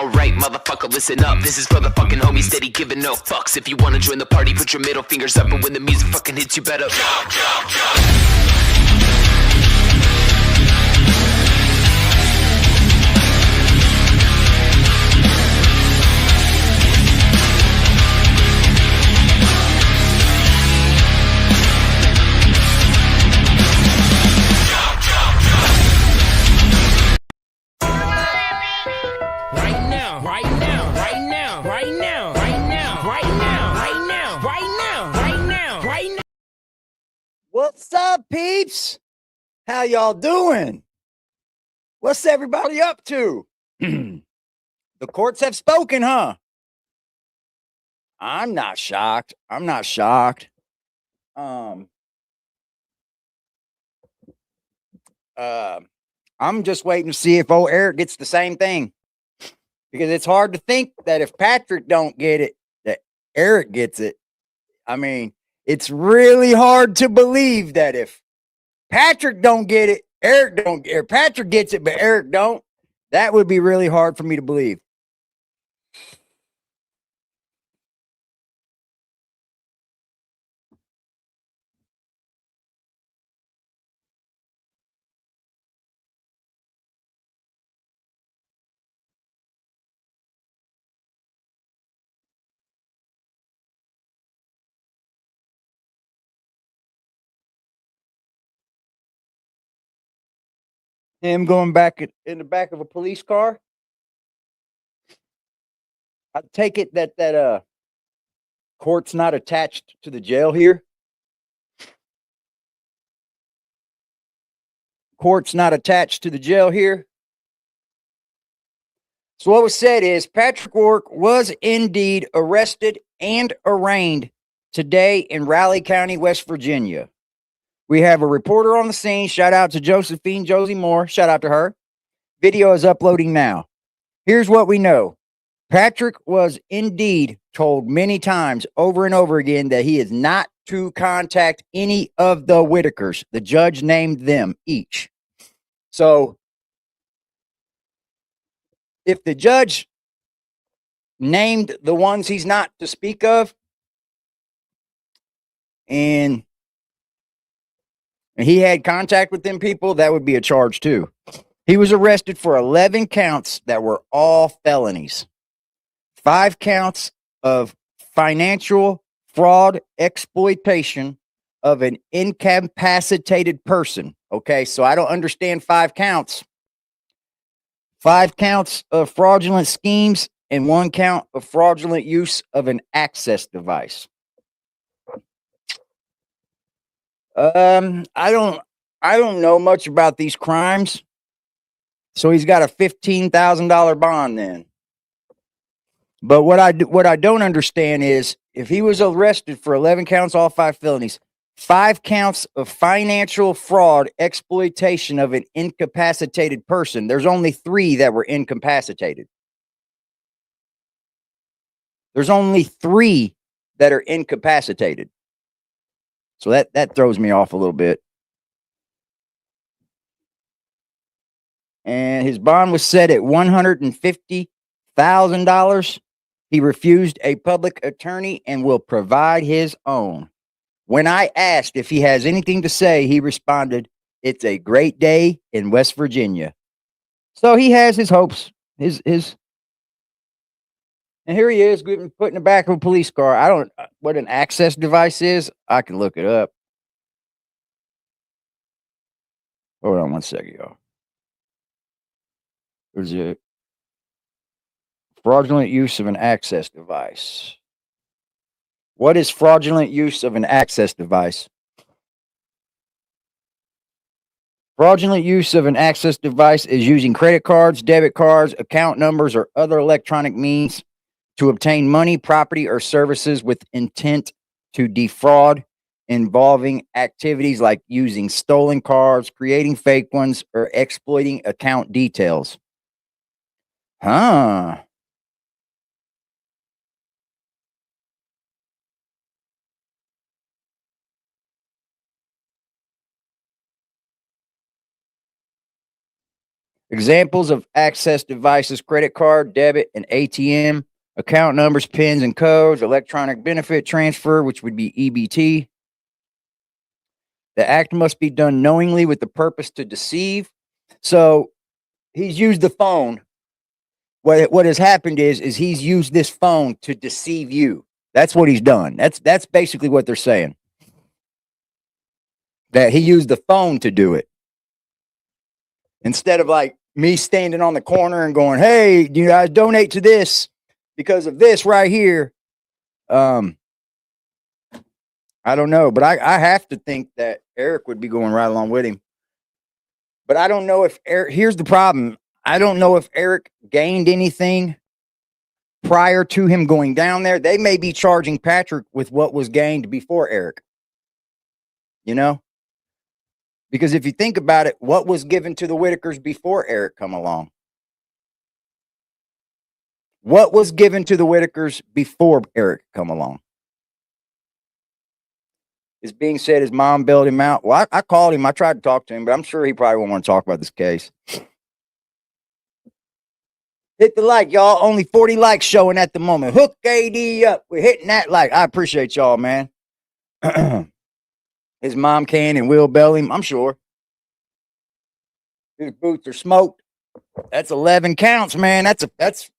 Alright, motherfucker, listen up. This is for the fucking homies steady giving no fucks. If you wanna join the party, put your middle fingers up. And when the music fucking hits, you better jump. What's up, peeps? How y'all doing? What's everybody up to? The courts have spoken, huh? I'm not shocked. I'm not shocked. I'm just waiting to see if old Eric gets the same thing. Because it's hard to think that if Patrick don't get it, that Eric gets it. I mean, it's really hard to believe that if Patrick don't get it, Eric don't, or Patrick gets it, but Eric don't. That would be really hard for me to believe. Him going back in the back of a police car. I take it that court's not attached to the jail here. Court's not attached to the jail here. So what was said is Patrick Roark was indeed arrested and arraigned today in Raleigh County, West Virginia. We have a reporter on the scene. Shout out to Josephine Josie Moore. Shout out to her. Video is uploading now. Here's what we know. Patrick was indeed told many times over and over again that he is not to contact any of the Whittakers. The judge named them each. So if the judge named the ones he's not to speak of, and he had contact with them people, that would be a charge too. He was arrested for 11 counts that were all felonies. 5 counts of financial fraud exploitation of an incapacitated person. Okay, so I don't understand 5 counts. 5 counts of fraudulent schemes and 1 count of fraudulent use of an access device. I don't know much about these crimes. So he's got a $15,000 bond then. But what I don't understand is if he was arrested for 11 counts, all 5 felonies, 5 counts of financial fraud, exploitation of an incapacitated person. There's only 3 that were incapacitated. There's only 3 that are incapacitated. So that throws me off a little bit. And his bond was set at $150,000. He refused a public attorney and will provide his own. When I asked if he has anything to say, he responded, "It's a great day in West Virginia." So he has his hopes. His and here he is put in the back of a police car. I don't what an access device is. I can look it up. Hold on one second, y'all. There's a fraudulent use of an access device. What is fraudulent use of an access device? Fraudulent use of an access device is using credit cards, debit cards, account numbers, or other electronic means to obtain money, property, or services with intent to defraud, involving activities like using stolen cards, creating fake ones, or exploiting account details. Huh. Examples of access devices: credit card, debit, and ATM, account numbers, PINs, and codes, electronic benefit transfer, which would be EBT. The act must be done knowingly with the purpose to deceive. So he's used the phone. What has happened is he's used this phone to deceive you. That's what he's done. That's basically what they're saying. That he used the phone to do it. Instead of like me standing on the corner and going, "Hey, you guys donate to this because of this right here." I don't know, but I have to think that Eric would be going right along with him. But I don't know if Eric, here's the problem. I don't know if Eric gained anything prior to him going down there. They may be charging Patrick with what was gained before Eric. You know? Because if you think about it, what was given to the Whittakers before Eric come along? What was given to the Whittakers before Eric come along? It's being said his mom bailed him out. Well, I called him. I tried to talk to him, but I'm sure he probably won't want to talk about this case. Hit the like, y'all. Only 40 likes showing at the moment. Hook AD up. We're hitting that like. I appreciate y'all, man. His mom can and will bail him, I'm sure. His boots are smoked. That's 11 counts, man. That's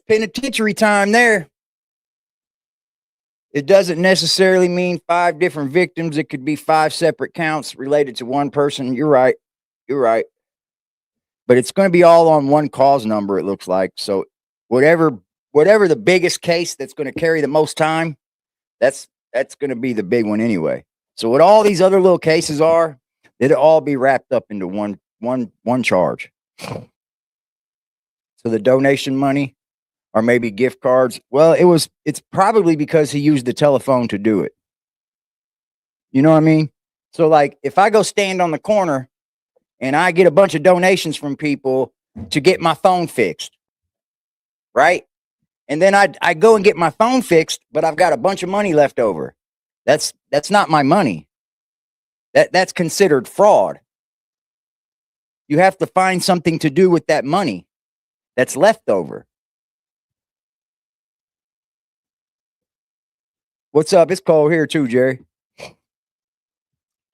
penitentiary time there. It doesn't necessarily mean 5 different victims. It could be 5 separate counts related to one person. You're right. You're right. But it's going to be all on one cause number, it looks like. So whatever the biggest case that's going to carry the most time, that's going to be the big one anyway. So what all these other little cases are, it'll all be wrapped up into one charge. So the donation money, or maybe gift cards. Well, it's probably because he used the telephone to do it. You know what I mean? So like if I go stand on the corner and I get a bunch of donations from people to get my phone fixed, right? And then I go and get my phone fixed, but I've got a bunch of money left over. That's not my money. That's considered fraud. You have to find something to do with that money that's left over. What's up? It's cold here too, Jerry.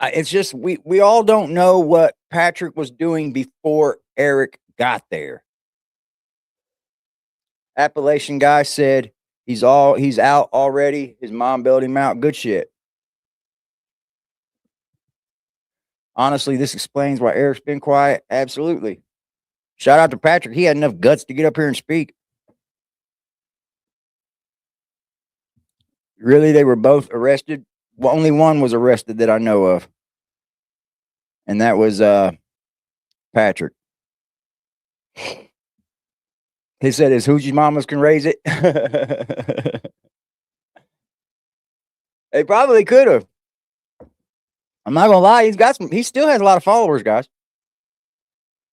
It's just we all don't know what Patrick was doing before Eric got there. Appalachian guy said he's out already. His mom bailed him out. Good shit. Honestly, this explains why Eric's been quiet. Absolutely. Shout out to Patrick. He had enough guts to get up here and speak. Really, they were both arrested. Well, only one was arrested that I know of. And that was Patrick. He said his hoochie mamas can raise it. They probably could have. I'm not gonna lie, he still has a lot of followers, guys.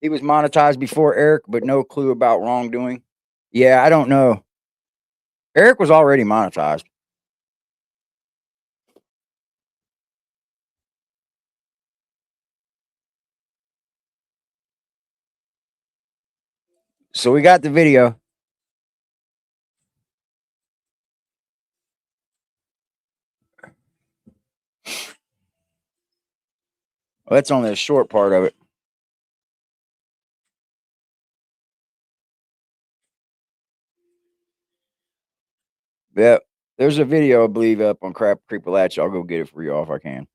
He was monetized before Eric, but no clue about wrongdoing. Yeah, I don't know. Eric was already monetized. So we got the video. Well, that's only a short part of it. Yeah, there's a video, I believe, up on Crap Creeper Latch. I'll go get it for you if I can.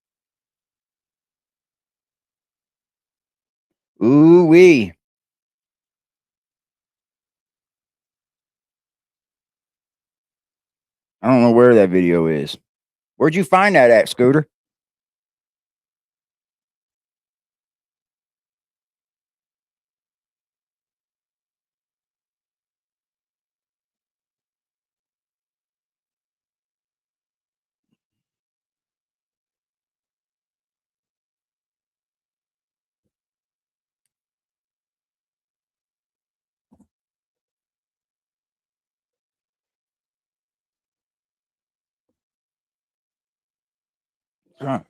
Ooh wee. I don't know where that video is. Where'd you find that at, Scooter? Huh.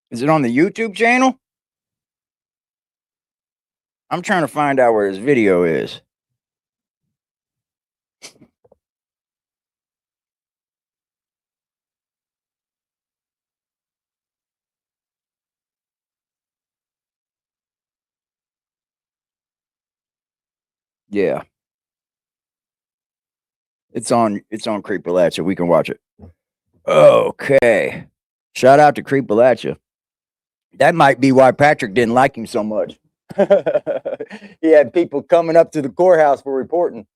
Is it on the YouTube channel? I'm trying to find out where his video is. Yeah. It's on Creepalachia. We can watch it. Okay. Shout out to Creepalachia. That might be why Patrick didn't like him so much. He had people coming up to the courthouse for reporting.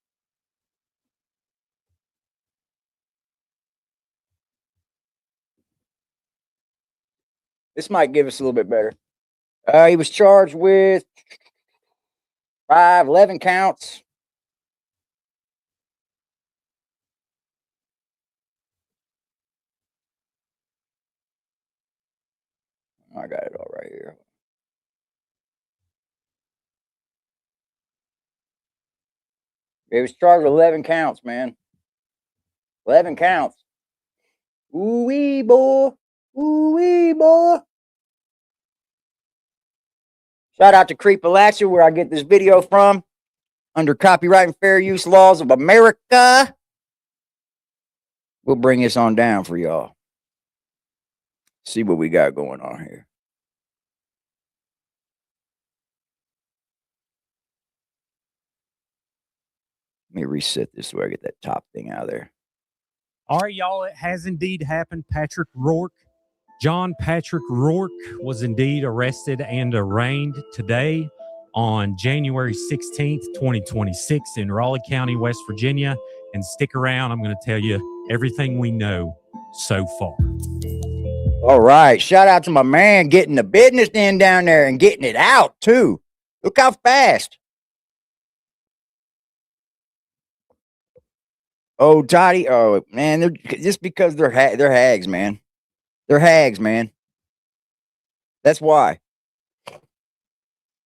This might give us a little bit better. He was charged with 11 counts. I got it all right here. He was charged with 11 counts, man. 11 counts. Ooh-wee, boy. Ooh-wee, boy. Shout out to Creepalachia, where I get this video from, under copyright and fair use laws of America. We'll bring this on down for y'all. See what we got going on here. Let me reset this so I get that top thing out of there. All right, y'all, it has indeed happened. Patrick Roark, John Patrick Roark, was indeed arrested and arraigned today on January 16th, 2026 in Raleigh County, West Virginia. And stick around. I'm going to tell you everything we know so far. All right. Shout out to my man getting the business in down there and getting it out, too. Look how fast. Oh, Toddy. Oh, man. They're just because they're hags, man. They're hags, man. That's why.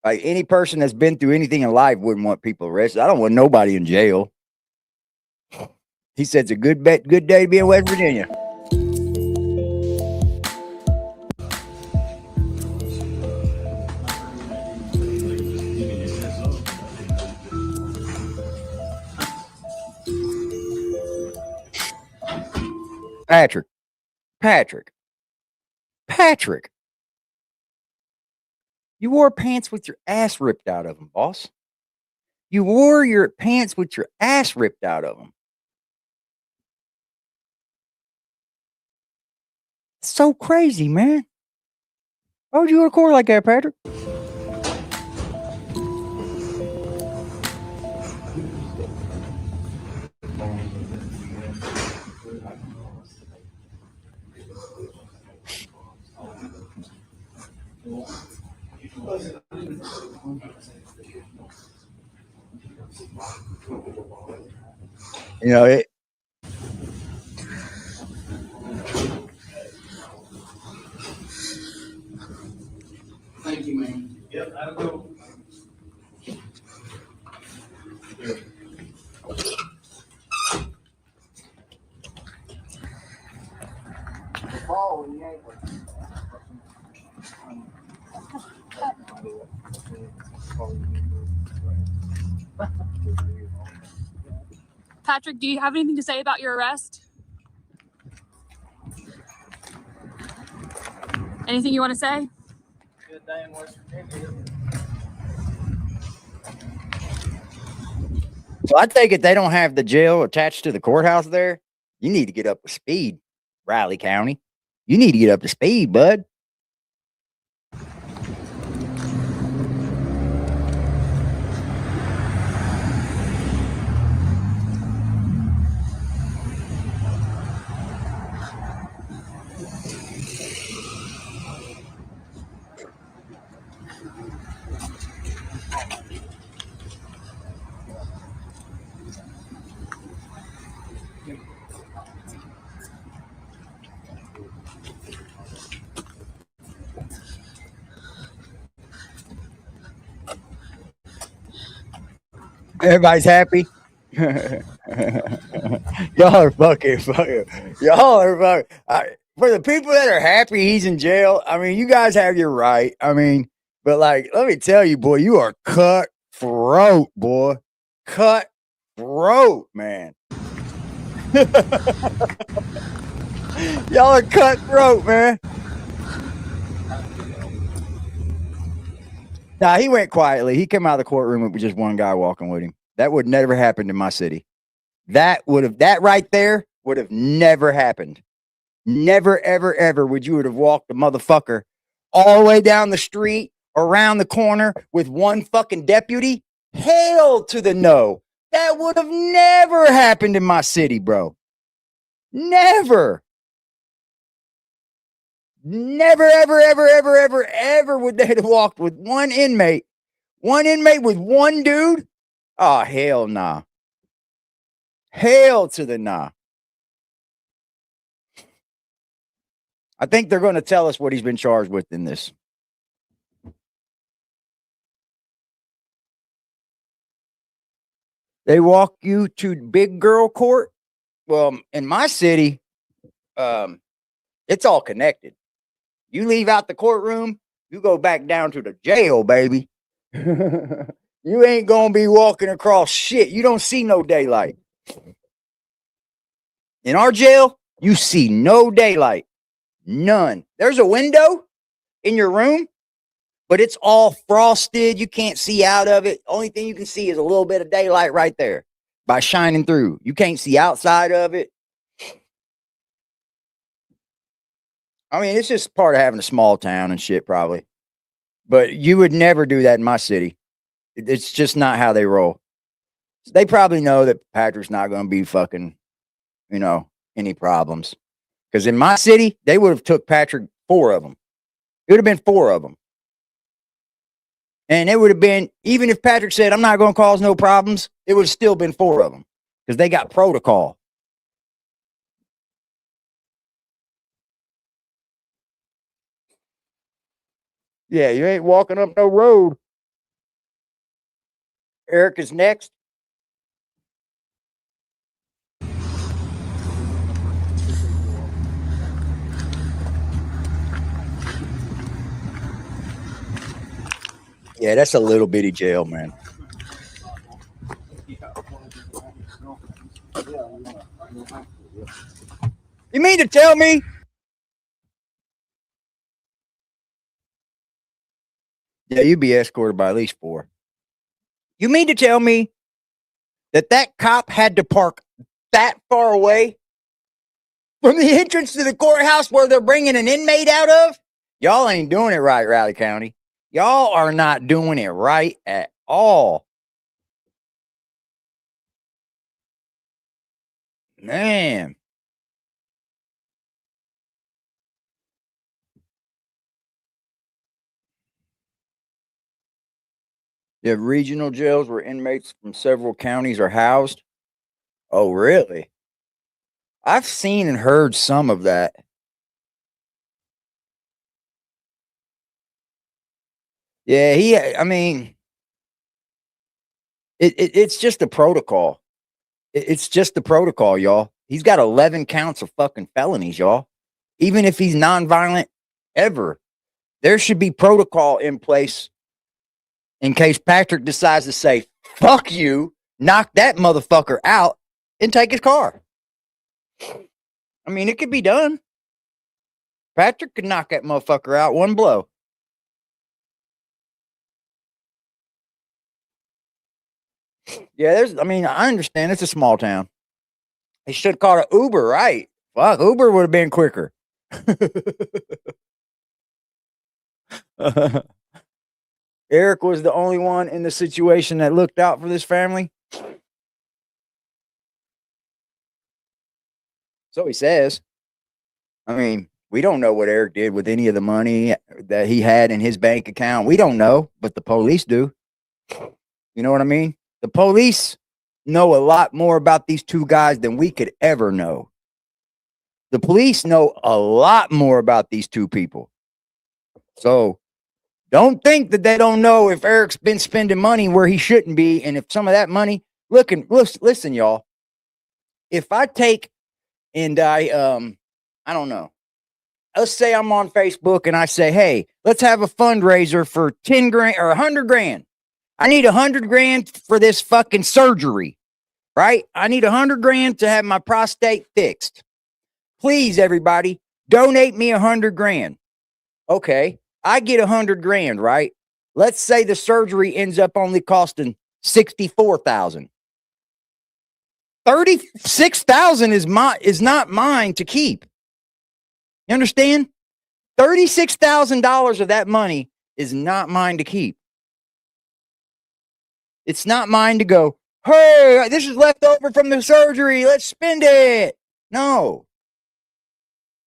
Like, any person that's been through anything in life wouldn't want people arrested. I don't want nobody in jail. He said it's a good day to be in West Virginia. Patrick. You wore pants with your ass ripped out of them, boss. You wore your pants with your ass ripped out of them. It's so crazy, man. Why would you record like that, Patrick? You know it. Thank you, man. Yep, that'll go. Patrick, do you have anything to say about your arrest? Anything you want to say? Good day in West Virginia. So I take it they don't have the jail attached to the courthouse there. You need to get up to speed, Raleigh County. You need to get up to speed, bud. Everybody's happy. Y'all are fucking. Y'all are fucking. For the people that are happy he's in jail, I mean, you guys have your right. I mean, But like, let me tell you, boy, you are cutthroat, boy. Cutthroat, man. Y'all are cutthroat, man. Nah, he went quietly. He came out of the courtroom with just one guy walking with him. That would never happen in my city. That right there would have never happened. Never, ever, ever would you have walked the motherfucker all the way down the street, around the corner with one fucking deputy. Hell to the no. That would have never happened in my city, bro. Never. Never, ever, ever, ever, ever, ever would they have walked with one inmate with one dude. Oh, hell nah. Hell to the nah. I think they're going to tell us what he's been charged with in this. They walk you to big girl court. Well, in my city, it's all connected. You leave out the courtroom, you go back down to the jail, baby. You ain't going to be walking across shit. You don't see no daylight. In our jail, you see no daylight. None. There's a window in your room, but it's all frosted. You can't see out of it. Only thing you can see is a little bit of daylight right there by shining through. You can't see outside of it. I mean, it's just part of having a small town and shit, probably. But you would never do that in my city. It's just not how they roll. They probably know that Patrick's not going to be fucking, any problems. Because in my city, they would have took Patrick 4 of them. It would have been 4 of them. And it would have been, even if Patrick said, I'm not going to cause no problems, it would have still been 4 of them. Because they got protocol. Yeah, you ain't walking up no road. Eric is next. Yeah, that's a little bitty jail, man. You mean to tell me? Yeah, you'd be escorted by at least 4. You mean to tell me that cop had to park that far away from the entrance to the courthouse where they're bringing an inmate out of? Y'all ain't doing it right, Raleigh County. Y'all are not doing it right at all. Man. You have regional jails where inmates from several counties are housed. Oh, really? I've seen and heard some of that. Yeah, it's just a protocol. It's just the protocol, y'all. He's got 11 counts of fucking felonies, y'all. Even if he's nonviolent ever, there should be protocol in place in case Patrick decides to say, fuck you, knock that motherfucker out, and take his car. I mean, it could be done. Patrick could knock that motherfucker out one blow. Yeah, I understand it's a small town. They should have called an Uber, right? Fuck, Uber would have been quicker. Eric was the only one in the situation that looked out for this family. So he says. I mean, we don't know what Eric did with any of the money that he had in his bank account. We don't know, but the police do. You know what I mean? The police know a lot more about these 2 guys than we could ever know. The police know a lot more about these 2 people. So don't think that they don't know if Eric's been spending money where he shouldn't be. And if some of that money, listen, y'all, if I take and I don't know, let's say I'm on Facebook and I say, hey, let's have a fundraiser for 10 grand or 100 grand. I need 100 grand for this fucking surgery, right? I need 100 grand to have my prostate fixed. Please, everybody, donate me 100 grand. Okay, I get 100 grand, right? Let's say the surgery ends up only costing 64,000. 36,000 is not mine to keep. You understand? $36,000 of that money is not mine to keep. It's not mine to go, hey, this is left over from the surgery. Let's spend it. No.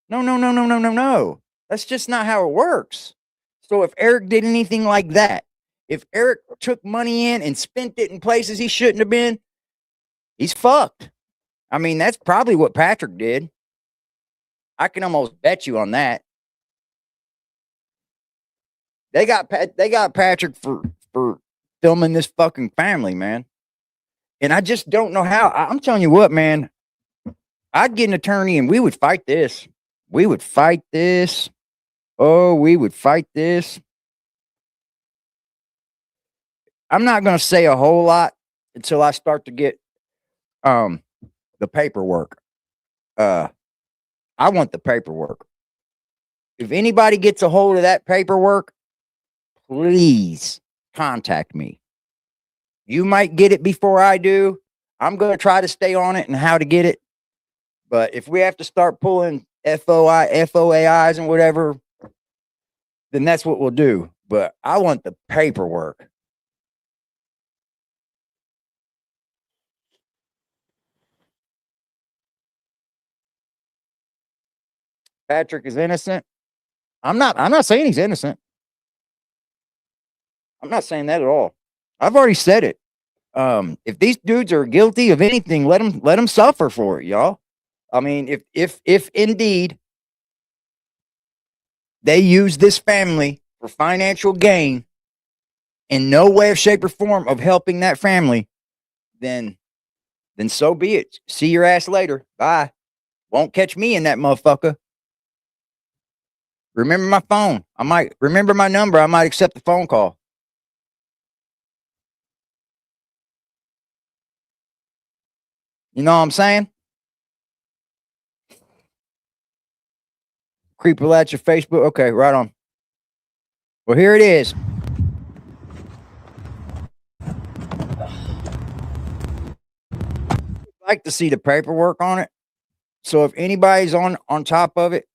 No. That's just not how it works. So if Eric did anything like that, if Eric took money in and spent it in places he shouldn't have been, he's fucked. I mean, that's probably what Patrick did. I can almost bet you on that. They got Patrick for filming this fucking family, man. And I just don't know how. I'm telling you what, man. I'd get an attorney and we would fight this. We would fight this. Oh, we would fight this. I'm not going to say a whole lot until I start to get the paperwork. I want the paperwork. If anybody gets a hold of that paperwork, please contact me. You might get it before I do. I'm going to try to stay on it and how to get it. But if we have to start pulling FOAIs and whatever, then that's what we'll do. But I want the paperwork. Patrick is innocent. I'm not saying he's innocent. I'm not saying that at all. I've already said it. If these dudes are guilty of anything, let them suffer for it, y'all. I mean, if indeed they use this family for financial gain in no way, shape, or form of helping that family, then so be it. See your ass later. Bye. Won't catch me in that motherfucker. Remember my phone. I might remember my number. I might accept the phone call. You know what I'm saying? Creeper at your Facebook. Okay, right on. Well, here it is. I'd like to see the paperwork on it. So if anybody's on top of it,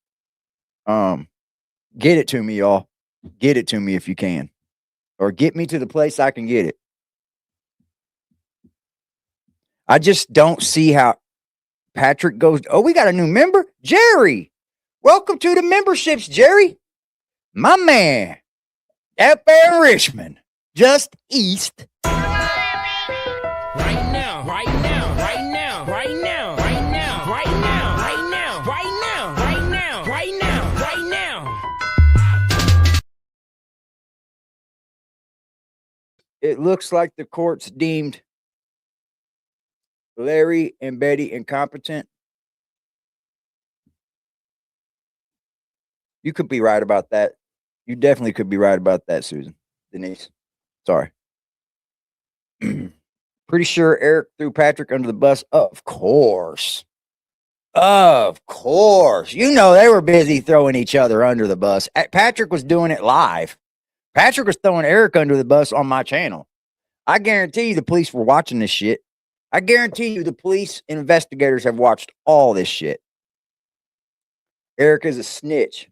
get it to me, y'all. Get it to me if you can. Or get me to the place I can get it. I just don't see how Patrick goes. Oh, we got a new member, Jerry. Welcome to the memberships, Jerry. My man. Up there in Richmond. Just east. Right now, right now, right now, right now, right now, right now, right now, right now, right now, right now, right now. It looks like the courts deemed Larry and Betty incompetent. You could be right about that. You definitely could be right about that, Susan. Denise. Sorry. Pretty sure Eric threw Patrick under the bus. Of course. Of course. You know they were busy throwing each other under the bus. Patrick was doing it live. Patrick was throwing Eric under the bus on my channel. I guarantee you the police were watching this shit. I guarantee you the police investigators have watched all this shit. Eric is a snitch.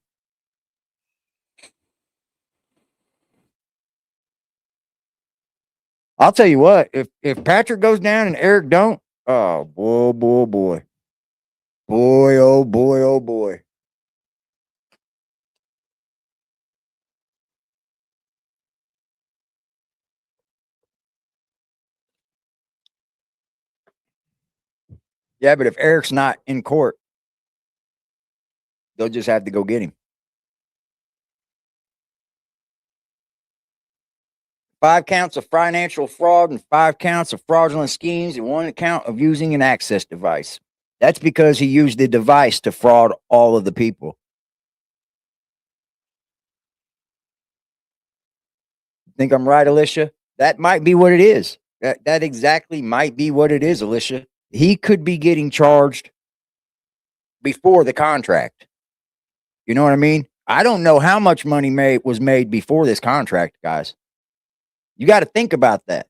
I'll tell you what, if Patrick goes down and Eric don't, oh boy. Boy, oh boy, oh boy. Yeah, but if Eric's not in court, they'll just have to go get him. 5 counts of financial fraud and 5 counts of fraudulent schemes and 1 count of using an access device. That's because he used the device to fraud all of the people. Think I'm right, Alicia? That might be what it is. That exactly might be what it is, Alicia. He could be getting charged before the contract. You know what I mean? I don't know how much money was made before this contract, guys. You got to think about that.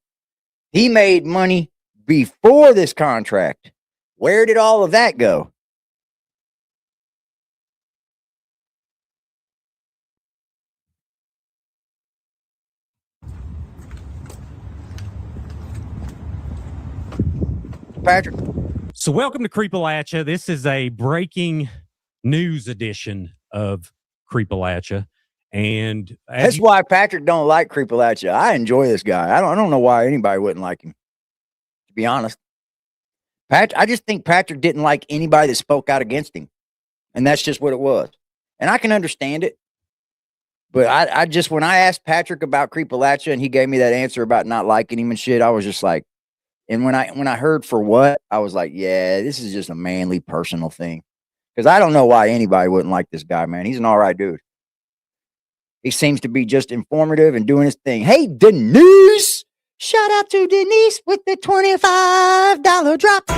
He made money before this contract. Where did all of that go? Patrick. So welcome to Creepalachia. This is a breaking news edition of Creepalachia. And that's why Patrick don't like Creepalachia. I enjoy this guy. I don't know why anybody wouldn't like him, to be honest. I just think Patrick didn't like anybody that spoke out against him. And that's just what it was. And I can understand it. But I just, when I asked Patrick about Creepalachia and he gave me that answer about not liking him and shit, I was just like, and when I heard for what, I was like, yeah, this is just a manly personal thing. Because I don't know why anybody wouldn't like this guy, man. He's an all right dude. He seems to be just informative and doing his thing. Hey, Denise! Shout out to Denise with the $25 drop. Right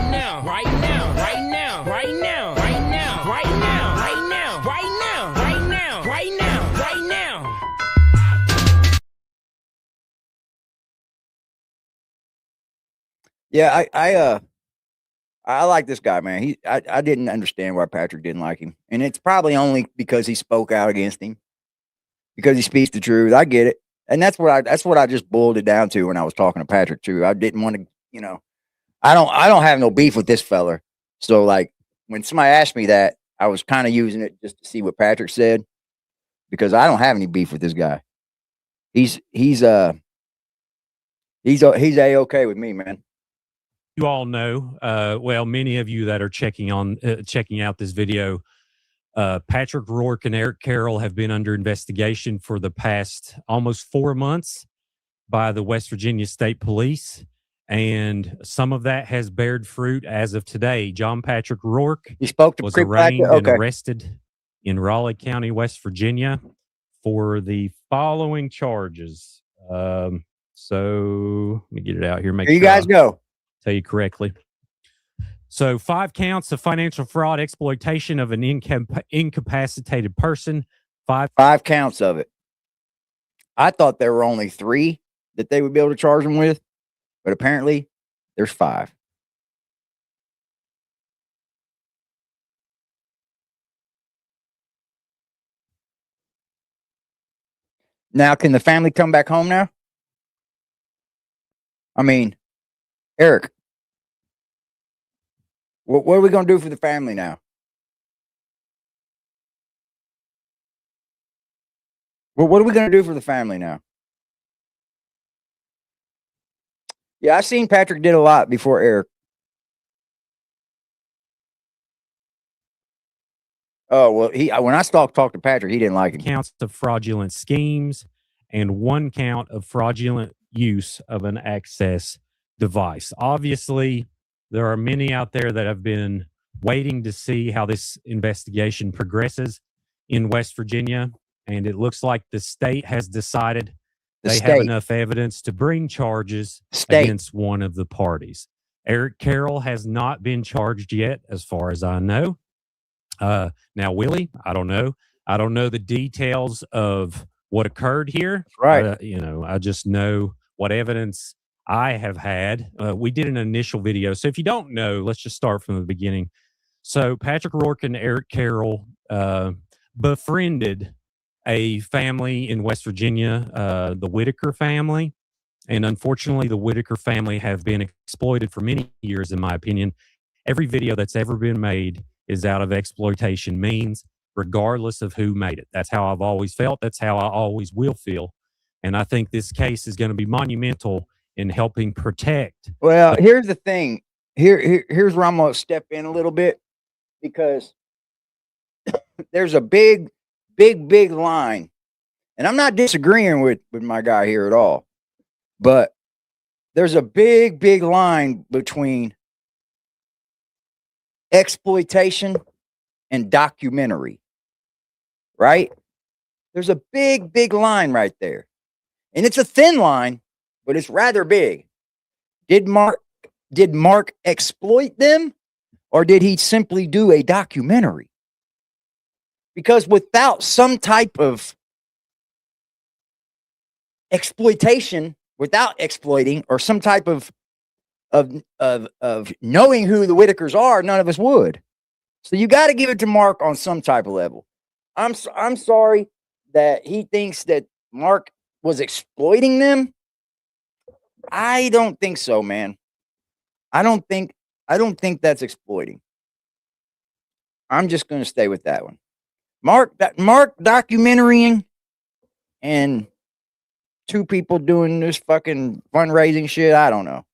now, right now, right now, right now, right now, right now, right now, right now, right now, right now, right now. Yeah, I like this guy, man. I didn't understand why Patrick didn't like him. And it's probably only because he spoke out against him. Because he speaks the truth. I get it. And that's what I just boiled it down to when I was talking to Patrick too. I didn't want to, you know, I don't have no beef with this fella. So like when somebody asked me that, I was kind of using it just to see what Patrick said, because I don't have any beef with this guy. He's A-okay with me, man. You all know, well, many of you that are checking out this video, Patrick Roark and Eric Carroll have been under investigation for the past almost 4 months by the West Virginia State Police, and some of that has bared fruit as of today. John Patrick Roark was arraigned and arrested in Raleigh County, West Virginia, for the following charges. So let me get it out here. Make sure you guys go. Tell you correctly. So 5 counts of financial fraud, exploitation of an incapacitated person. Five counts of it. I thought there were only 3 that they would be able to charge him with, but apparently there's 5. Now, can the family come back home now? I mean, Eric, what are we going to do for the family now? Well, what are we going to do for the family now? Yeah, I seen Patrick did a lot before Eric. Oh, well, when I talked to Patrick, he didn't like it. Counts of fraudulent schemes and 1 count of fraudulent use of an access device. Obviously, there are many out there that have been waiting to see how this investigation progresses in West Virginia, and it looks like the state has decided they have enough evidence to bring charges against one of the parties. Eric Carroll has not been charged yet, as far as I know. Now, Willie, I don't know. I don't know the details of what occurred here. Right. I just know what evidence I have had. We did an initial video. So if you don't know, let's just start from the beginning. So Patrick Roark and Eric Carroll befriended a family in West Virginia, the Whittaker family. And unfortunately, the Whittaker family have been exploited for many years, in my opinion. Every video that's ever been made is out of exploitation means, regardless of who made it. That's how I've always felt. That's how I always will feel. And I think this case is going to be monumental in helping protect. Well, here's the thing. Here's where I'm going to step in a little bit, because there's a big line, and I'm not disagreeing with my guy here at all, but there's a big line between exploitation and documentary, right? There's a big, big line right there. And it's a thin line, but it's rather big. Did Mark exploit them, or did he simply do a documentary? Because without some type of exploitation, without exploiting, or some type of knowing who the Whittakers are, none of us would. So you got to give it to Mark on some type of level. I'm sorry that he thinks that Mark was exploiting them. I don't think so, man. I don't think that's exploiting. I'm just going to stay with that one. Mark documentarying and two people doing this fucking fundraising shit. I don't know.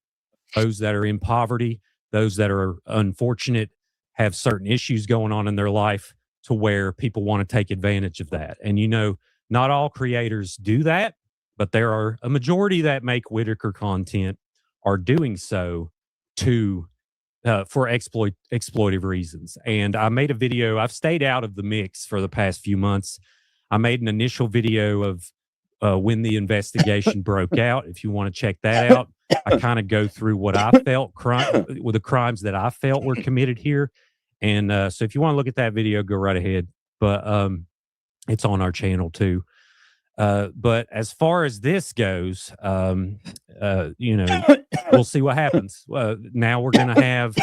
Those that are in poverty, those that are unfortunate, have certain issues going on in their life to where people want to take advantage of that. And, you know, not all creators do that, but there are a majority that make Whittaker content are doing so to for exploitive reasons. And I made a video. I've stayed out of the mix for the past few months. I made an initial video of when the investigation broke out. If you want to check that out, I kind of go through what I felt with the crimes that I felt were committed here. And so if you want to look at that video, go right ahead. But it's on our channel too. But as far as this goes, you know, we'll see what happens. Now we're going to have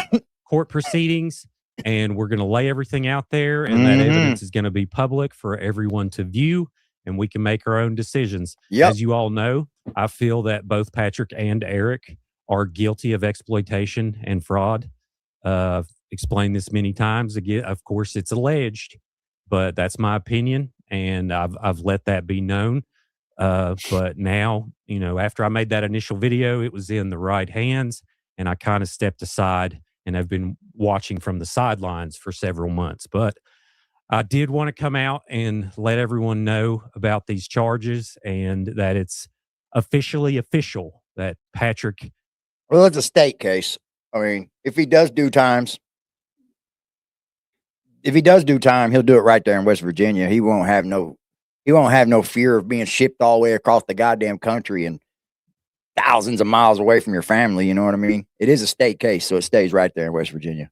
court proceedings, and we're going to lay everything out there, and that evidence is going to be public for everyone to view, and we can make our own decisions. Yep. As you all know, I feel that both Patrick and Eric are guilty of exploitation and fraud. I've explained this many times. Again, of course, it's alleged, but that's my opinion, and I've let that be known. But now, you know, after I made that initial video, it was in the right hands, and I kind of stepped aside and have been watching from the sidelines for several months. But I did want to come out and let everyone know about these charges and that it's officially official that Patrick. Well, it's a state case. I mean, if he does do time, he'll do it right there in West Virginia. He won't have no fear of being shipped all the way across the goddamn country and thousands of miles away from your family. You know what I mean? It is a state case, so it stays right there in West Virginia.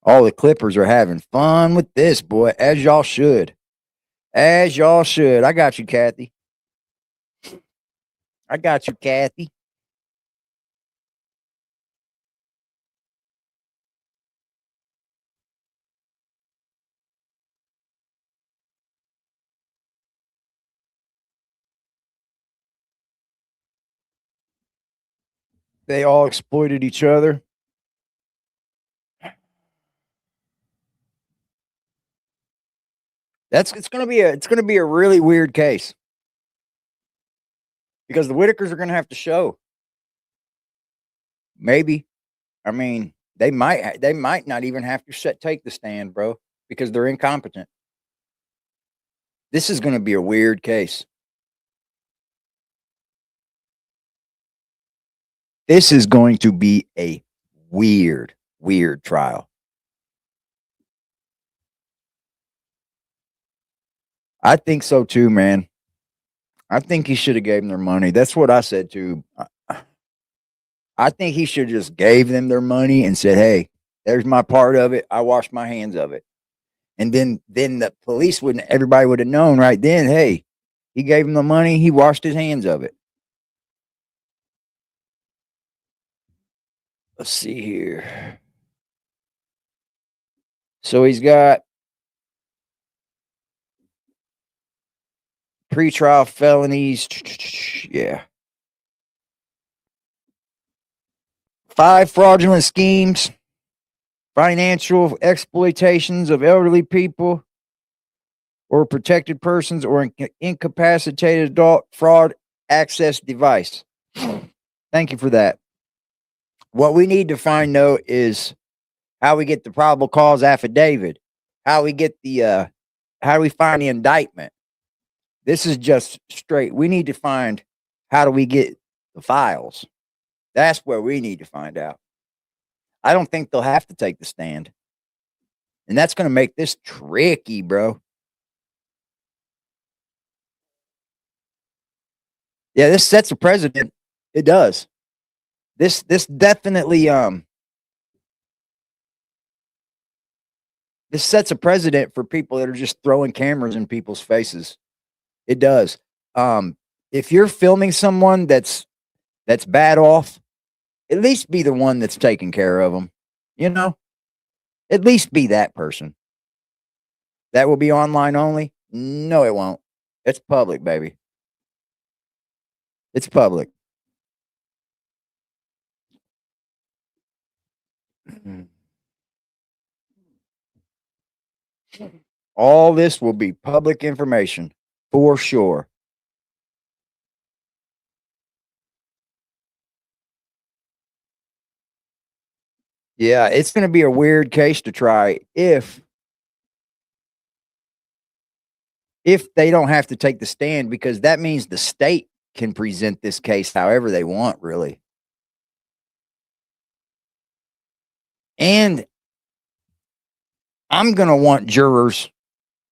All the Clippers are having fun with this, boy, as y'all should. As y'all should. I got you, Kathy. I got you, Kathy. They all exploited each other. It's gonna be a really weird case because the Whittakers are gonna have to show. Maybe, I mean, they might not even have to take the stand, bro, because they're incompetent. This is gonna be a weird case. This is going to be a weird trial. I think so too, man. I think he should have gave them their money. That's what I said too. I think he should have just gave them their money and said, "Hey, there's my part of it. I washed my hands of it." And then the police everybody would have known right then, hey, he gave them the money. He washed his hands of it. Let's see here. So he's got pretrial felonies. Yeah. 5 fraudulent schemes, financial exploitations of elderly people or protected persons or incapacitated adult, fraud access device. Thank you for that. What we need to find, though, is how we get the probable cause affidavit, how we get how do we find the indictment? This is just straight. We need to find how do we get the files. That's where we need to find out. I don't think they'll have to take the stand And that's going to make this tricky, bro. Yeah, this sets a precedent. It does. This definitely this sets a precedent for people that are just throwing cameras in people's faces. It does. If you're filming someone that's bad off, at least be the one that's taking care of them. You know, at least be that person. That will be online only. No, it won't. It's public, baby. It's public. All this will be public information for sure. Yeah, it's going to be a weird case to try if they don't have to take the stand, because that means the state can present this case however they want, really. And I'm going to want jurors.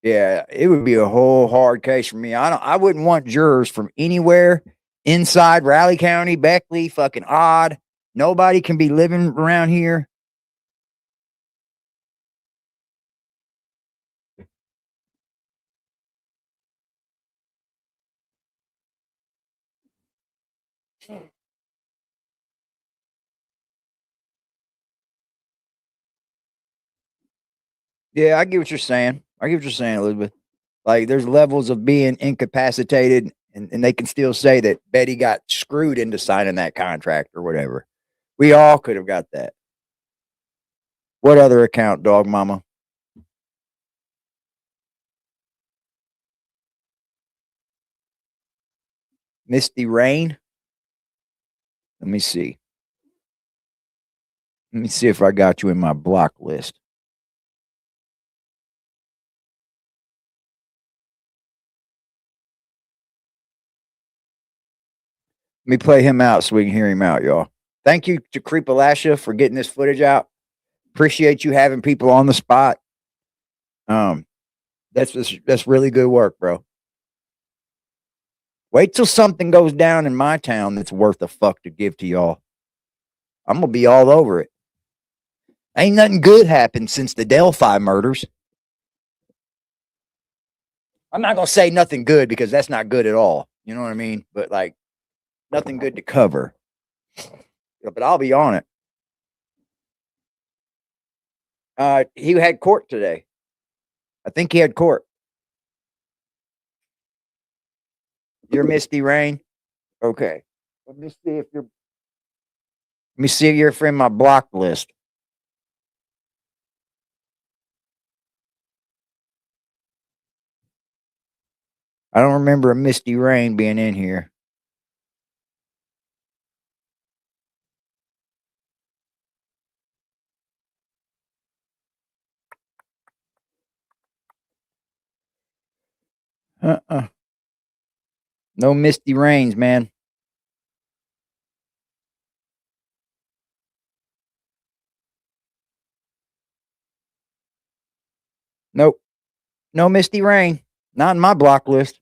Yeah, it would be a whole hard case for me. I wouldn't want jurors from anywhere inside Raleigh County, Beckley, fucking odd. Nobody can be living around here. Yeah, I get what you're saying. I get what you're saying, Elizabeth. Like, there's levels of being incapacitated, and they can still say that Betty got screwed into signing that contract or whatever. We all could have got that. What other account, dog mama? Misty Rain? Let me see. Let me see if I got you in my block list. Let me play him out so we can hear him out, y'all. Thank you to Creepalasha for getting this footage out. Appreciate you having people on the spot. That's really good work, bro. Wait till something goes down in my town that's worth a fuck to give to y'all. I'm gonna be all over it. Ain't nothing good happened since the Delphi murders. I'm not gonna say nothing good because that's not good at all. You know what I mean? But like, nothing good to cover. Yeah, but I'll be on it. He had court today. I think he had court. You're Misty Rain? Okay. Let me see if you're in my block list. I don't remember a Misty Rain being in here. No Misty Rains, man. Nope. No Misty Rain. Not in my block list.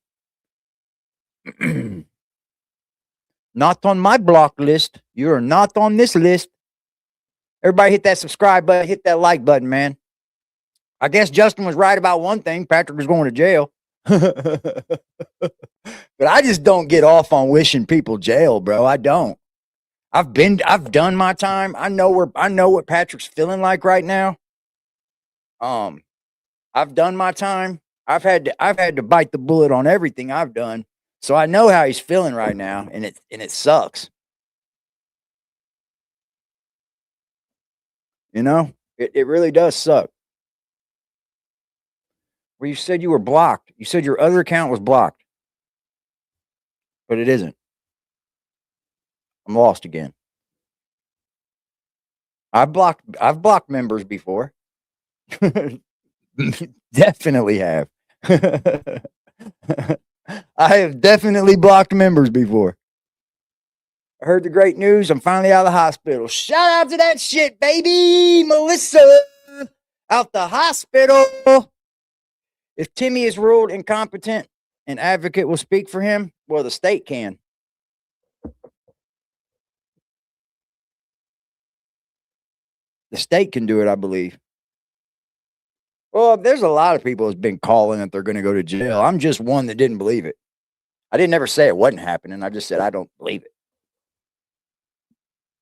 Not on my block list. You're not on this list. Everybody hit that subscribe button, hit that like button, man. I guess Justin was right about one thing. Patrick was going to jail. But I just don't get off on wishing people jail, bro. I don't. I've done my time. I know what Patrick's feeling like right now. I've done my time. I've had to bite the bullet on everything I've done. So I know how he's feeling right now, and it sucks. You know, it really does suck. Well, you said you were blocked. You said your other account was blocked, but it isn't. I'm lost again. I've blocked members before. Definitely have. I have definitely blocked members before. I heard the great news. I'm finally out of the hospital. Shout out to that shit, baby. Melissa. out the hospital. If Timmy is ruled incompetent, an advocate will speak for him. Well, the state can. The state can do it, I believe. Well, there's a lot of people that's been calling that they're going to go to jail. I'm just one that didn't believe it. I didn't ever say it wasn't happening. I just said I don't believe it.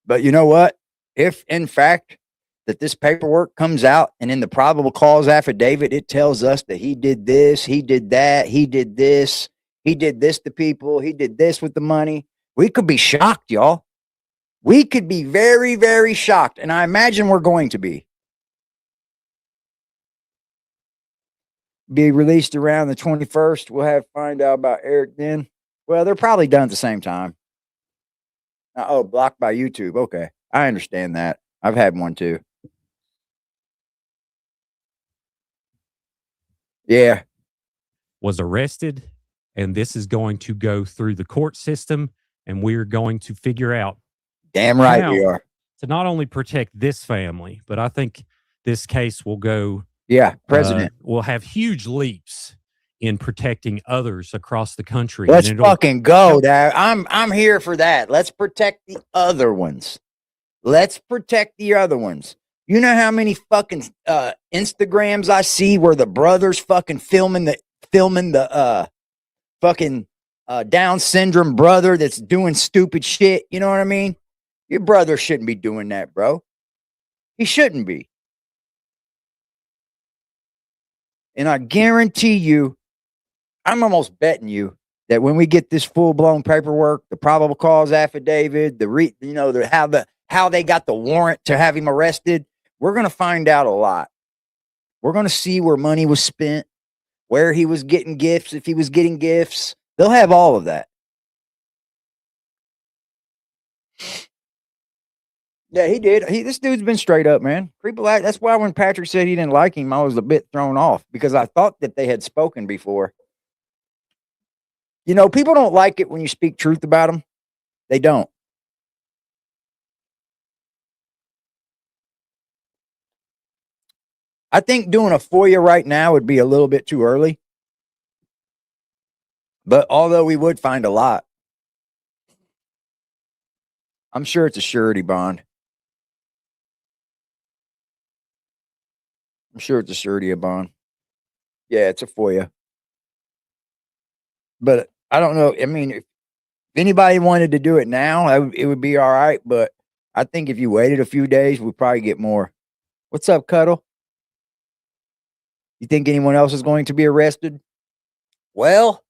But you know what? If in fact that this paperwork comes out and in the probable cause affidavit, it tells us that he did this, he did that, he did this to people, he did this with the money, we could be shocked, y'all. We could be very, very shocked. And I imagine we're going to be released around the 21st. We'll have to find out about Eric then. Well, they're probably done at the same time. Oh, blocked by YouTube. Okay. I understand that. I've had one too. Yeah. Was arrested, and this is going to go through the court system, and we're going to figure out Damn right how we are. to not only protect this family, but I think this case will go. Yeah, president will have huge leaps in protecting others across the country. Let's fucking go, Dad. I'm here for that. Let's protect the other ones. Let's protect the other ones. You know how many fucking Instagrams I see where the brothers fucking filming the fucking Down syndrome brother that's doing stupid shit. You know what I mean? Your brother shouldn't be doing that, bro. He shouldn't be. And I guarantee you, I'm almost betting you that when we get this full-blown paperwork, the probable cause affidavit, how they got the warrant to have him arrested, we're going to find out a lot. We're going to see where money was spent, where he was getting gifts, if he was getting gifts. They'll have all of that. Yeah, he did. This dude's been straight up, man. That's why when Patrick said he didn't like him, I was a bit thrown off because I thought that they had spoken before. You know, people don't like it when you speak truth about them. They don't. I think doing a FOIA right now would be a little bit too early. But although we would find a lot, I'm sure it's a surety bond. I'm sure it's a surety bond. Yeah, it's a FOIA. But I don't know. I mean, if anybody wanted to do it now, it would be all right. But I think if you waited a few days, we'd probably get more. What's up, Cuddle? You think anyone else is going to be arrested? Well,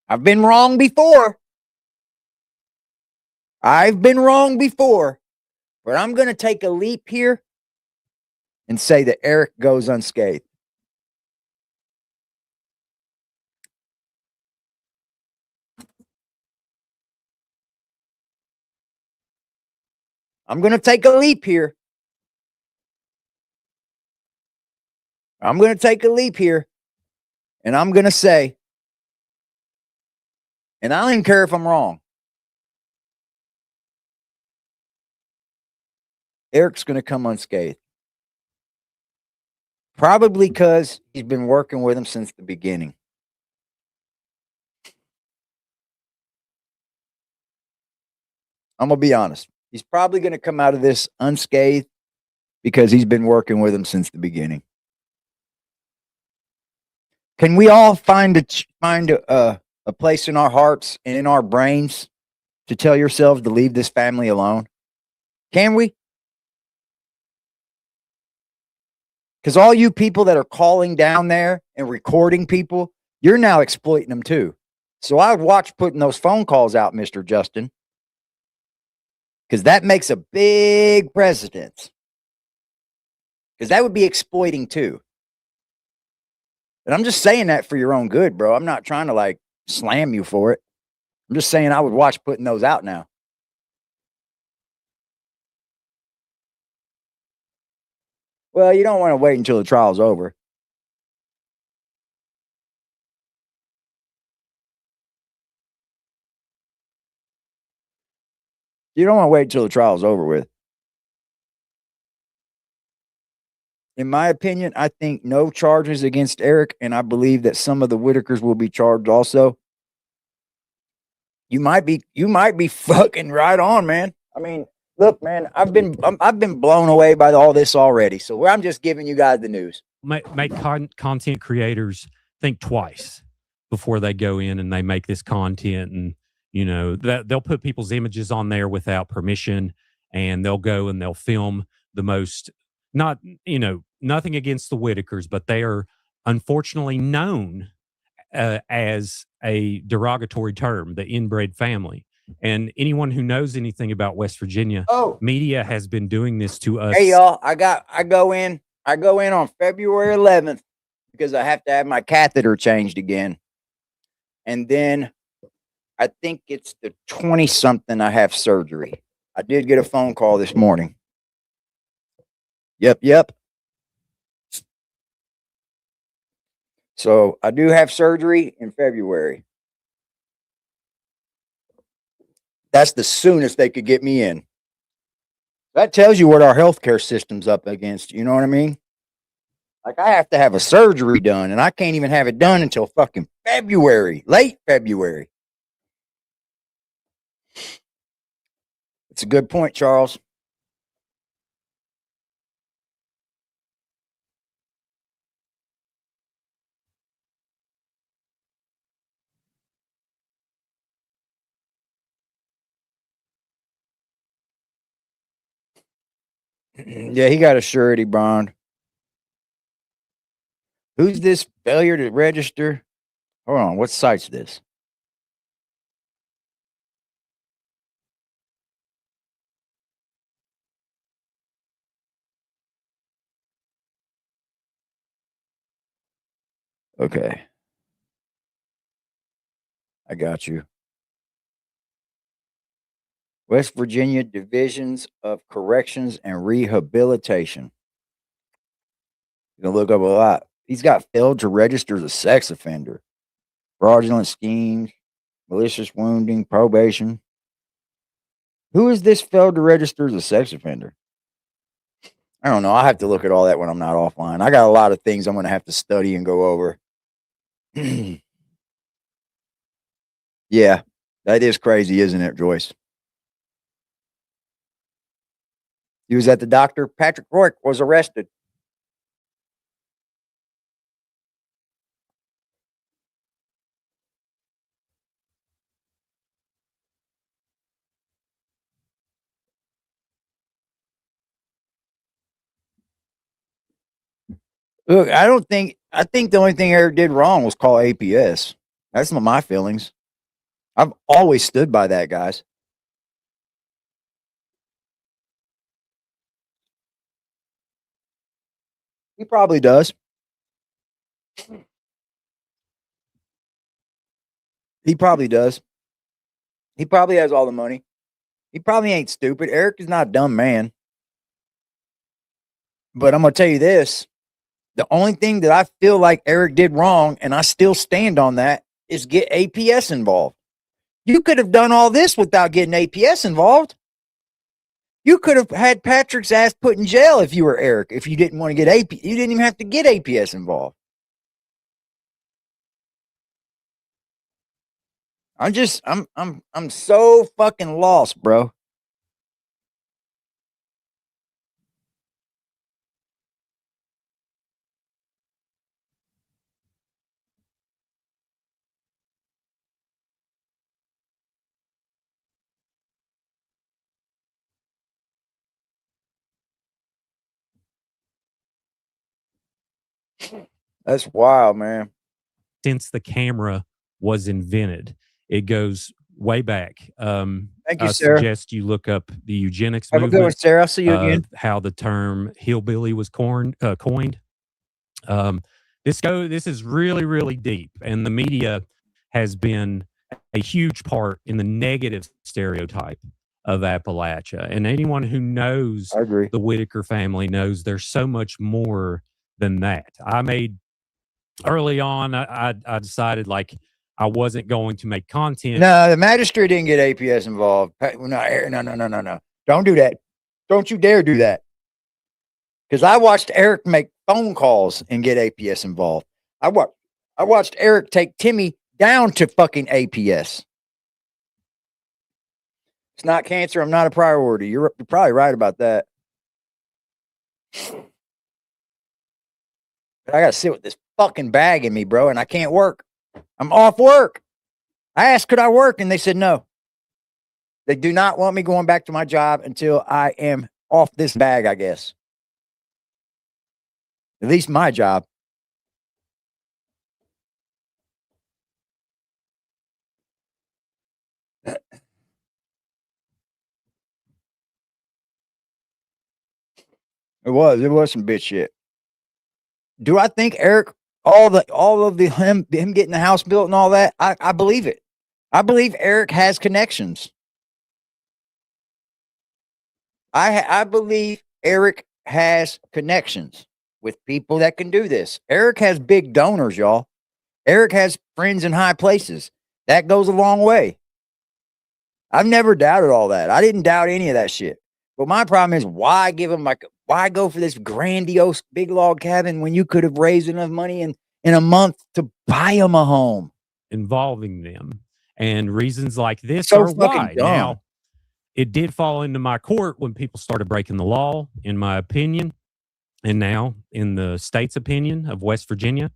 I've been wrong before. I've been wrong before. But I'm going to take a leap here and say that Eric goes unscathed. I'm going to take a leap here. I'm going to take a leap here. And I'm going to say, and I don't even care if I'm wrong, Eric's going to come unscathed. Probably because he's been working with him since the beginning. I'm going to be honest. He's probably going to come out of this unscathed because he's been working with him since the beginning. Can we all find a place in our hearts and in our brains to tell yourselves to leave this family alone? Can we? Because all you people that are calling down there and recording people, you're now exploiting them too. So I would watch putting those phone calls out, Mr. Justin. Because that makes a big precedence. Because that would be exploiting too. And I'm just saying that for your own good, bro. I'm not trying to like slam you for it. I'm just saying I would watch putting those out now. Well, you don't want to wait until the trial's over. You don't want to wait until the trial's over with. in my opinion, I think no charges against Eric, and I believe that some of the Whittakers will be charged also. You might be fucking right on, man. I mean, look, man, I've been blown away by all this already. So I'm just giving you guys the news. Make content creators think twice before they go in and they make this content, and that they'll put people's images on there without permission, and they'll go and they'll film the most, nothing against the Whittakers, but they are unfortunately known as a derogatory term, the inbred family. And anyone who knows anything about West Virginia, media has been doing this to us. Hey y'all, I go in on February 11th because I have to have my catheter changed again. And then I think it's the 20-something I have surgery. I did get a phone call this morning. Yep. So I do have surgery in February. That's the soonest they could get me in. That tells you what our healthcare system's up against. You know what I mean? Like, I have to have a surgery done, and I can't even have it done until fucking February, late February. It's a good point, Charles. Yeah, he got a surety bond. Who's this failure to register? Hold on, what site's this? Okay. I got you. West Virginia Divisions of Corrections and Rehabilitation. You can look up a lot. He's got failed to register as a sex offender, fraudulent schemes, malicious wounding, probation. Who is this failed to register as a sex offender? I don't know. I'll have to look at all that when I'm not offline. I got a lot of things I'm going to have to study and go over. Yeah, that is crazy, isn't it, Joyce? He was at the doctor. Patrick Roark was arrested. Look, I think the only thing Eric did wrong was call APS. That's my feelings. I've always stood by that, guys. He probably does. He probably does. He probably has all the money. He probably ain't stupid. Eric is not a dumb man. But I'm going to tell you this. The only thing that I feel like Eric did wrong, and I still stand on that, is get APS involved. You could have done all this without getting APS involved. You could have had Patrick's ass put in jail if you were Eric. If you didn't want to get APS, you didn't even have to get APS involved. I'm so fucking lost, bro. That's wild, man. Since the camera was invented, it goes way back. Thank you, I Sarah. suggest you look up the eugenics Have a movement. good one, Sarah. I'll see you again. How the term hillbilly was coined. This is really, really deep, and the media has been a huge part in the negative stereotype of Appalachia. And anyone who knows I agree. the Whittaker family knows there's so much more than that. Early on, I decided like I wasn't going to make content. No, the magistrate didn't get APS involved. No. Don't do that. Don't you dare do that. Because I watched Eric make phone calls and get APS involved. I watched Eric take Timmy down to fucking APS. It's not cancer. I'm not a priority. You're probably right about that. But I got to sit with this fucking bag in me, bro, and I can't work. I'm off work. I asked, could I work? And they said no. They do not want me going back to my job until I am off this bag, I guess. At least my job. It was some bitch shit. Do I think Eric, all of the him getting the house built and all that? I believe it. I believe Eric has connections. I believe Eric has connections with people that can do this. Eric has big donors, y'all. Eric has friends in high places. That goes a long way. I've never doubted all that. I didn't doubt any of that shit. But my problem is, why give him why go for this grandiose big log cabin when you could have raised enough money in a month to buy him a home? Involving them, and reasons like this So are why. fucking dumb. Now, it did fall into my court when people started breaking the law, in my opinion, and now in the state's opinion of West Virginia.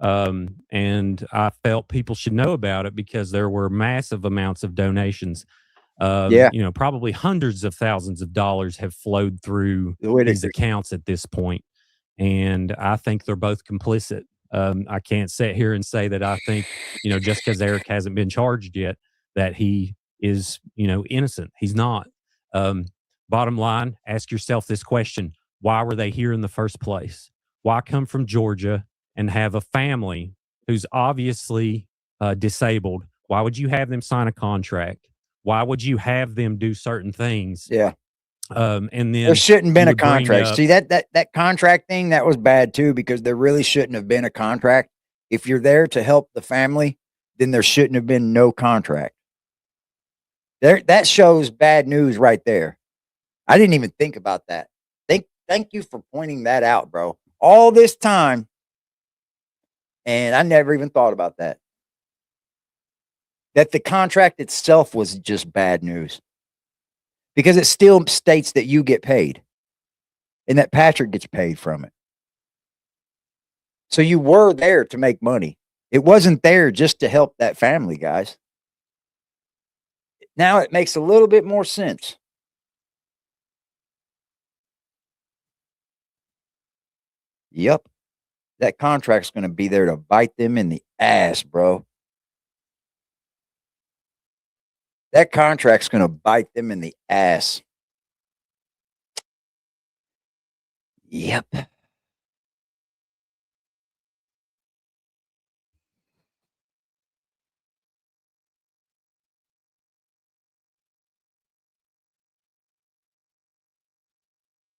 And I felt people should know about it because there were massive amounts of donations. Yeah. You know, probably hundreds of thousands of dollars have flowed through these accounts at this point. And I think they're both complicit. I can't sit here and say that I think, you know, just because Eric hasn't been charged yet, that he is, you know, innocent. He's not. Bottom line, ask yourself this question. Why were they here in the first place? Why come from Georgia and have a family who's obviously disabled? Why would you have them sign a contract? Why would you have them do certain things? Yeah. And then there shouldn't have been a you would bring contract. up- See, that contract thing, that was bad too, because there really shouldn't have been a contract. If you're there to help the family, then there shouldn't have been no contract. That shows bad news right there. I didn't even think about that. Thank you for pointing that out, bro. All this time, and I never even thought about that. That the contract itself was just bad news. Because it still states that you get paid and that Patrick gets paid from it. So you were there to make money. It wasn't there just to help that family, guys. Now it makes a little bit more sense. Yep. That contract's going to be there to bite them in the ass, bro. That contract's going to bite them in the ass. Yep.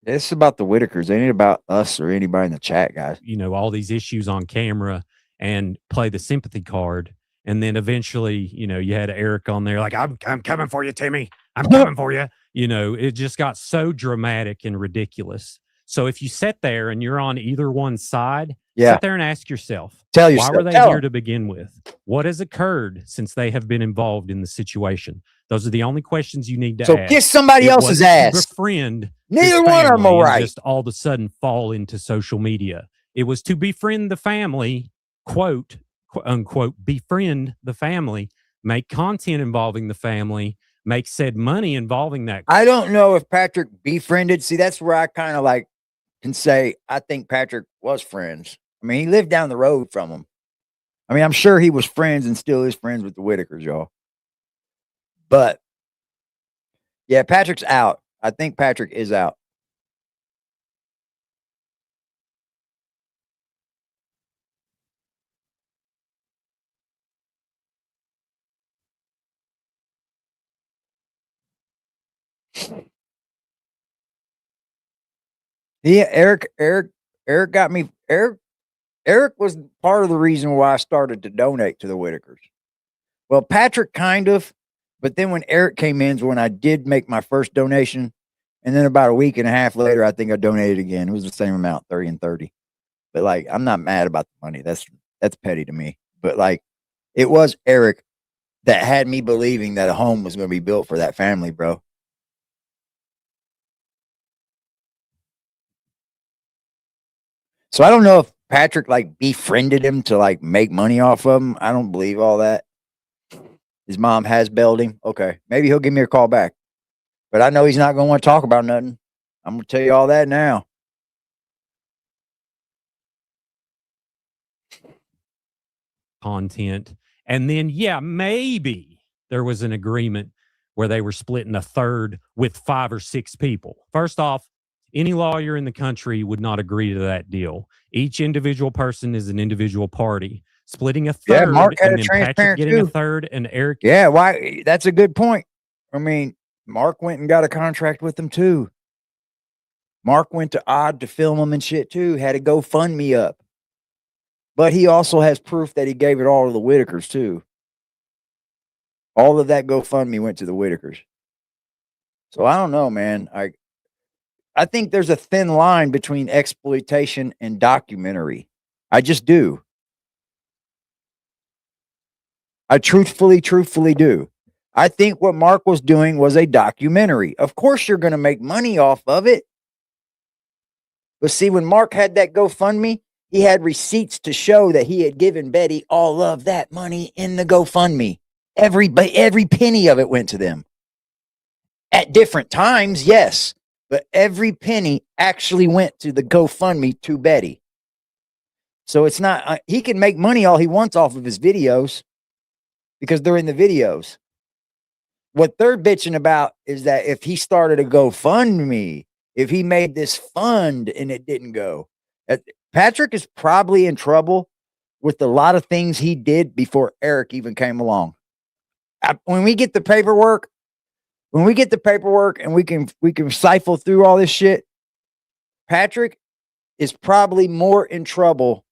This is about the Whittakers. It ain't about us or anybody in the chat, guys. You know, all these issues on camera and play the sympathy card. And then eventually, you know, you had Eric on there like, I'm coming for you, Timmy. I'm coming for you. You know, it just got so dramatic and ridiculous. So if you sit there and you're on either one side, sit there and ask yourself, why were they here to begin with? What has occurred since they have been involved in the situation? Those are the only questions you need to ask. So kiss somebody else's ass. Befriend neither one of them are right. Just all of a sudden fall into social media. It was to befriend the family, quote unquote, befriend the family, make content involving the family, make said money involving that. I don't know if Patrick befriended. See, that's where I kind of like can say I think Patrick was friends. I mean, he lived down the road from him. I mean, I'm sure he was friends and still is friends with the Whittakers, y'all. But yeah, Patrick's out. I think Patrick is out. Yeah, Eric got me. Eric was part of the reason why I started to donate to the Whittakers. Well, Patrick kind of, but then when Eric came in is when I did make my first donation, And then about a week and a half later, I think I donated again. It was the same amount, 30 and 30. But like, I'm not mad about the money. That's petty to me. But like, it was Eric that had me believing that a home was going to be built for that family, bro. So I don't know if Patrick like befriended him to like make money off of him. I don't believe all that. His mom has bailed him. Okay. Maybe he'll give me a call back. But I know he's not going to want to talk about nothing. I'm going to tell you all that now. Content. And then, yeah, maybe there was an agreement where they were splitting a third with 5 or 6 people. First off, any lawyer in the country would not agree to that deal. Each individual person is an individual party. Splitting a third, Yeah, Mark had and a then Patrick transparent getting too. a third, and Eric. Yeah, why? That's a good point. I mean, Mark went and got a contract with them too. Mark went to Odd to film them and shit too. Had a GoFundMe up. But he also has proof that he gave it all to the Whittakers too. All of that GoFundMe went to the Whittakers. So I don't know, man. I think there's a thin line between exploitation and documentary. I just do. I truthfully do. I think what Mark was doing was a documentary. Of course, you're going to make money off of it. But see, when Mark had that GoFundMe, he had receipts to show that he had given Betty all of that money in the GoFundMe. Every penny of it went to them. At different times, yes. But every penny actually went to the GoFundMe to Betty. So it's not, he can make money all he wants off of his videos because they're in the videos. What they're bitching about is that if he started a GoFundMe, if he made this fund and it didn't go, Patrick is probably in trouble with a lot of things he did before Eric even came along. When we get the paperwork and we can siphon through all this shit, Patrick is probably more in trouble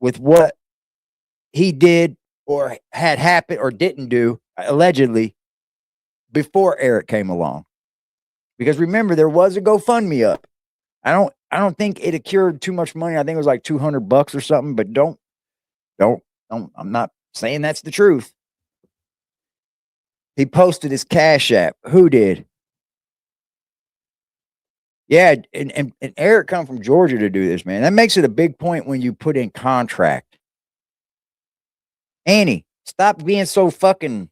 with what he did or had happened or didn't do, allegedly, before Eric came along. Because remember, there was a GoFundMe up. I don't think it accrued too much money. I think it was like $200 or something, but don't, I'm not saying that's the truth. He posted his Cash App. Who did? Yeah, and Eric come from Georgia to do this, man. That makes it a big point when you put in contract. Annie, stop being so fucking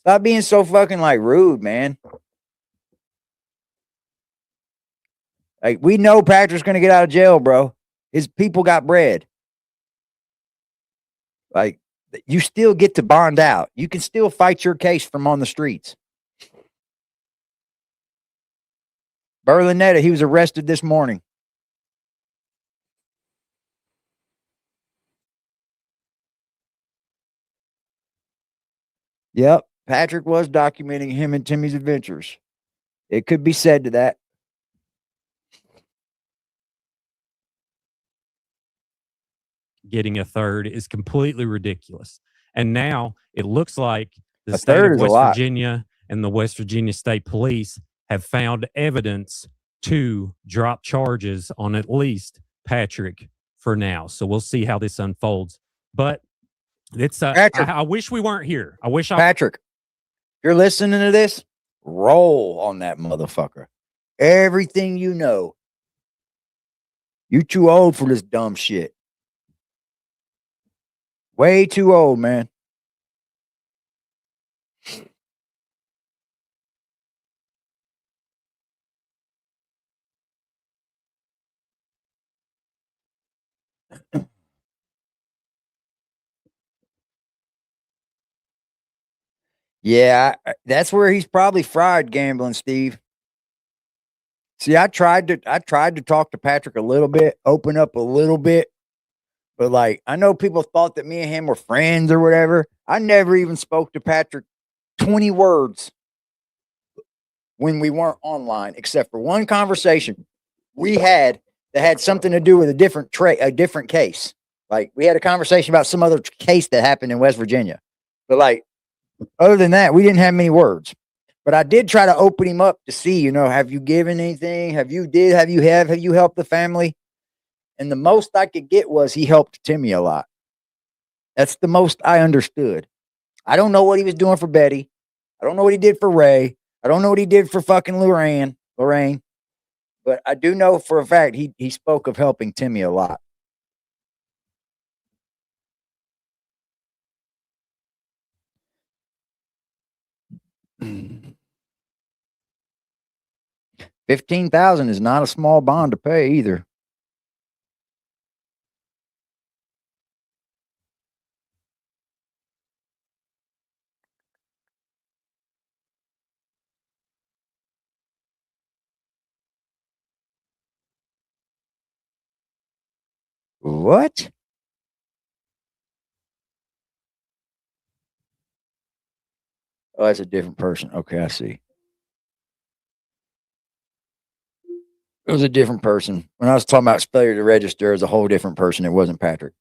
like rude, man. Like, we know Patrick's gonna get out of jail, bro. His people got bread. Like, you still get to bond out. You can still fight your case from on the streets. Berlinetta, he was arrested this morning. Yep, Patrick was documenting him and Timmy's adventures. It could be said to that. Getting a third is completely ridiculous. And now it looks like the A state third of is a West lot. Virginia and the West Virginia State Police have found evidence to drop charges on at least Patrick for now. So we'll see how this unfolds. But it's Patrick. I wish we weren't here. I wish Patrick, if you're listening to this, roll on that motherfucker. Everything you know. You too old for this dumb shit. Way too old, man. Yeah, that's where he's probably fried gambling, Steve. See, I tried to talk to Patrick a little bit, open up a little bit, but like, I know people thought that me and him were friends or whatever. I never even spoke to Patrick 20 words when we weren't online, except for one conversation we had that had something to do with a different case. Like, we had a conversation about some other case that happened in West Virginia, but like, other than that, we didn't have many words. But I did try to open him up to see, have you given anything? Have you helped the family? And the most I could get was he helped Timmy a lot. That's the most I understood. I don't know what he was doing for Betty. I don't know what he did for Ray. I don't know what he did for fucking Lorraine. But I do know for a fact he spoke of helping Timmy a lot. $15,000 is not a small bond to pay either. What? Oh, that's a different person. Okay, I see. It was a different person. When I was talking about failure to register, it was a whole different person. It wasn't Patrick.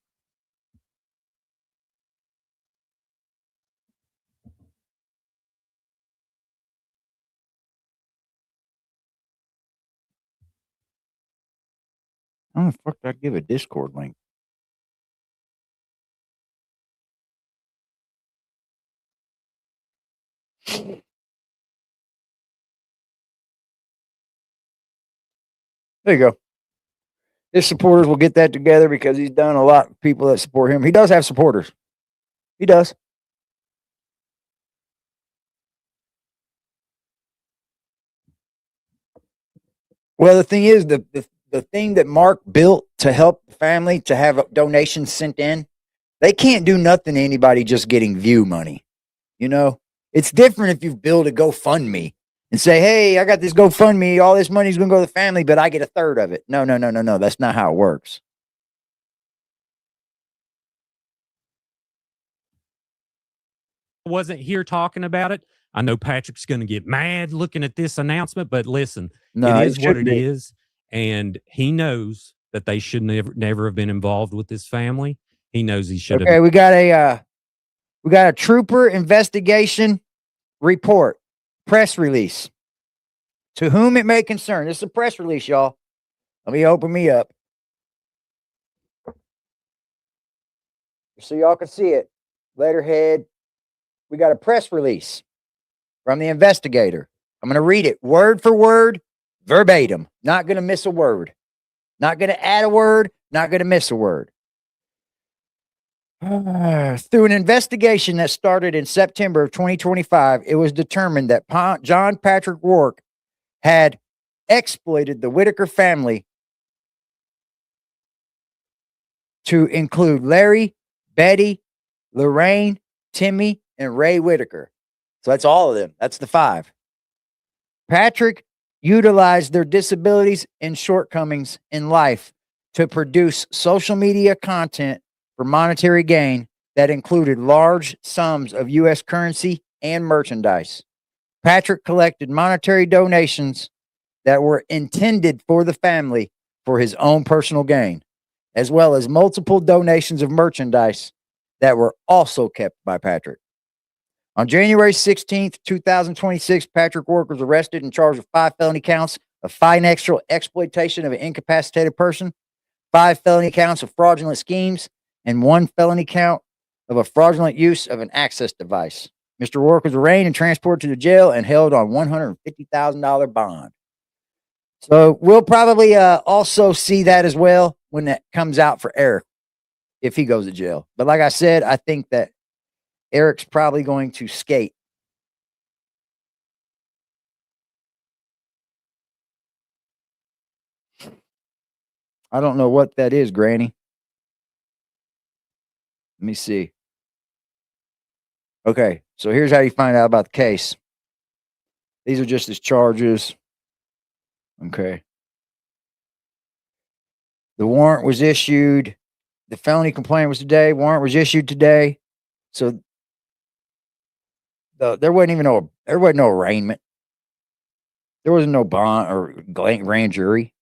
How the fuck did I give a Discord link? There you go. His supporters will get that together because he's done a lot of people that support him. He does have supporters. He does. Well, the thing is, the thing that Mark built to help the family to have donations sent in, they can't do nothing to anybody just getting view money. It's different if you build a GoFundMe and say, hey, I got this GoFundMe, all this money's going to go to the family, but I get a third of it. No. That's not how it works. Wasn't here talking about it. I know Patrick's going to get mad looking at this announcement, but listen, No, it is what it be. is. And he knows that they should never have been involved with this family. He knows he should have. Okay, we got a trooper investigation report, press release. To whom it may concern. This is a press release, y'all. Let me open me up so y'all can see it. Letterhead. We got a press release from the investigator. I'm going to read it word for word, verbatim. Not going to miss a word. Not going to add a word. Not going to miss a word. Through an investigation that started in September of 2025, it was determined that John Patrick Roark had exploited the Whittaker family to include Larry, Betty, Lorraine, Timmy, and Ray Whittaker. So that's all of them. That's the 5. Patrick utilized their disabilities and shortcomings in life to produce social media content for monetary gain that included large sums of U.S. currency and merchandise. Patrick collected monetary donations that were intended for the family for his own personal gain, as well as multiple donations of merchandise that were also kept by Patrick. On January 16th, 2026, Patrick Roark was arrested and charged with 5 felony counts of financial exploitation of an incapacitated person, 5 felony counts of fraudulent schemes, and 1 felony count of a fraudulent use of an access device. Mr. Roark was arraigned and transported to the jail and held on $150,000 bond. So we'll probably also see that as well when that comes out for Eric, if he goes to jail. But like I said, I think that Eric's probably going to skate. I don't know what that is, Granny. Let me see. Okay, so here's how you find out about the case. These are just his charges. Okay. The warrant was issued. The felony complaint was today. Warrant was issued today. So there wasn't no arraignment. There wasn't no bond or grand jury.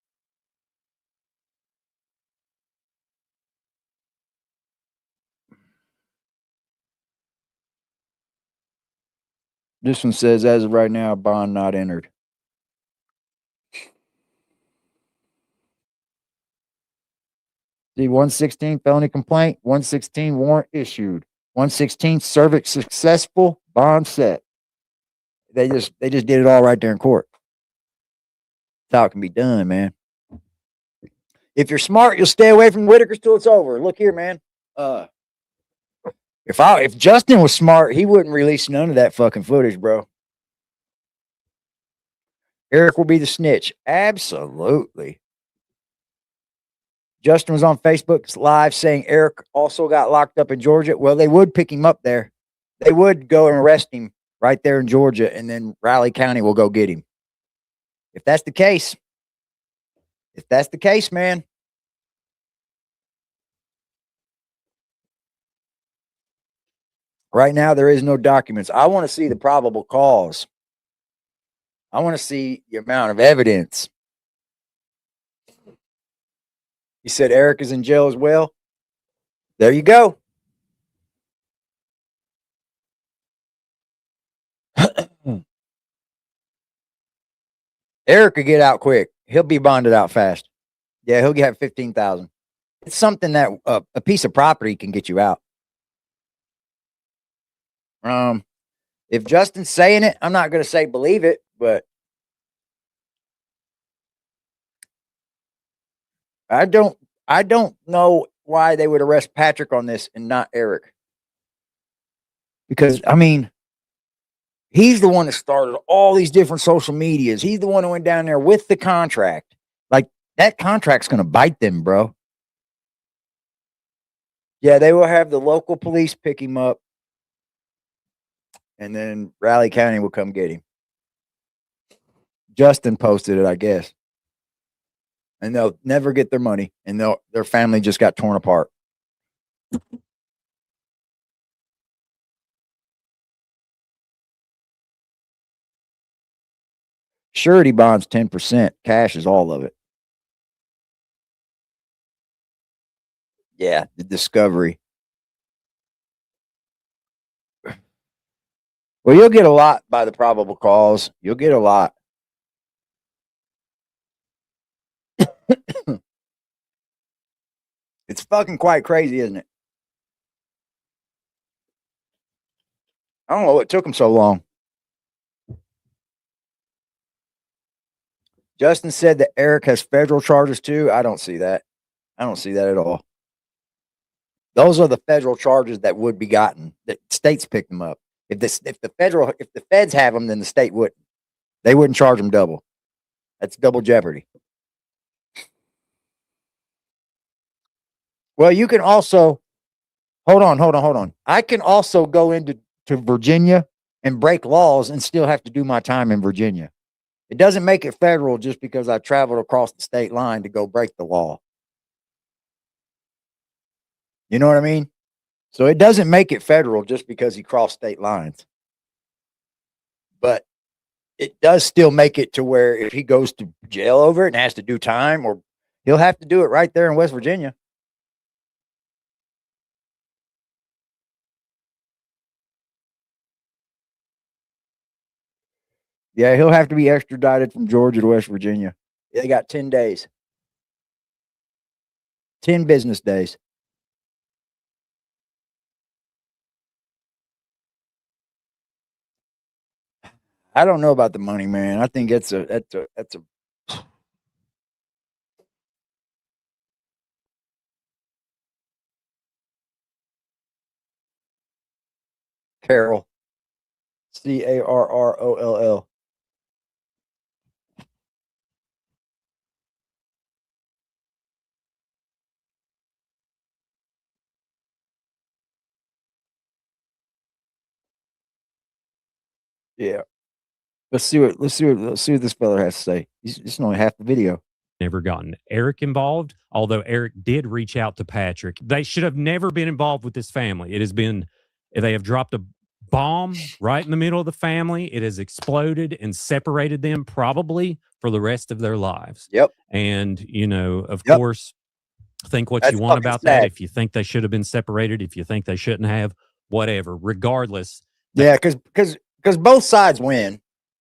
This one says, as of right now, bond not entered. The 116 felony complaint, 116 warrant issued, 116 cervix successful, bond set. They just did it all right there in court. That's how it can be done, man. If you're smart, you'll stay away from Whittaker's till it's over. Look here, man. If Justin was smart, he wouldn't release none of that fucking footage, bro. Eric will be the snitch. Absolutely. Justin was on Facebook Live saying Eric also got locked up in Georgia. Well, they would pick him up there. They would go and arrest him right there in Georgia, and then Raleigh County will go get him. If that's the case, man. Right now, there is no documents. I want to see the probable cause. I want to see the amount of evidence. He said Eric is in jail as well. There you go. Eric could get out quick. He'll be bonded out fast. Yeah, he'll get 15,000. It's something that a piece of property can get you out. If Justin's saying it, I'm not going to say believe it, but I don't know why they would arrest Patrick on this and not Eric. Because, I mean, he's the one that started all these different social medias. He's the one who went down there with the contract. Like, that contract's going to bite them, bro. Yeah, they will have the local police pick him up, and then Raleigh County will come get him. Justin posted it, I guess. And they'll never get their money, and their family just got torn apart. Surety bonds 10%. Cash is all of it. Yeah, the discovery. Well, you'll get a lot by the probable cause. You'll get a lot. It's fucking quite crazy, isn't it? I don't know what took him so long. Justin said that Eric has federal charges too. I don't see that. I don't see that at all. Those are the federal charges that would be gotten. The states pick them up. If the feds have them, then the state wouldn't. They wouldn't charge them double. That's double jeopardy. Well, you can also hold on. I can also go into Virginia and break laws and still have to do my time in Virginia. It doesn't make it federal just because I traveled across the state line to go break the law. You know what I mean? So it doesn't make it federal just because he crossed state lines. But it does still make it to where if he goes to jail over it and has to do time, or he'll have to do it right there in West Virginia. Yeah, he'll have to be extradited from Georgia to West Virginia. They got 10 days. 10 business days. I don't know about the money, man. I think that's a Carroll. Carroll. Yeah. Let's see what this fella has to say. It's only half the video. Never gotten Eric involved, although Eric did reach out to Patrick. They should have never been involved with this family. It has been, they have dropped a bomb right in the middle of the family. It has exploded and separated them probably for the rest of their lives. Yep. And, of course, think what you want about that. If you think they should have been separated, if you think they shouldn't have, whatever, regardless. Yeah, because because both sides win.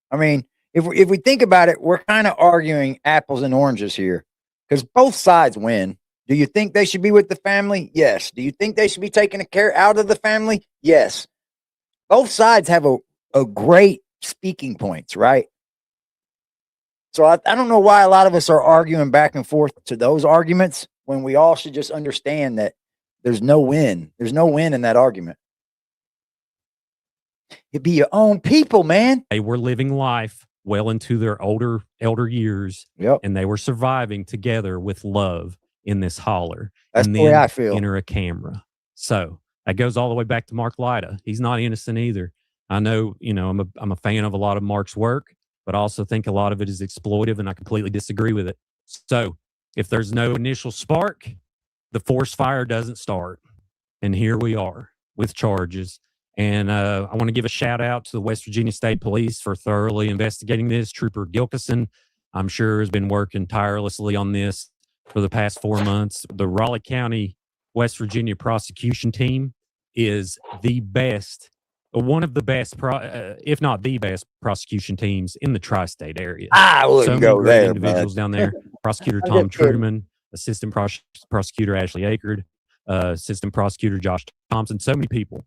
I mean, if we think about it, we're kind of arguing apples and oranges here because both sides win. Do you think they should be with the family? Yes. Do you think they should be taking care out of the family? Yes. Both sides have a great speaking points, right? So I don't know why a lot of us are arguing back and forth to those arguments when we all should just understand that there's no win. There's no win in that argument. It'd be your own people, man. They were living life well into their elder years, and they were surviving together with love in this holler. That's and the then way I feel. Enter a camera. So that goes all the way back to Mark Lyda. He's not innocent either. I know, I'm a fan of a lot of Mark's work, but I also think a lot of it is exploitive, and I completely disagree with it. So if there's no initial spark, the force fire doesn't start. And here we are with charges. And I want to give a shout out to the West Virginia State Police for thoroughly investigating this. Trooper Gilkison, I'm sure, has been working tirelessly on this for the past 4 months. The Raleigh County, West Virginia prosecution team is the best, one of the best, if not the best, prosecution teams in the tri-state area. I wouldn't go there. Individuals down there. Prosecutor Tom Truman, Assistant Prosecutor Ashley Akerd, Assistant Prosecutor Josh Thompson. So many people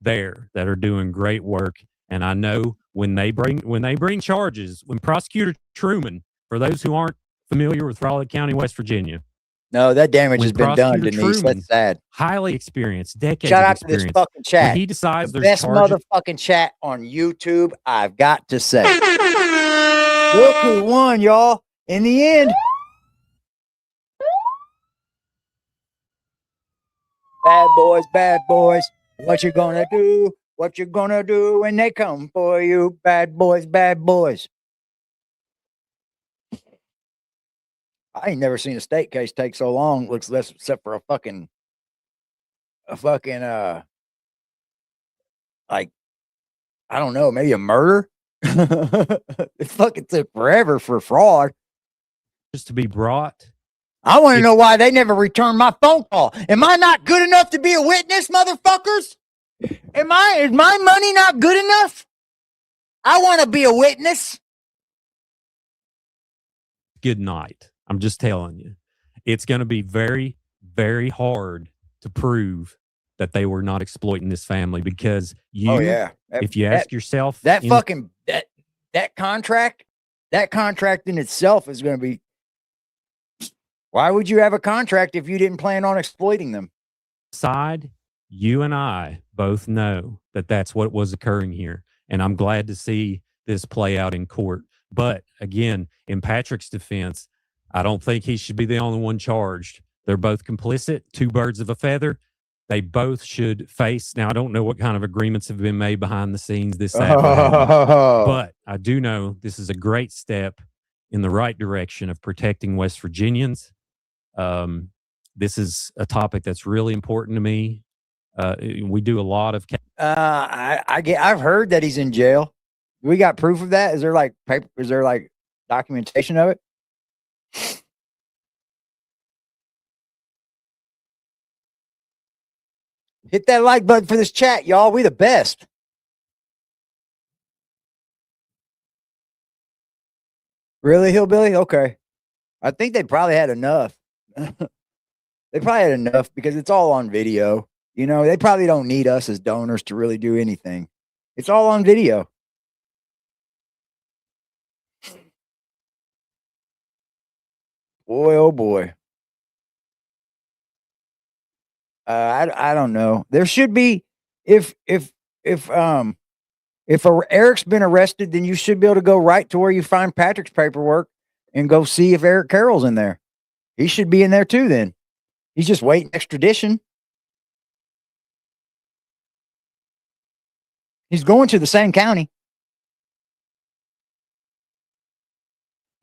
there that are doing great work. And I know when they bring charges, when Prosecutor Truman, for those who aren't familiar with Raleigh County, West Virginia, no, that damage has been done, Denise. Truman, that's sad. Highly experienced, decades Shout of out to experience. this fucking chat. When he decides the there's best charges, motherfucking chat on YouTube, I've got to say. Look who won, y'all. In the end. Bad boys, bad boys. What you gonna do? What you gonna do when they come for you? Bad boys, bad boys. I ain't never seen a state case take so long. Looks less except for a fucking like, I don't know, maybe a murder. It fucking took forever for fraud. just to be brought. I want to know why they never returned my phone call. Am I not good enough to be a witness, motherfuckers? Is my money not good enough? I want to be a witness. Good night. I'm just telling you. It's going to be very, very hard to prove that they were not exploiting this family because if you ask yourself that contract in itself is going to be, why would you have a contract if you didn't plan on exploiting them? Side, you and I both know that that's what was occurring here. And I'm glad to see this play out in court. But again, in Patrick's defense, I don't think he should be the only one charged. They're both complicit, two birds of a feather. They both should face. Now, I don't know what kind of agreements have been made behind the scenes this afternoon, but I do know this is a great step in the right direction of protecting West Virginians. This is a topic that's really important to me. We do a lot of. I've heard that he's in jail. We got proof of that. Is there like paper? Is there like documentation of it? Hit that like button for this chat, y'all. We the best. Really, Hillbilly? Okay. I think they probably had enough. They probably had enough because it's all on video. You know, they probably don't need us as donors to really do anything. It's all on video. Boy, oh boy. I don't know. There should be if Eric's been arrested, then you should be able to go right to where you find Patrick's paperwork and go see if Eric Carroll's in there. He should be in there too. Then he's just waiting extradition. He's going to the same county.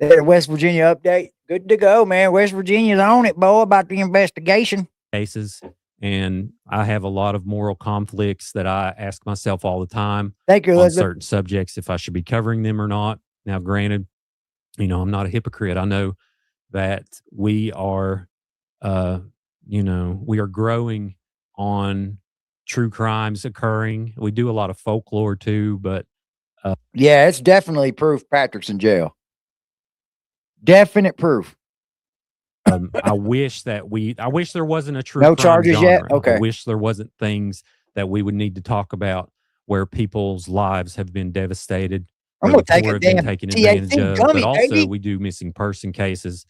There, West Virginia update. Good to go, man. West Virginia's on it, boy, about the investigation. Cases. And I have a lot of moral conflicts that I ask myself all the time. Thank you, on Elizabeth. certain subjects, if I should be covering them or not. Now, granted, I'm not a hypocrite. I know that we are, we are growing on true crimes occurring. We do a lot of folklore too, but Yeah, it's definitely proof Patrick's in jail. Definite proof. I wish there wasn't a true No crime charges genre. yet? Okay. I wish there wasn't things that we would need to talk about where people's lives have been devastated, I'm where gonna the take poor a have been damn taken advantage THC of, gummy, but also baby. we do missing person cases.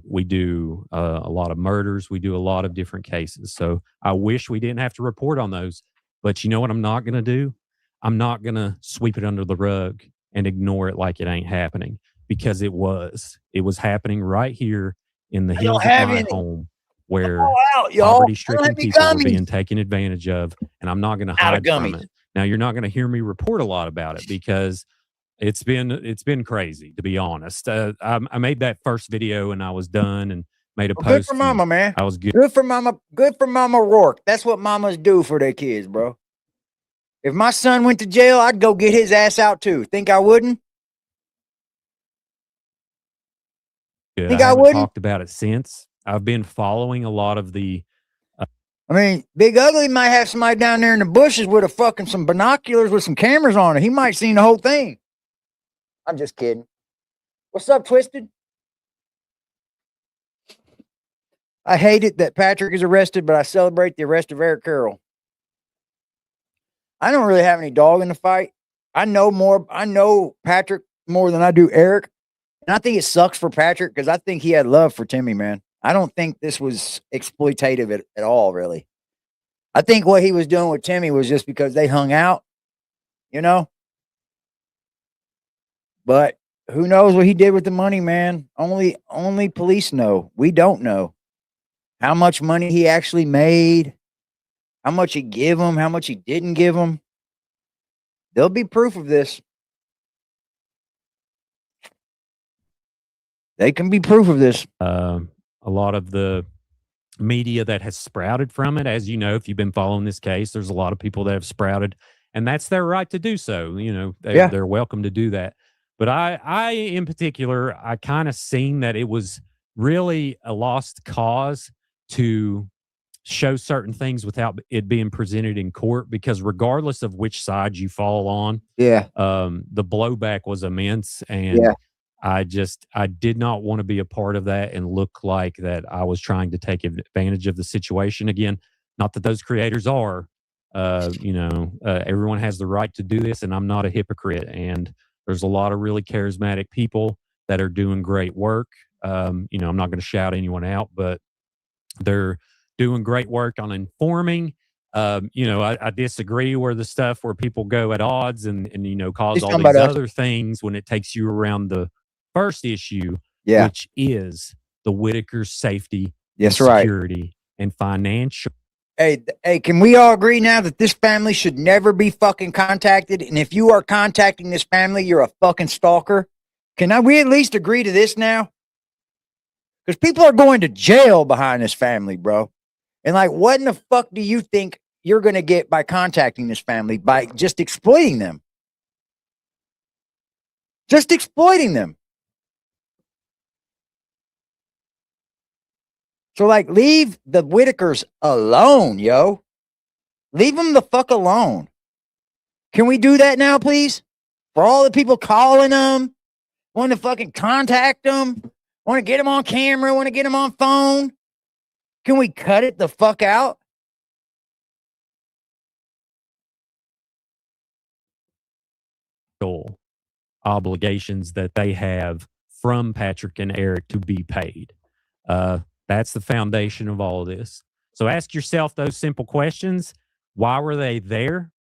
We do a lot of murders. We do a lot of different cases. So I wish we didn't have to report on those. But you know what I'm not going to do? I'm not going to sweep it under the rug and ignore it like it ain't happening, because it was. It was happening right here in the hills of have my any. home, where All out, y'all. I poverty-stricken don't have any people were gummies. being taken advantage of, and I'm not going to Out of hide from gummies. it. Now, you're not going to hear me report a lot about it because it's been crazy, to be honest. I made that first video and I was done and made a Well, good post. for mama, man. I was good. Good for mama. Good for Mama Roark. That's what mamas do for their kids, bro. If my son went to jail, I'd go get his ass out too. Think I wouldn't? I Think I haven't wouldn't? talked about it since. I've been following a lot of the I mean, Big Ugly might have somebody down there in the bushes with a fucking some binoculars with some cameras on it. He might seen the whole thing. I'm just kidding. What's up, Twisted? I hate it that Patrick is arrested, but I celebrate the arrest of Eric Carroll. I don't really have any dog in the fight. I know Patrick more than I do Eric. And I think it sucks for Patrick because I think he had love for Timmy, man. I don't think this was exploitative at all, really. I think what he was doing with Timmy was just because they hung out, you know? But who knows what he did with the money, man? Only police know. We don't know how much money he actually made, how much he gave him, how much he didn't give him. There'll be proof of this. They can be proof of this. a lot of the media that has sprouted from it. As you know, if you've been following this case, there's a lot of people that have sprouted, and that's their right to do so. You know, they're welcome to do that. But I in particular, I kind of seen that it was really a lost cause to show certain things without it being presented in court, because regardless of which side you fall on, the blowback was immense, and I did not want to be a part of that and look like that I was trying to take advantage of the situation. Again, not that those creators are, everyone has the right to do this, and I'm not a hypocrite. And there's a lot of really charismatic people that are doing great work. I'm not going to shout anyone out, but they're doing great work on informing. I disagree where the stuff where people go at odds and cause all these other things when it takes you around the first issue, which is the Whittaker's safety, security, and financial. Hey, can we all agree now that this family should never be fucking contacted? And if you are contacting this family, you're a fucking stalker. Can we at least agree to this now? Because people are going to jail behind this family, bro. And like, what in the fuck do you think you're going to get by contacting this family, by just exploiting them? Just exploiting them. So, like, leave the Whittakers alone, yo. Leave them the fuck alone. Can we do that now, please? For all the people calling them, want to fucking contact them, want to get them on camera, want to get them on phone. Can we cut it the fuck out? Obligations that they have from Patrick and Eric to be paid. That's the foundation of all of this. So ask yourself those simple questions. Why were they there?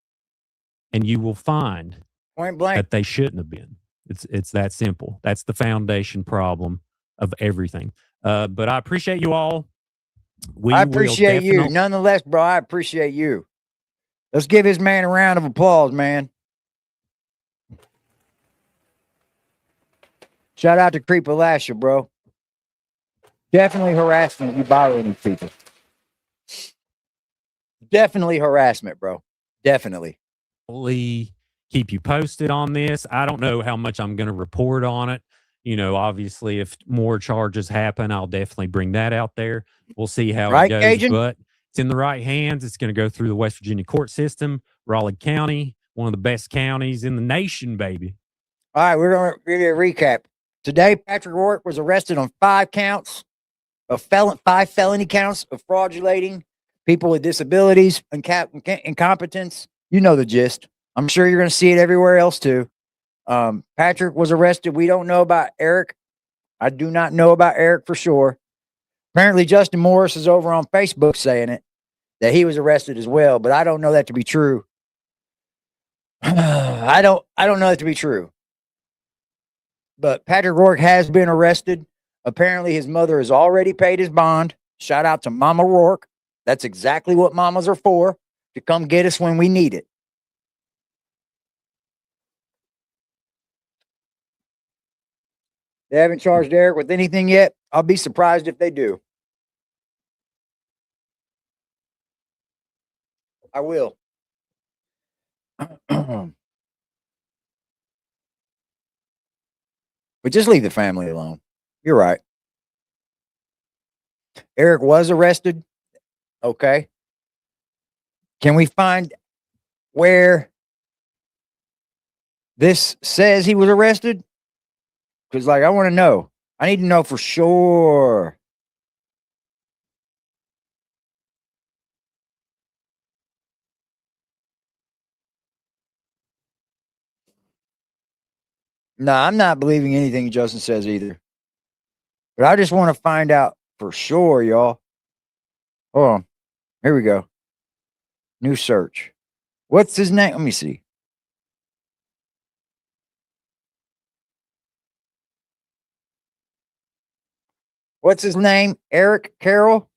And you will find point blank that they shouldn't have been. It's that simple. That's the foundation problem of everything. But I appreciate you all. I appreciate you. Nonetheless, bro, I appreciate you. Let's give this man a round of applause, man. Shout out to Creep Alasha, bro. Definitely harassment. You bothering people. Definitely harassment, bro. Definitely. Keep you posted on this. I don't know how much I'm going to report on it. Obviously, if more charges happen, I'll definitely bring that out there. We'll see how it goes. Cajun? But it's in the right hands. It's going to go through the West Virginia court system, Raleigh County. one of the best counties in the nation, baby. All right, we're going to give you a recap. Today, Patrick Roark was arrested on 5 counts of 5 felony counts of fraudulating people with disabilities and incompetence. You know the gist. I'm sure you're going to see it everywhere else too. Patrick was arrested. We don't know about Eric. I do not know about Eric for sure. Apparently, Justin Morris is over on Facebook saying it, that he was arrested as well, but I don't know that to be true. I don't know that to be true. But Patrick Roark has been arrested. Apparently, his mother has already paid his bond. Shout out to Mama Roark. That's exactly what mamas are for, to come get us when we need it. They haven't charged Eric with anything yet. I'll be surprised if they do. I will. But just leave the family alone. You're right. Eric was arrested. Okay. Can we find where this says he was arrested? Because, like, I want to know. I need to know for sure. No, I'm not believing anything Justin says either. But I just want to find out for sure, y'all. Hold on. Here we go. New search. What's his name? Let me see. What's his name? Eric Carroll?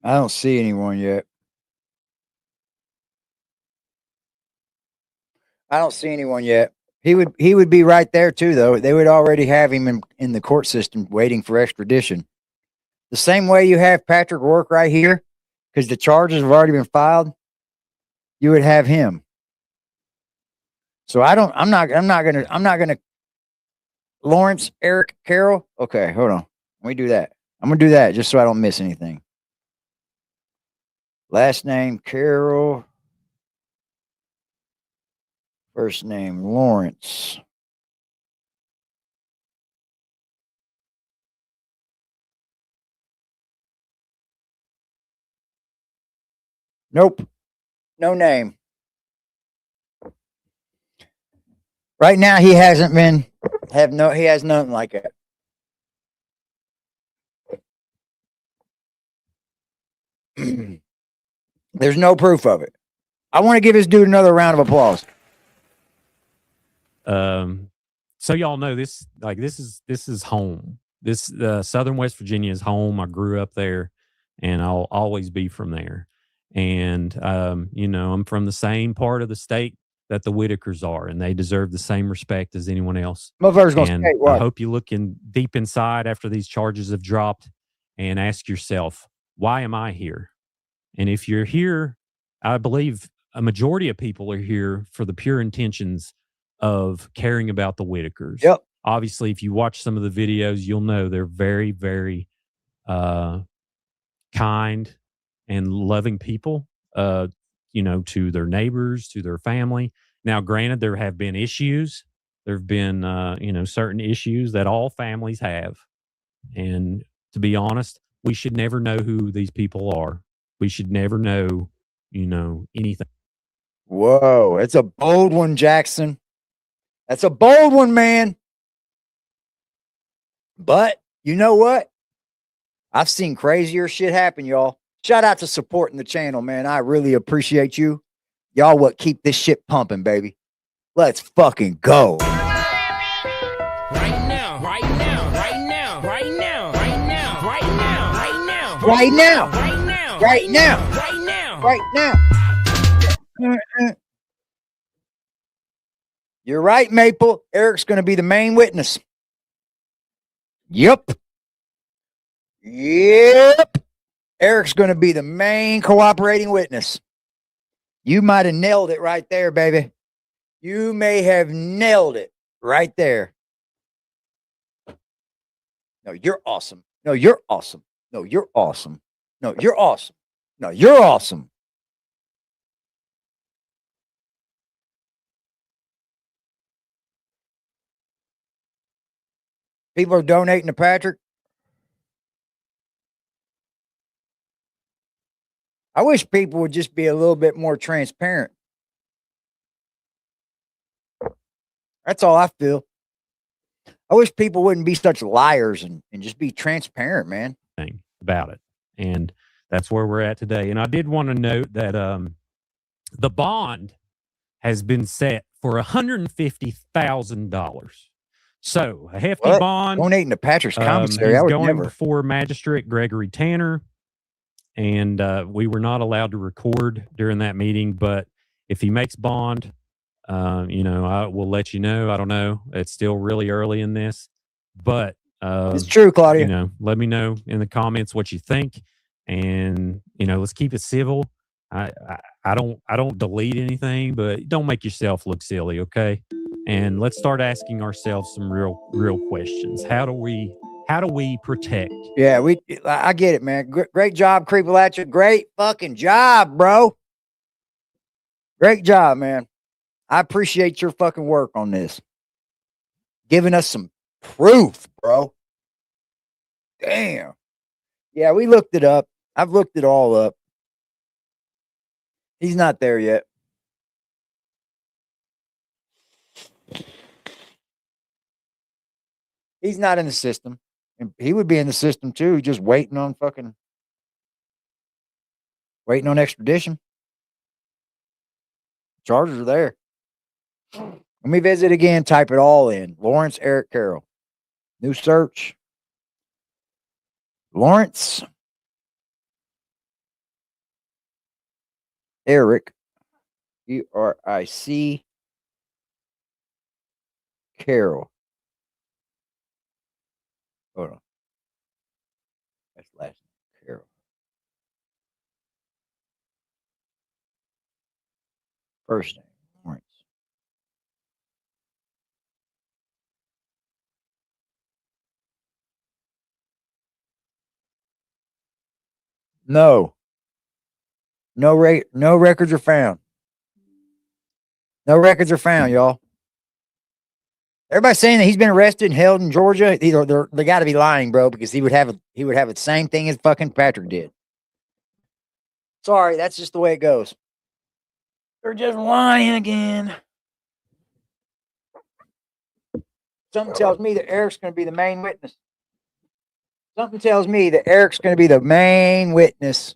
I don't see anyone yet. I don't see anyone yet. He would be right there too, though. They would already have him in the court system waiting for extradition. The same way you have Patrick Roark right here, because the charges have already been filed, you would have him. So I'm not gonna Lawrence Eric Carroll. Okay, hold on. Let me do that. I'm gonna do that just so I don't miss anything. Last name Carroll. First name Lawrence. Nope. No name. Right now he hasn't been he has nothing like that. There's no proof of it. I want to give this dude another round of applause. So y'all know this, like, this is home. This Southern West Virginia is home. I grew up there, and I'll always be from there. And you know, I'm from the same part of the state that the Whittakers are, and they deserve the same respect as anyone else. Motherfucker's gonna And say what? I hope you look in deep inside after these charges have dropped and ask yourself, why am I here? And if you're here, I believe a majority of people are here for the pure intentions of caring about the Whittakers. Yep. Obviously, if you watch some of the videos, you'll know they're very, very kind and loving people, you know, to their neighbors, to their family. Now, granted, there have been issues. There have been, you know, certain issues that all families have. And to be honest, we should never know who these people are. We should never know, you know, anything. Whoa, it's a bold one, Jackson. That's a bold one, man. But you know what? I've seen crazier shit happen, y'all. Shout out to supporting the channel, man. I really appreciate you. Y'all what keep this shit pumping, baby. Let's fucking go. Right now, right now, right now, right now, right now, right now, right now, Right now. right now, Right now. right now. Right now. You're right, Maple. Eric's going to be the main witness. Yep. Yep. Eric's going to be the main cooperating witness. You might have nailed it right there, baby. You may have nailed it right there. No, you're awesome. No, you're awesome. No, you're awesome. No, you're awesome. No, you're awesome. People are donating to Patrick. I wish people would just be a little bit more transparent. That's all I feel. I wish people wouldn't be such liars and just be transparent, man. Thing about it. And that's where we're at today. And I did want to note that the bond has been set for $150,000. So a hefty What? bond. Donating to Patrick's commissary. He's I would going never. before Magistrate Gregory Tanner. And we were not allowed to record during that meeting. But if he makes bond, you know, I will let you know. I don't know. It's still really early in this. But It's true, Claudia. you know, let me know in the comments what you think, and you know, let's keep it civil. I don't delete anything, but don't make yourself look silly, okay? And let's start asking ourselves some real questions. How do we protect? Yeah, I get it, man. Great job, Creepalacha. Great fucking job, bro. Great job, man. I appreciate your fucking work on this. Giving us some proof, bro. Damn. Yeah, we looked it up. I've looked it all up. He's not there yet. He's not in the system. And he would be in the system too, just waiting on extradition. Charges are there. Let me visit again. Type it all in. Lawrence Eric Carroll. New search. Lawrence Eric. ERIC Carroll. Hold on. That's last name. Carroll. First name. Lawrence. No. No records are found. No records are found, y'all. Everybody's saying that he's been arrested and held in Georgia. They got to be lying, bro, because he would have the same thing as fucking Patrick did. Sorry, that's just the way it goes. They're just lying again. Something tells me that Eric's going to be the main witness. Something tells me that Eric's going to be the main witness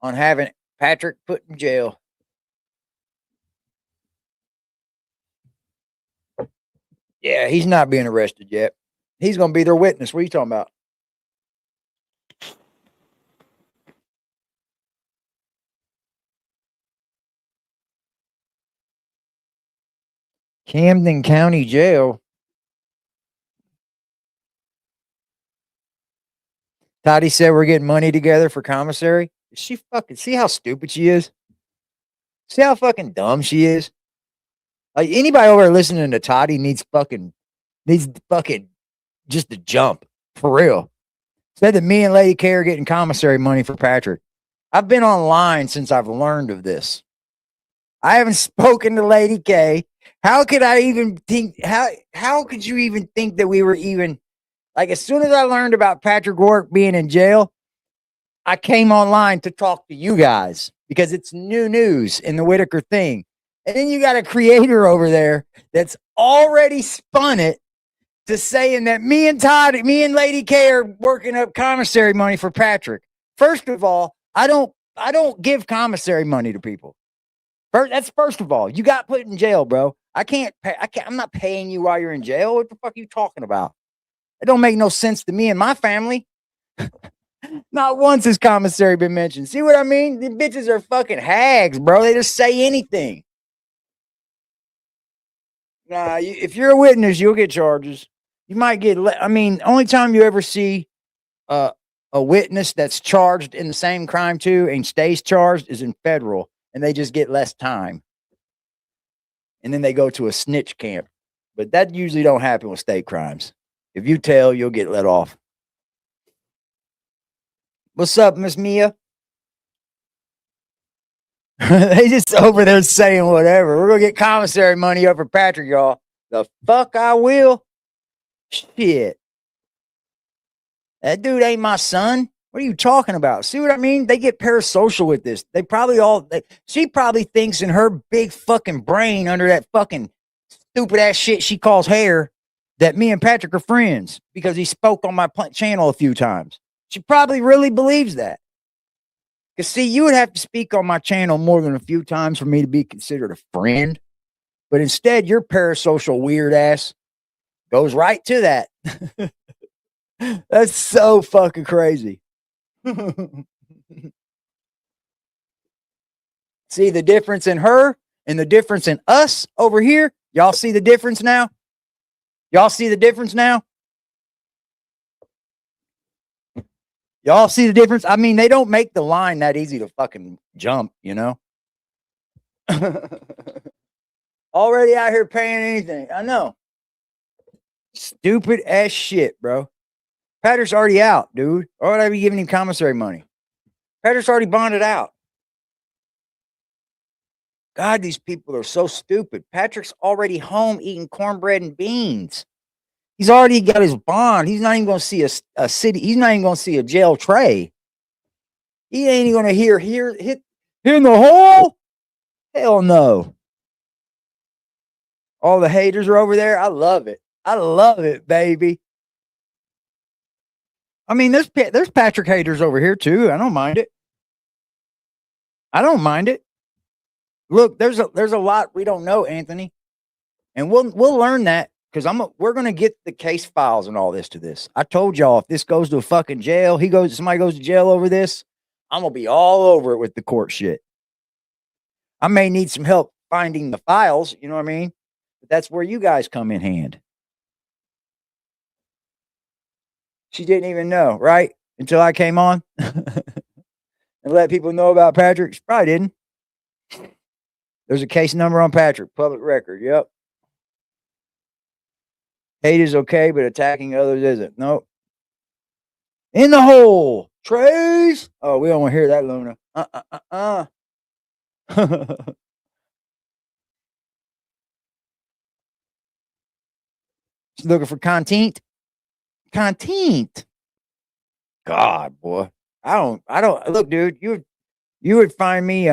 on having Patrick put in jail. Yeah, he's not being arrested yet. He's going to be their witness. What are you talking about? Camden County Jail. Toddy said we're getting money together for commissary. Is she fucking, see how stupid she is? See how fucking dumb she is? Like, anybody over there listening to Toddy needs fucking just to jump. For real. Said that me and Lady K are getting commissary money for Patrick. I've been online since I've learned of this. I haven't spoken to Lady K. How could I even think, how could you even think that we were even, like, as soon as I learned about Patrick Roark being in jail, I came online to talk to you guys because it's new news in the Whittaker thing. And then you got a creator over there that's already spun it to saying that me and Lady K are working up commissary money for Patrick. First of all, I don't give commissary money to people. First of all. You got put in jail, bro. I'm not paying you while you're in jail. What the fuck are you talking about? It don't make no sense to me and my family. Not once has commissary been mentioned. See what I mean? The bitches are fucking hags, bro. They just say anything. Nah, if you're a witness, you'll get charges. You might get. Only time you ever see a witness that's charged in the same crime too and stays charged is in federal, and they just get less time. And then they go to a snitch camp. But that usually don't happen with state crimes. If you tell, you'll get let off. What's up, Miss Mia? They just over there saying whatever. We're going to get commissary money up for Patrick, y'all. The fuck I will? Shit. That dude ain't my son. What are you talking about? See what I mean? They get parasocial with this. She probably thinks in her big fucking brain under that fucking stupid ass shit she calls hair that me and Patrick are friends because he spoke on my channel a few times. She probably really believes that. Because see, you would have to speak on my channel more than a few times for me to be considered a friend. But instead, your parasocial weird ass goes right to that. That's so fucking crazy. See the difference in her and the difference in us over here? Y'all see the difference now? Y'all see the difference now? Y'all see the difference? I mean, they don't make the line that easy to fucking jump, you know? Already out here paying anything. I know. Stupid ass shit, bro. Patrick's already out, dude. Why would I be giving him commissary money? Patrick's already bonded out. God, these people are so stupid. Patrick's already home eating cornbread and beans. He's already got his bond. He's not even going to see a city. He's not even going to see a jail tray. He ain't even going to hit in the hole. Hell no. All the haters are over there. I love it. I love it, baby. I mean, there's Patrick haters over here too. I don't mind it. I don't mind it. Look, there's a lot we don't know, Anthony, and we'll learn that because we're gonna get the case files and all this to this. I told y'all if this goes to a fucking jail, somebody goes to jail over this, I'm gonna be all over it with the court shit. I may need some help finding the files, you know what I mean? But that's where you guys come in hand. She didn't even know, right? Until I came on and let people know about Patrick. She probably didn't. There's a case number on Patrick, public record. Yep. Hate is okay, but attacking others isn't. Nope. In the hole. Trays. Oh, we don't want to hear that, Luna. She's looking for content. Content. God, boy. I don't look, dude. You would find me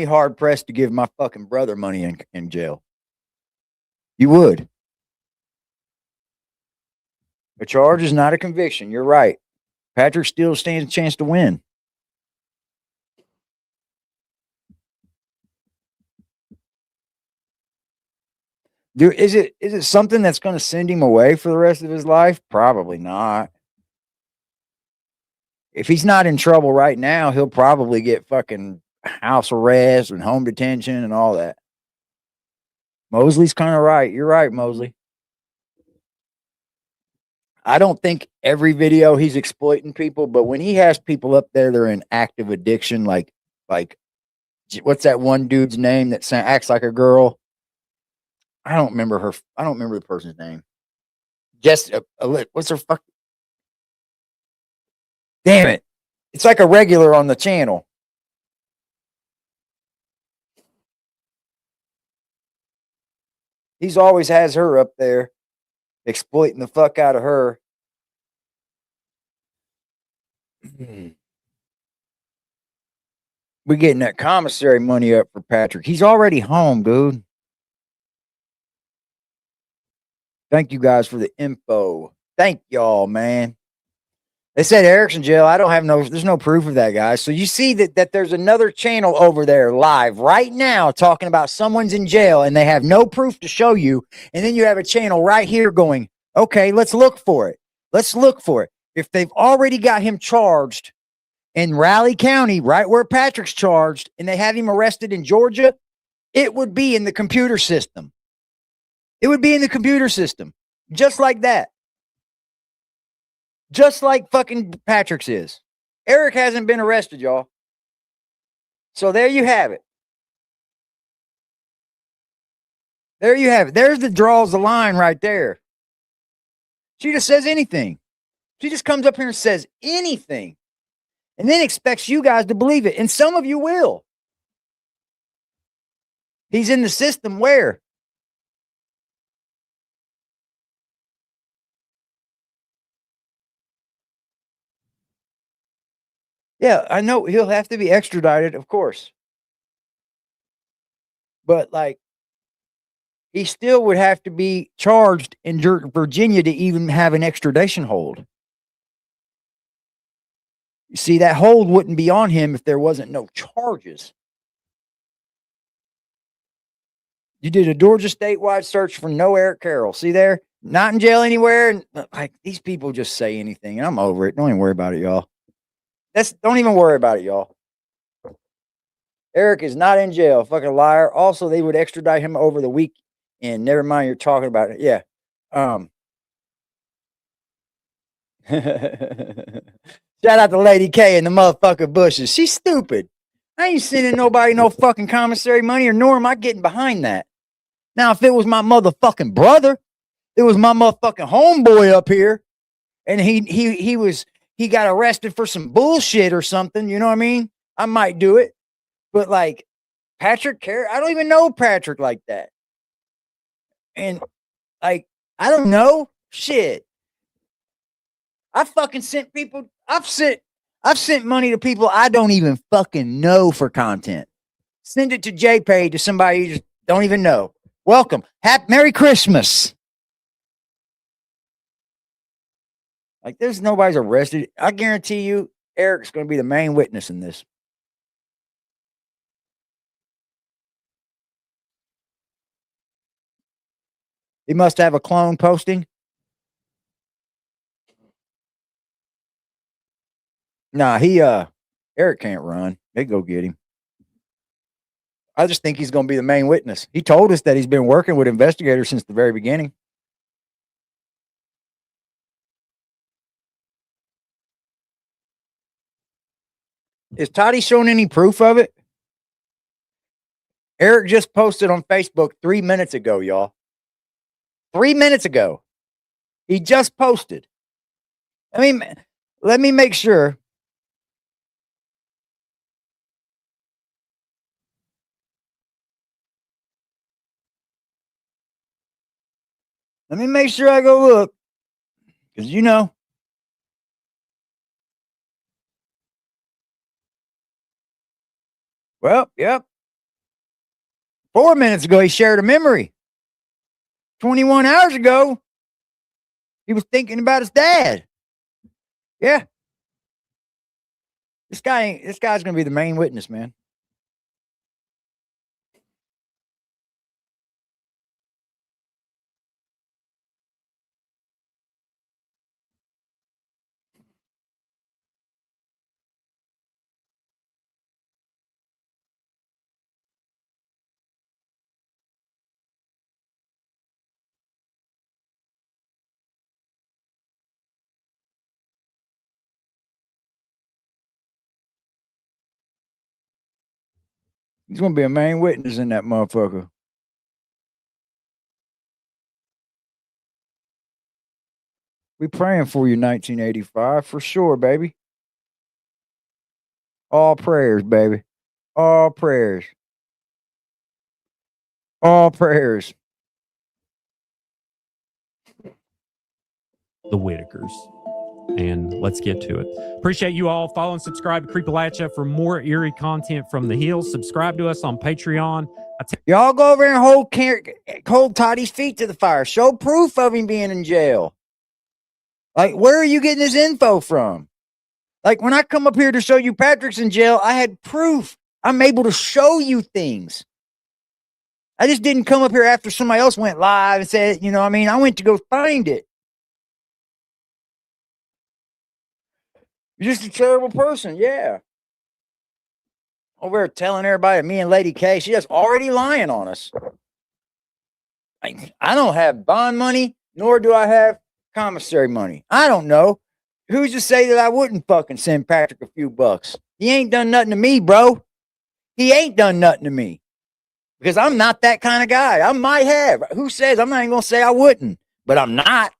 hard pressed to give my fucking brother money in jail. You would. A charge is not a conviction. You're right. Patrick still stands a chance to win. Dude, is it something that's going to send him away for the rest of his life? Probably not. If he's not in trouble right now, he'll probably get fucking house arrest and home detention and all that. Mosley's kind of right. You're right, Mosley. I don't think every video he's exploiting people, but when he has people up there, they're in active addiction. Like what's that one dude's name that acts like a girl? I don't remember her. I don't remember the person's name. Just what's her fuck? Damn it! It's like a regular on the channel. He's always has her up there, exploiting the fuck out of her. We're getting that commissary money up for Patrick. He's already home, dude. Thank you guys for the info. Thank y'all, man. They said Eric's in jail. I don't have there's no proof of that, guys. So you see that there's another channel over there live right now talking about someone's in jail and they have no proof to show you. And then you have a channel right here going, okay, let's look for it. Let's look for it. If they've already got him charged in Raleigh County, right where Patrick's charged, and they have him arrested in Georgia, it would be in the computer system. It would be in the computer system. Just like that. Just like fucking Patrick's is. Eric hasn't been arrested, y'all. So there you have it. There you have it. There's the draws the line right there. She just says anything. She just comes up here and says anything. And then expects you guys to believe it. And some of you will. He's in the system where? Yeah, I know he'll have to be extradited, of course. But like, he still would have to be charged in Virginia to even have an extradition hold. You see, that hold wouldn't be on him if there wasn't no charges. You did a Georgia statewide search for no Eric Carroll. See there? Not in jail anywhere. And like, these people just say anything, and I'm over it. Don't even worry about it, y'all. Don't even worry about it, y'all. Eric is not in jail. Fucking liar. Also, they would extradite him over the week. And never mind, you're talking about it. Yeah. Shout out to Lady K and the motherfucking bushes. She's stupid. I ain't sending nobody no fucking commissary money, or nor am I getting behind that. Now, if it was my motherfucking brother, it was my motherfucking homeboy up here, and he got arrested for some bullshit or something, you know what I mean? I might do it. But like Patrick Carey, I don't even know Patrick like that. And like, I don't know. Shit. I fucking sent people, I've sent money to people I don't even fucking know for content. Send it to JPay to somebody you just don't even know. Welcome. Merry Christmas. Like, there's nobody's arrested. I guarantee you, Eric's going to be the main witness in this. He must have a clone posting. Nah, Eric can't run. They go get him. I just think he's going to be the main witness. He told us that he's been working with investigators since the very beginning. Is Toddy showing any proof of it? Eric just posted on Facebook 3 minutes ago, y'all. 3 minutes ago. He just posted. I mean, let me make sure. Let me make sure I go look. Because you know. Well, yep. 4 minutes ago, he shared a memory. 21 hours ago, he was thinking about his dad. Yeah. This guy's going to be the main witness, man. He's going to be a main witness in that motherfucker. We praying for you, 1985, for sure, baby. All prayers, baby. All prayers. All prayers. The Whittakers. And let's get to it. Appreciate you all. Follow and subscribe to Creepalachia for more eerie content from the hills. Subscribe to us on Patreon. Y'all go over and hold Toddy's feet to the fire. Show proof of him being in jail. Like, where are you getting this info from? Like, when I come up here to show you Patrick's in jail, I had proof. I'm able to show you things. I just didn't come up here after somebody else went live and said, you know what I mean? I went to go find it. You're just a terrible person. Yeah. Over there telling everybody me and Lady K, she just already lying on us. I don't have bond money, nor do I have commissary money. I don't know. Who's to say that I wouldn't fucking send Patrick a few bucks? He ain't done nothing to me, bro. He ain't done nothing to me. Because I'm not that kind of guy. I might have. Who says? I'm not even going to say I wouldn't. But I'm not.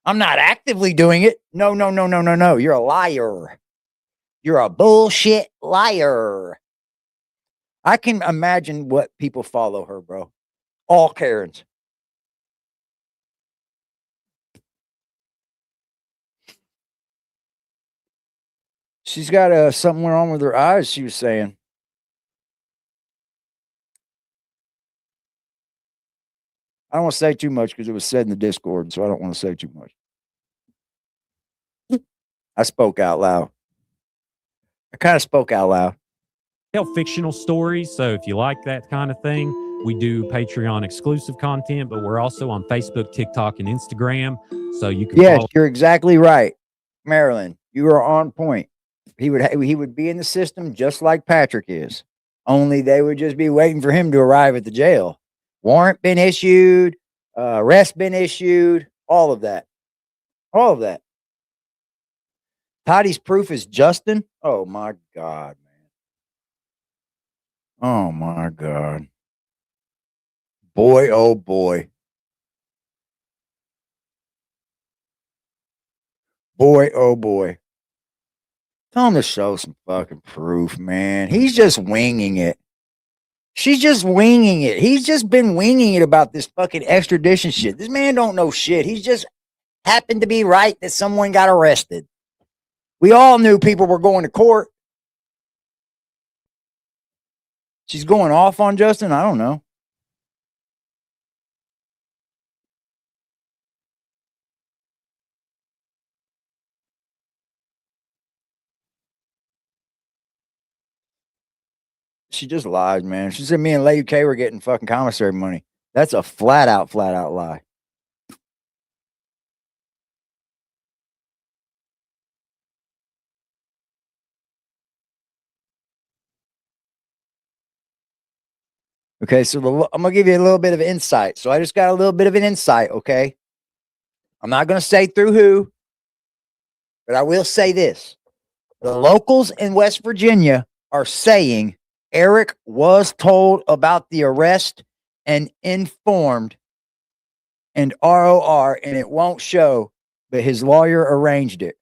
I'm not actively doing it. No. You're a liar. You're a bullshit liar. I can imagine what people follow her, bro. All Karens. She's got something wrong with her eyes, she was saying. I don't want to say too much because it was said in the Discord, so I don't want to say too much. I spoke out loud. I kind of spoke out loud. Tell fictional stories. So if you like that kind of thing, we do Patreon exclusive content, but we're also on Facebook, TikTok, and Instagram. So you can Yes, follow. you're exactly right. Marilyn, you are on point. He would be in the system just like Patrick is. Only they would just be waiting for him to arrive at the jail. Warrant been issued, arrest been issued, all of that. All of that. Toddy's proof is Justin. Oh my God, man. Oh my God. Boy, oh boy. Boy, oh boy. Tell him to show some fucking proof, man. He's just winging it. She's just winging it. He's just been winging it about this fucking extradition shit. This man don't know shit. He's just happened to be right that someone got arrested. We all knew people were going to court. She's going off on Justin? I don't know. She just lied, man. She said me and Lady K were getting fucking commissary money. That's a flat out lie. Okay, so I'm going to give you a little bit of insight. So I just got a little bit of an insight, okay? I'm not going to say through who, but I will say this. The locals in West Virginia are saying Eric was told about the arrest and informed and ROR, and it won't show, but his lawyer arranged it.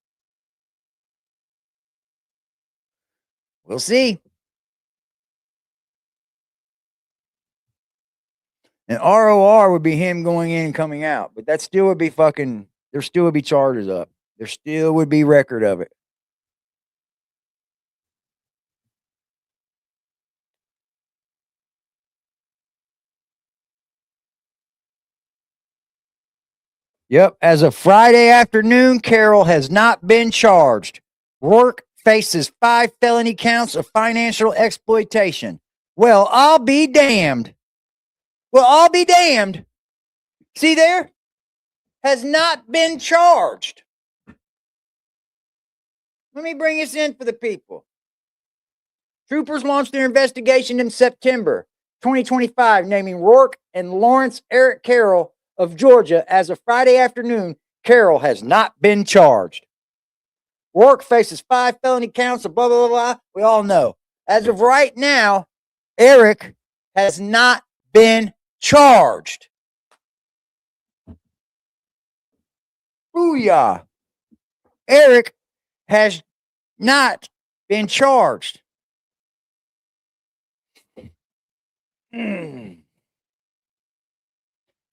We'll see. And ROR would be him going in and coming out, but that still would be fucking, there still would be charges up. There still would be record of it. Yep. As of Friday afternoon, Carroll has not been charged. Roark faces 5 felony counts of financial exploitation. Well, I'll be damned. See there? Has not been charged. Let me bring this in for the people. Troopers launched their investigation in September 2025, naming Roark and Lawrence Eric Carroll of Georgia. As of Friday afternoon, Carroll has not been charged. Roark faces 5 felony counts of blah, blah, blah, blah. We all know. As of right now, Eric has not been charged. Booyah. Eric has not been charged.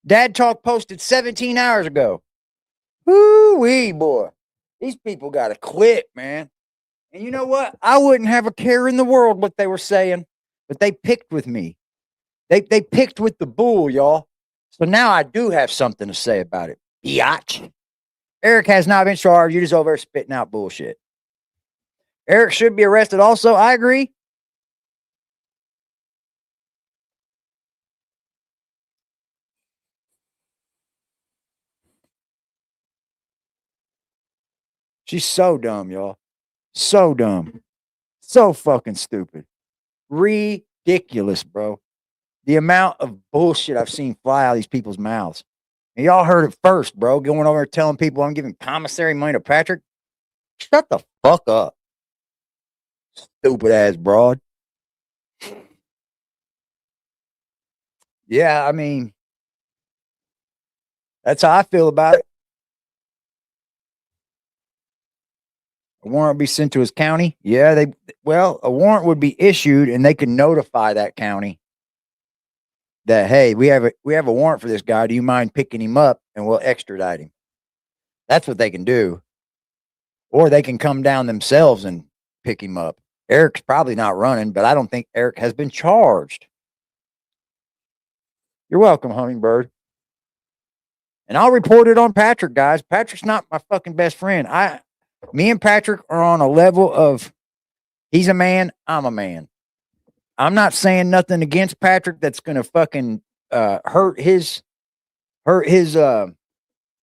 Dad Talk posted 17 hours ago. Woo-wee, boy. These people got to quit, man. And you know what? I wouldn't have a care in the world what they were saying, but they picked with me. They picked with the bull, y'all. So now I do have something to say about it. Biatch. Eric has not been charged. You're just over there spitting out bullshit. Eric should be arrested also. I agree. She's so dumb, y'all. So dumb. So fucking stupid. Ridiculous, bro. The amount of bullshit I've seen fly out of these people's mouths. And y'all heard it first, bro. Going over there telling people I'm giving commissary money to Patrick. Shut the fuck up. Stupid ass broad. Yeah, I mean, that's how I feel about it. A warrant be sent to his county. Yeah, a warrant would be issued and they can notify that county that, hey, we have a warrant for this guy. Do you mind picking him up and we'll extradite him? That's what they can do. Or they can come down themselves and pick him up. Eric's probably not running, but I don't think Eric has been charged. You're welcome, Hummingbird. And I'll report it on Patrick, guys. Patrick's not my fucking best friend. Me and Patrick are on a level of he's a man, I'm a man. I'm not saying nothing against Patrick that's gonna fucking hurt his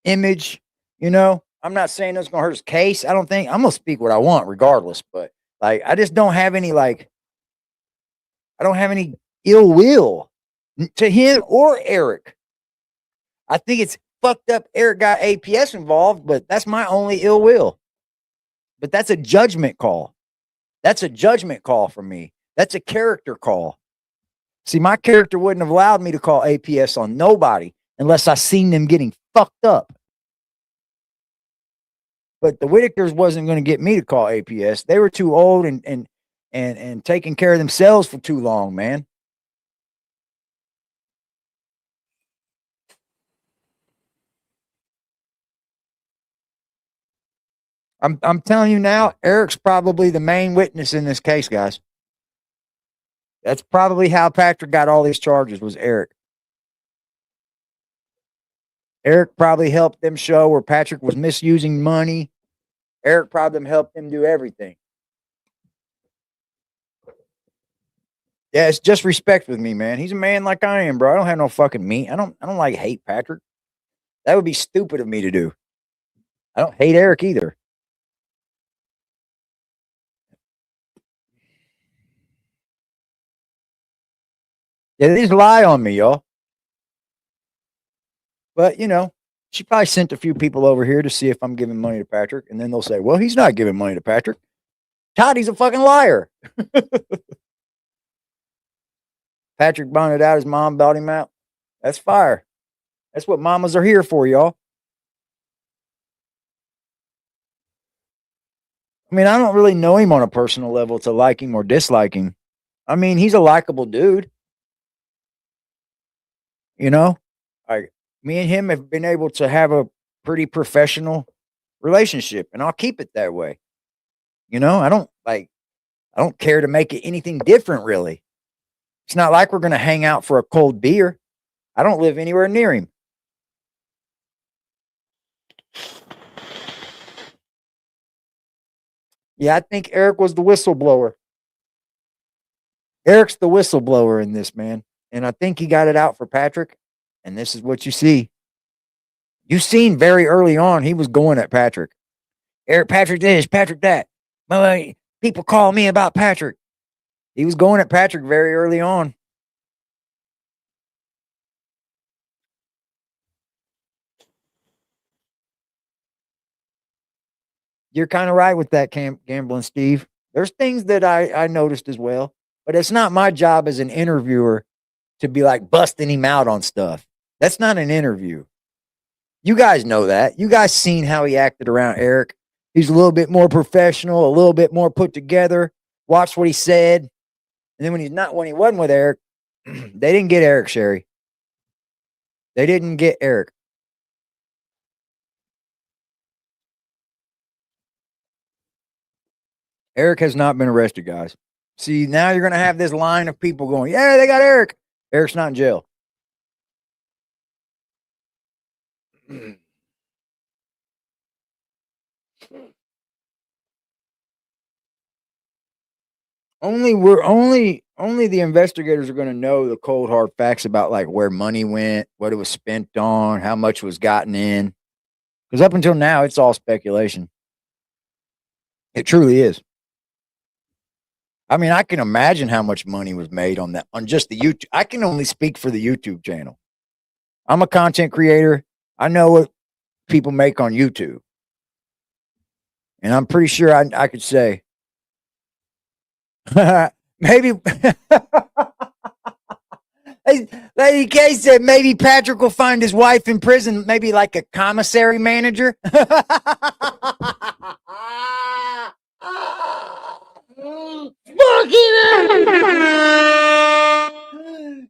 image, you know. I'm not saying that's gonna hurt his case. I don't think I'm gonna speak what I want regardless, but like I just don't have any ill will to him or Eric. I think it's fucked up Eric got APS involved, but that's my only ill will. But that's a judgment call. That's a judgment call from me. That's a character call. See, my character wouldn't have allowed me to call APS on nobody unless I seen them getting fucked up. But the Whittakers wasn't going to get me to call APS. They were too old and taking care of themselves for too long, man. I'm telling you now, Eric's probably the main witness in this case, guys. That's probably how Patrick got all these charges was Eric. Eric probably helped them show where Patrick was misusing money. Eric probably helped them do everything. Yeah, it's just respect with me, man. He's a man like I am, bro. I don't have no fucking meat. I don't like hate Patrick. That would be stupid of me to do. I don't hate Eric either. Yeah, they just lie on me, y'all. But, you know, she probably sent a few people over here to see if I'm giving money to Patrick. And then they'll say, well, he's not giving money to Patrick. Toddy's a fucking liar. Patrick bonded out. His mom bailed him out. That's fire. That's what mamas are here for, y'all. I mean, I don't really know him on a personal level to like him or dislike him. I mean, he's a likable dude. You know, me and him have been able to have a pretty professional relationship, and I'll keep it that way. You know, I don't care to make it anything different, really. It's not like we're going to hang out for a cold beer. I don't live anywhere near him. Yeah, I think Eric was the whistleblower. Eric's the whistleblower in this, man. And I think he got it out for Patrick. And this is what you see. You seen very early on, he was going at Patrick. Eric, Patrick this, Patrick that. People call me about Patrick. He was going at Patrick very early on. You're kind of right with that, Gambling Steve. There's things that I noticed as well. But it's not my job as an interviewer to be like busting him out on stuff. That's not an interview. You guys know that. You guys seen how he acted around Eric. He's a little bit more professional, a little bit more put together. Watch what he said. And then when he wasn't with Eric, they didn't get Eric, Sherry. They didn't get Eric. Eric has not been arrested, guys. See, now you're going to have this line of people going, yeah, they got Eric. Eric's not in jail. Only the investigators are going to know the cold hard facts about like where money went, what it was spent on, how much was gotten in. Because up until now, it's all speculation. It truly is. I mean, I can imagine how much money was made on that, on just the YouTube. I can only speak for the YouTube channel. I'm a content creator. I know what people make on YouTube. And I'm pretty sure I could say, maybe Lady K said maybe Patrick will find his wife in prison, maybe like a commissary manager.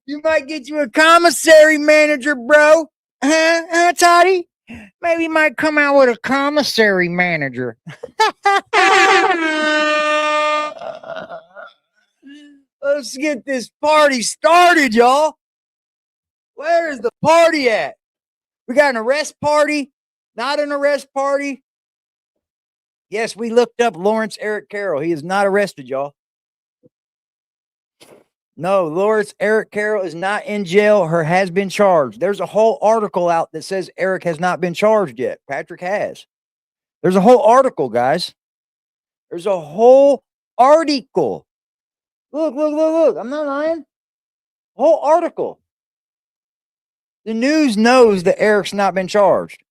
You might get you a commissary manager, bro. Toddy? Maybe you might come out with a commissary manager. Let's get this party started, y'all. Where is the party at? We got an arrest party, not an arrest party. Yes, we looked up Lawrence Eric Carroll. He is not arrested, y'all. No, Lawrence Eric Carroll is not in jail or has been charged. There's a whole article out that says Eric has not been charged yet. Patrick has. There's a whole article, guys. There's a whole article. Look. I'm not lying. Whole article. The news knows that Eric's not been charged.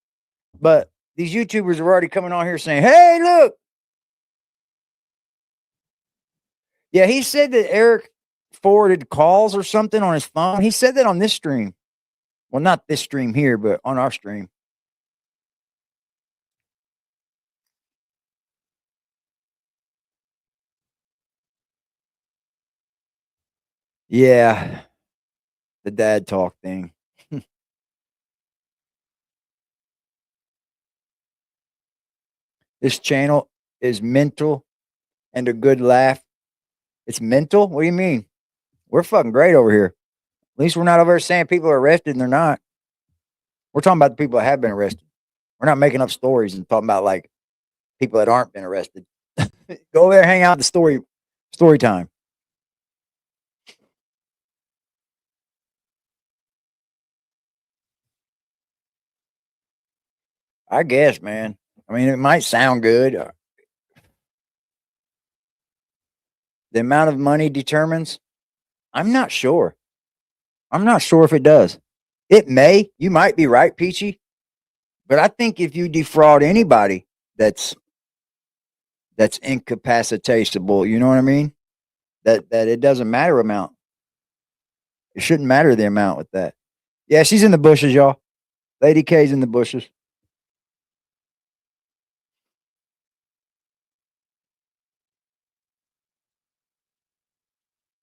But these YouTubers are already coming on here saying, hey, look. Yeah, he said that Eric forwarded calls or something on his phone. He said that on this stream. Well, not this stream here, but on our stream. Yeah. The dad talk thing. This channel is mental and a good laugh. It's mental? What do you mean? We're fucking great over here. At least we're not over here saying people are arrested and they're not. We're talking about the people that have been arrested. We're not making up stories and talking about like people that aren't been arrested. Go over there, hang out at the story time. I guess, man. I mean, it might sound good. The amount of money determines. I'm not sure. I'm not sure if it does. It may. You might be right, Peachy. But I think if you defraud anybody that's incapacitatable, you know what I mean? That it doesn't matter amount. It shouldn't matter the amount with that. Yeah, she's in the bushes, y'all. Lady K's in the bushes.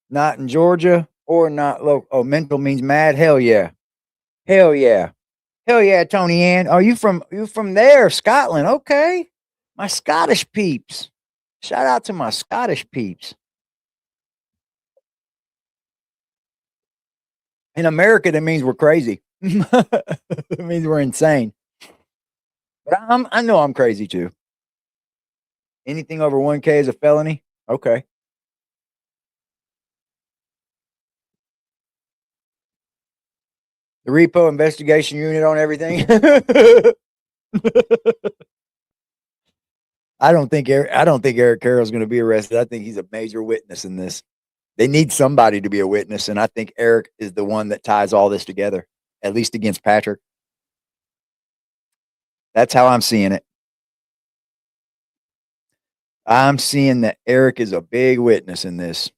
Not in Georgia or not local. Oh, mental means mad. Hell yeah. Hell yeah. Hell yeah, Tony Ann. Oh, you from there, Scotland. Okay. My Scottish peeps. Shout out to my Scottish peeps. In America, that means we're crazy. It means we're insane. But I know I'm crazy too. Anything over 1K is a felony? Okay. The repo investigation unit on everything. I don't think Eric Carroll's going to be arrested. I think he's a major witness in this. They need somebody to be a witness, and I think Eric is the one that ties all this together, at least against Patrick. That's how I'm seeing it. I'm seeing that Eric is a big witness in this.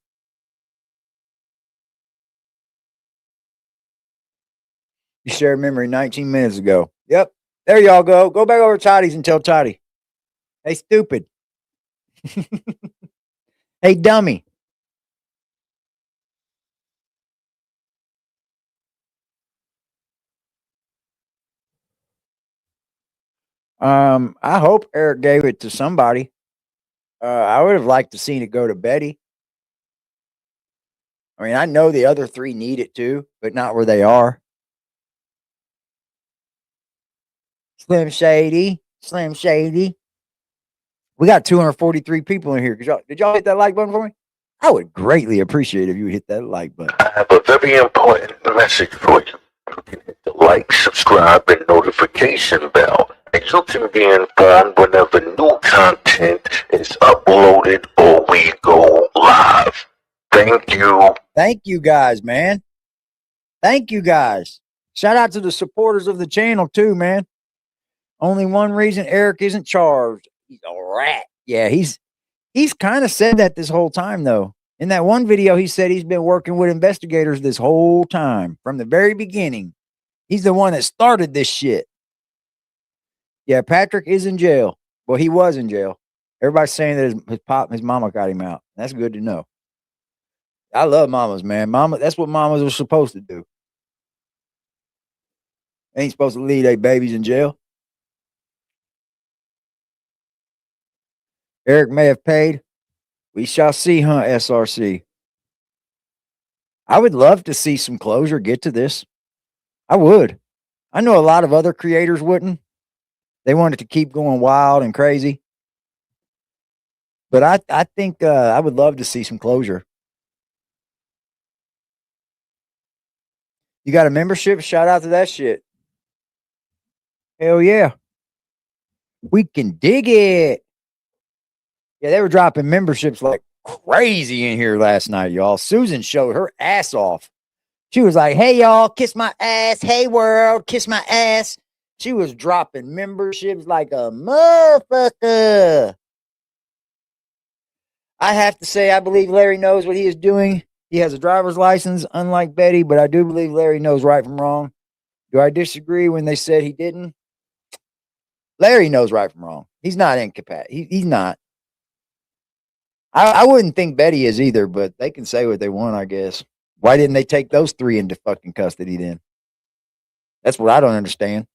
You shared memory 19 minutes ago. Yep. There y'all go. Go back over to Toddy's and tell Toddy. Hey, stupid. Hey, dummy. I hope Eric gave it to somebody. I would have liked to seen it go to Betty. I mean, I know the other 3 need it too, but not where they are. Slim Shady. Slim Shady. We got 243 people in here. Did y'all hit that like button for me? I would greatly appreciate if you hit that like button. I have a very important message for you. You can hit the like, subscribe, and notification bell, and you can be informed whenever new content is uploaded or we go live. Thank you. Thank you guys, man. Thank you guys. Shout out to the supporters of the channel too, man. Only one reason Eric isn't charged. He's a rat. Yeah, he's kind of said that this whole time though. In that one video, he said he's been working with investigators this whole time from the very beginning. He's the one that started this shit. Yeah, Patrick is in jail. Well, he was in jail. Everybody's saying that his mama got him out. That's good to know. I love mamas, man. That's what mamas are supposed to do. They ain't supposed to leave their babies in jail. Eric may have paid. We shall see, huh, SRC? I would love to see some closure get to this. I would. I know a lot of other creators wouldn't. They wanted to keep going wild and crazy. But I think I would love to see some closure. You got a membership? Shout out to that shit. Hell yeah. We can dig it. Yeah, they were dropping memberships like crazy in here last night, y'all. Susan showed her ass off. She was like, hey, y'all, kiss my ass. Hey, world, kiss my ass. She was dropping memberships like a motherfucker. I have to say, I believe Larry knows what he is doing. He has a driver's license, unlike Betty, but I do believe Larry knows right from wrong. Do I disagree when they said he didn't? Larry knows right from wrong. He's not incapacitated. He's not. I wouldn't think Betty is either, but they can say what they want, I guess. Why didn't they take those 3 into fucking custody then? That's what I don't understand.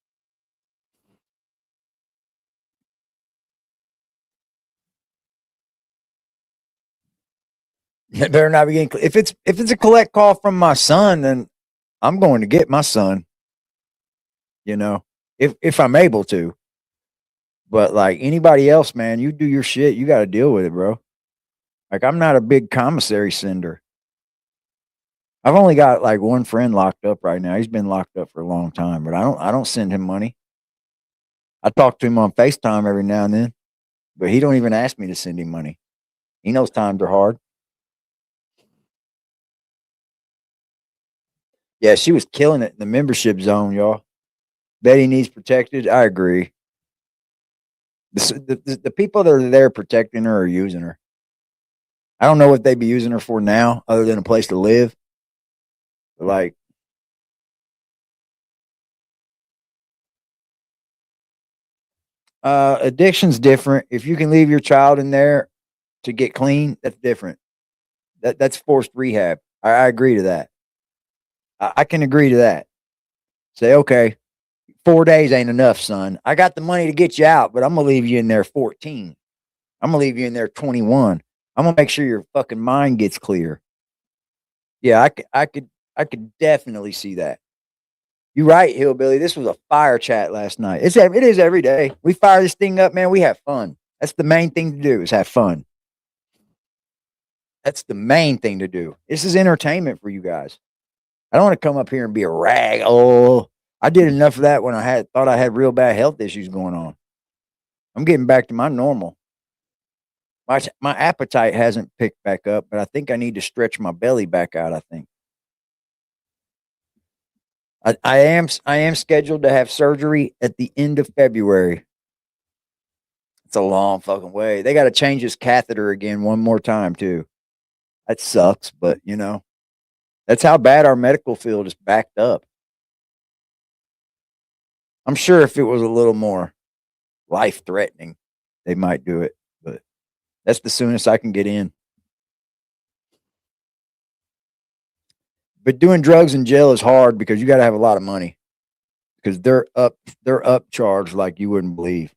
It better not be getting. If it's a collect call from my son, then I'm going to get my son. You know, if I'm able to. But like anybody else, man, you do your shit. You got to deal with it, bro. Like I'm not a big commissary sender. I've only got like one friend locked up right now. He's been locked up for a long time, but I don't send him money. I talk to him on FaceTime every now and then, but he don't even ask me to send him money. He knows times are hard. Yeah, she was killing it in the membership zone, y'all. Betty needs protected. I agree. The people that are there protecting her are using her. I don't know what they'd be using her for now, other than a place to live. But like, addiction's different. If you can leave your child in there to get clean, that's different. That's forced rehab. I agree to that. I can agree to that. Say, okay, 4 days ain't enough, son. I got the money to get you out, but I'm gonna leave you in there 14. I'm gonna leave you in there 21. I'm gonna make sure your fucking mind gets clear. Yeah, I could definitely see that. You're right, Hillbilly. This was a fire chat last night. It is every day. We fire this thing up, man. We have fun. That's the main thing to do is have fun. That's the main thing to do. This is entertainment for you guys. I don't want to come up here and be a rag. Oh, I did enough of that when I thought I had real bad health issues going on. I'm getting back to my normal. My appetite hasn't picked back up, but I think I need to stretch my belly back out, I think. I am scheduled to have surgery at the end of February. It's a long fucking way. They got to change this catheter again one more time too. That sucks, but you know, that's how bad our medical field is backed up. I'm sure if it was a little more life threatening, they might do it, but that's the soonest I can get in. But doing drugs in jail is hard because you got to have a lot of money because they're upcharged like you wouldn't believe.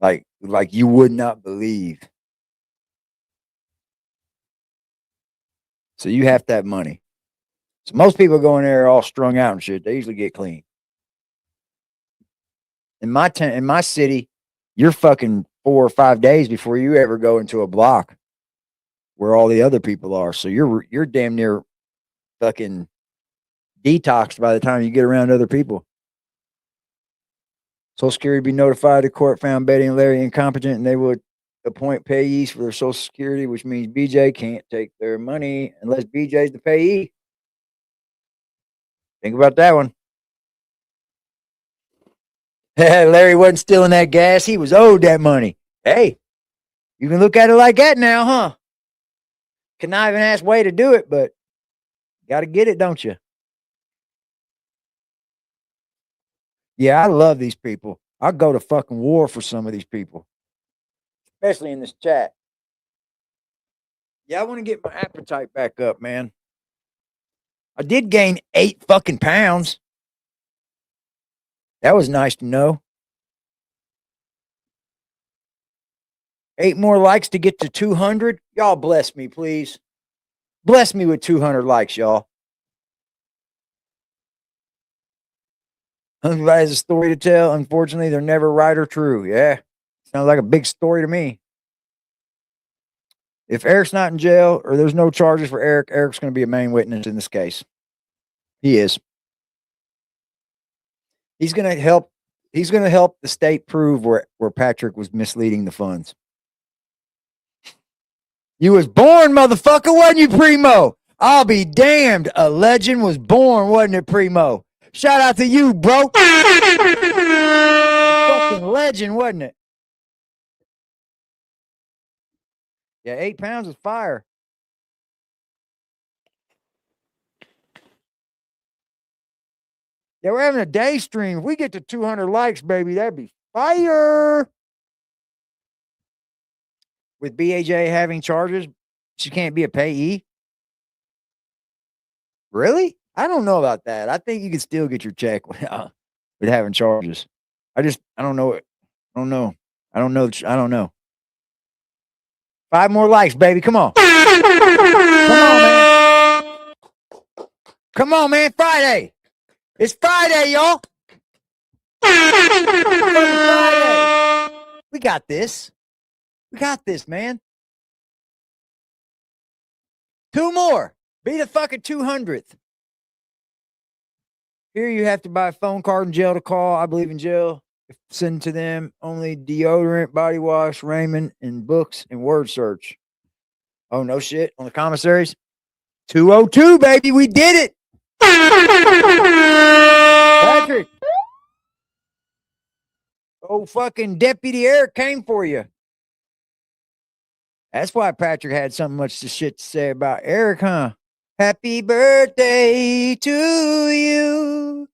Like you would not believe. So you have to have money. So most people go in there all strung out and shit. They usually get clean. In my city, you're fucking 4 or 5 days before you ever go into a block where all the other people are. So you're damn near fucking detoxed by the time you get around other people. Social Security be notified. The court found Betty and Larry incompetent, and they would appoint payees for their Social Security, which means BJ can't take their money unless BJ's the payee. Think about that one. Larry wasn't stealing that gas. He was owed that money. Hey, you can look at it like that now, huh? Conniving ass way to do it, but got to get it, don't you? Yeah, I love these people. I'll go to fucking war for some of these people, especially in this chat. Yeah, I want to get my appetite back up, man. I did gain 8 fucking pounds. That was nice to know. 8 more likes to get to 200. Y'all bless me, please. Bless me with 200 likes, y'all. Everybody has a story to tell. Unfortunately, they're never right or true. Yeah. Sounds like a big story to me. If Eric's not in jail or there's no charges for Eric, Eric's going to be a main witness in this case. He is. He's going to help the state prove where Patrick was misleading the funds. You was born, motherfucker, wasn't you, Primo? I'll be damned. A legend was born, wasn't it, Primo? Shout out to you, bro. Fucking legend, wasn't it? Yeah, 8 pounds is fire. Yeah, we're having a day stream. If we get to 200 likes, baby, that'd be fire. With BAJ having charges, she can't be a payee. Really? I don't know about that. I think you can still get your check with having charges. I don't know. I don't know. I don't know. 5 more likes, baby. Come on. Come on, man. Come on, man. Friday. It's Friday, y'all. Friday. We got this. We got this, man. 2 more. Be the fucking 200th. Here you have to buy a phone card in jail to call. I believe in jail. Send to them only deodorant, body wash, raiment, and books and word search. Oh, no shit. On the commissaries. 202, baby. We did it. Patrick. Oh, fucking Deputy Eric came for you. That's why Patrick had so much shit to say about Eric, huh? Happy birthday to you.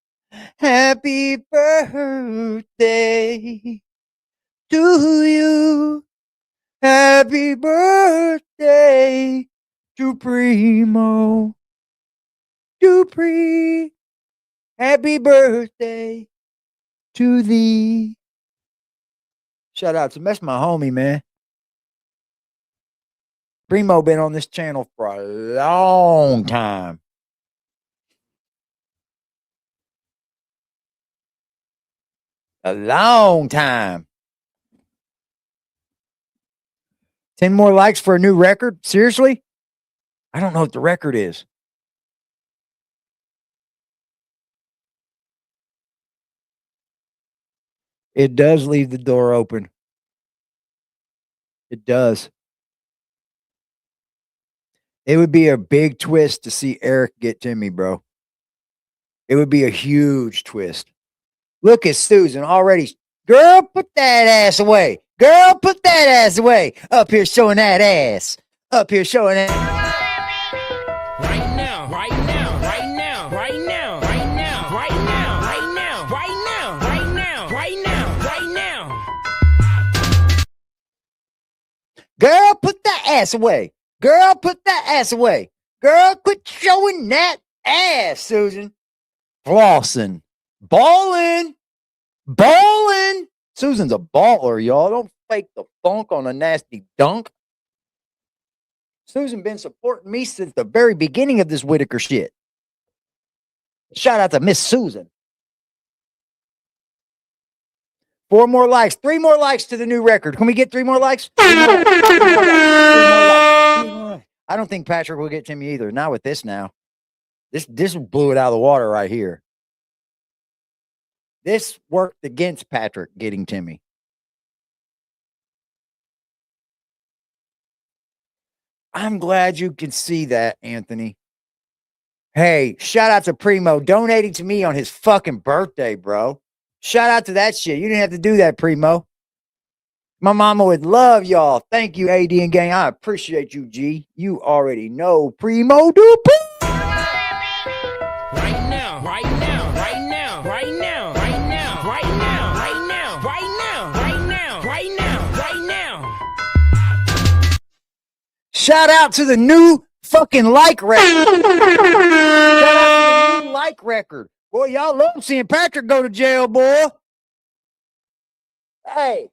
Happy birthday to you. Happy birthday to Primo. Dupree. Happy birthday to thee. Shout out to that's my homie, man. Primo been on this channel for a long time. A long time. 10 more likes for a new record? Seriously? I don't know what the record is. It does leave the door open. It does. It would be a big twist to see Eric get Timmy, bro. It would be a huge twist. Look at Susan already. Girl, put that ass away. Girl, put that ass away. Up here showing that ass. Up here showing that. Right now, right now, right now, right now, right now, right now, right now, right now, right now, right now, right now. Girl, put that ass away. Girl, put that ass away. Girl, quit showing that ass, Susan. Flossing. Balling. Balling. Susan's a baller, y'all. Don't fake the funk on a nasty dunk. Susan been supporting me since the very beginning of this Whittaker shit. Shout out to Miss Susan. 4 more likes. 3 more likes to the new record. Can we get 3 more likes? 3 more likes. 3 more likes. 3 more likes. 3 more likes. I don't think Patrick will get Timmy either. Not with this now. This blew it out of the water right here. This worked against Patrick getting Timmy. I'm glad you can see that, Anthony. Hey, shout out to Primo donating to me on his fucking birthday, bro. Shout out to that shit. You didn't have to do that, Primo. My mama would love y'all. Thank you, AD and gang. I appreciate you, G. You already know Primo Dupe. Right now, right now, right now, right now, right now, right now, right now, right now, right now, right now, right now. Shout out to the new fucking like record. Shout out to the new like record. Boy, y'all love seeing Patrick go to jail, boy. Hey.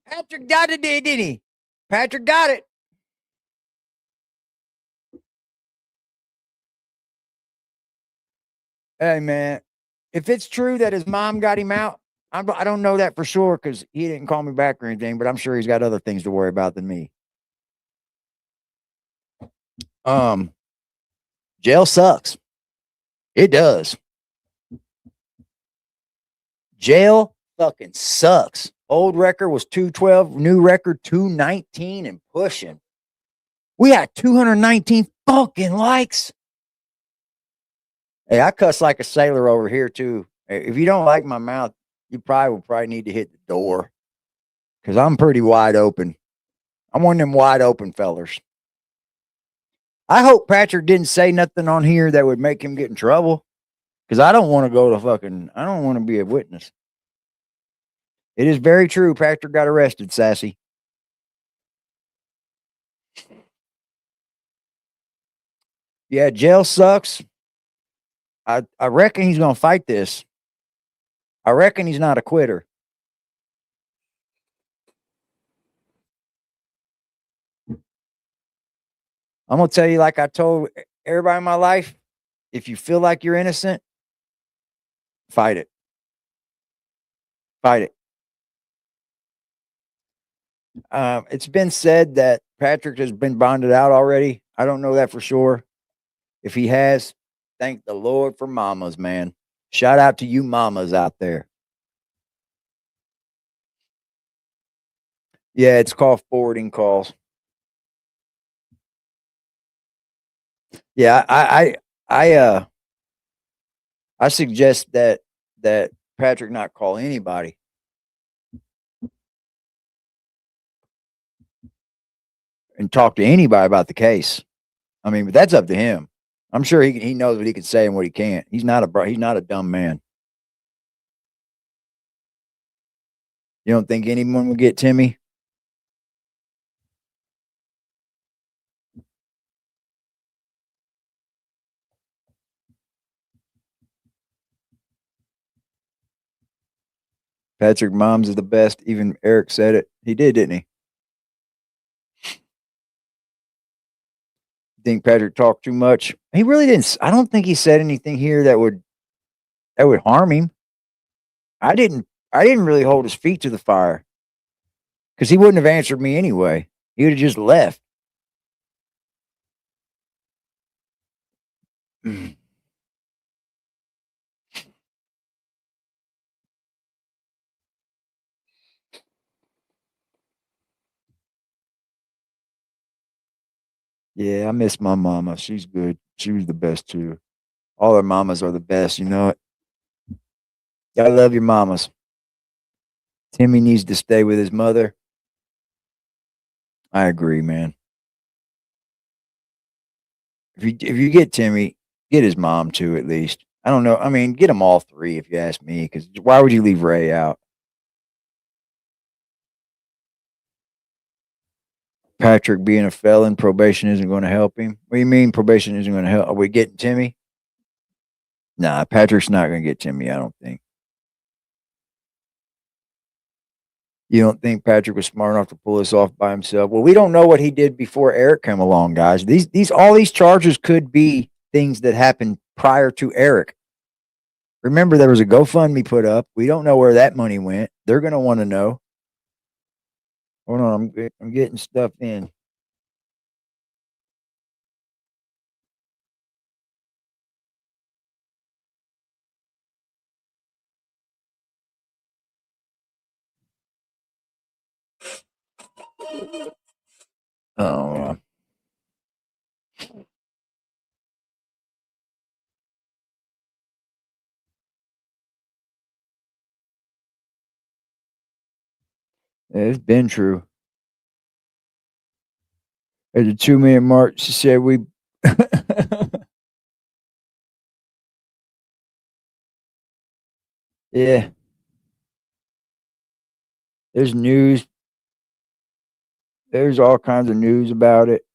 Patrick got it, didn't he? Patrick got it. Hey, man. If it's true that his mom got him out, I don't know that for sure because he didn't call me back or anything, but I'm sure he's got other things to worry about than me. Jail sucks. It does. Jail fucking sucks. Old record was 212, new record 219 and pushing. We had 219 fucking likes. Hey, I cuss like a sailor over here too. If you don't like my mouth, you probably need to hit the door because I'm pretty wide open. I'm one of them wide open fellers. I hope Patrick didn't say nothing on here that would make him get in trouble because I don't want to go to I don't want to be a witness. It is very true. Patrick got arrested, Sassy. Yeah, jail sucks. I reckon he's going to fight this. I reckon he's not a quitter. I'm going to tell you, like I told everybody in my life, if you feel like you're innocent, fight it. Fight it. It's been said that Patrick has been bonded out already. I don't know that for sure. If he has, thank the Lord for mamas, man. Shout out to you mamas out there. Yeah, it's called forwarding calls. Yeah, I suggest that Patrick not call anybody. And talk to anybody about the case. I mean, but that's up to him. I'm sure he knows what he can say and what he can't. He's not a dumb man. You don't think anyone will get Timmy? Patrick moms is the best. Even Eric said it. He did, didn't he? Think Patrick talked too much? He really didn't. I don't think he said anything here that would harm him. I didn't really hold his feet to the fire because he wouldn't have answered me anyway. He would have just left. Yeah, I miss my mama. She's good. She was the best too. All our mamas are the best. You know it. I love your mamas. Timmy needs to stay with his mother. I agree, man. If you get Timmy, get his mom too, at least. I don't know. I mean, get them all 3 if you ask me. Because why would you leave Ray out? Patrick being a felon, probation isn't going to help him. What do you mean probation isn't going to help? Are we getting Timmy? Nah, Patrick's not going to get Timmy, I don't think. You don't think Patrick was smart enough to pull this off by himself? Well, we don't know what he did before Eric came along, guys. All these charges could be things that happened prior to Eric. Remember, there was a GoFundMe put up. We don't know where that money went. They're going to want to know. Hold on, I'm getting stuff in. Oh, it's been true. At the 2-minute mark, she said we. Yeah. There's news. There's all kinds of news about it.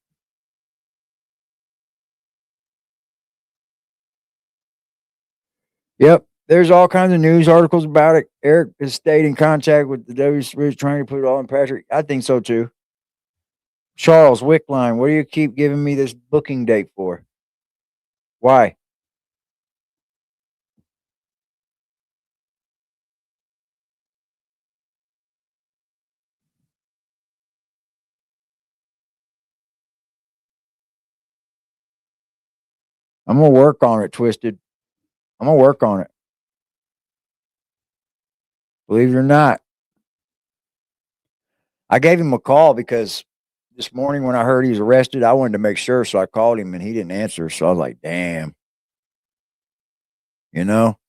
Yep. There's all kinds of news articles about it. Eric has stayed in contact with the WWE trying to put it all in Patrick. I think so too. Charles Wickline, what do you keep giving me this booking date for? Why? I'm gonna work on it, Twisted. I'm gonna work on it. Believe it or not. I gave him a call because this morning when I heard he was arrested, I wanted to make sure, so I called him and he didn't answer. So I was like, damn. You know,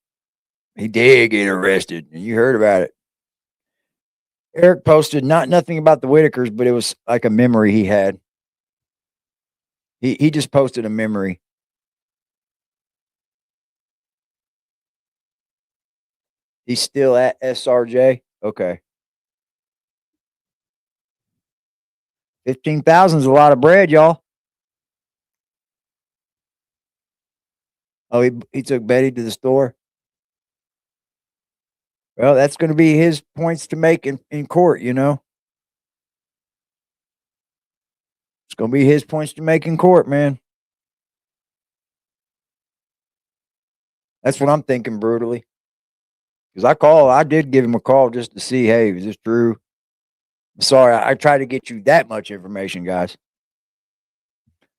he did get arrested, and you heard about it. Eric posted nothing about the Whittakers, but it was like a memory he had. He just posted a memory. He's still at SRJ? Okay. 15,000 is a lot of bread, y'all. Oh, he took Betty to the store? Well, that's going to be his points to make in court, you know? It's going to be his points to make in court, man. That's what I'm thinking, brutally. Because I did give him a call just to see, hey, is this true? I'm sorry, I tried to get you that much information, guys.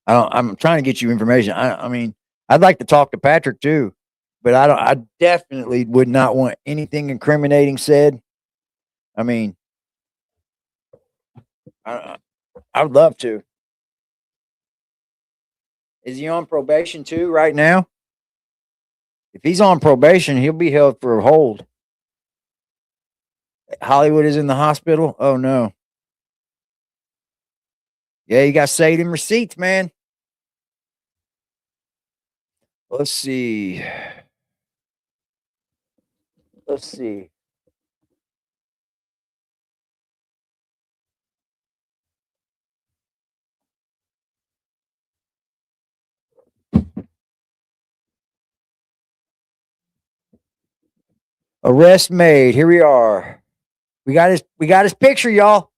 I'm trying to get you information. I mean, I'd like to talk to Patrick too, but I definitely would not want anything incriminating said. I mean, I would love to. Is he on probation too right now? If he's on probation, he'll be held for a hold. Hollywood is in the hospital. Oh no. Yeah, you got saved in receipts, man. Let's see. Arrest made. Here we are. We got his picture, y'all.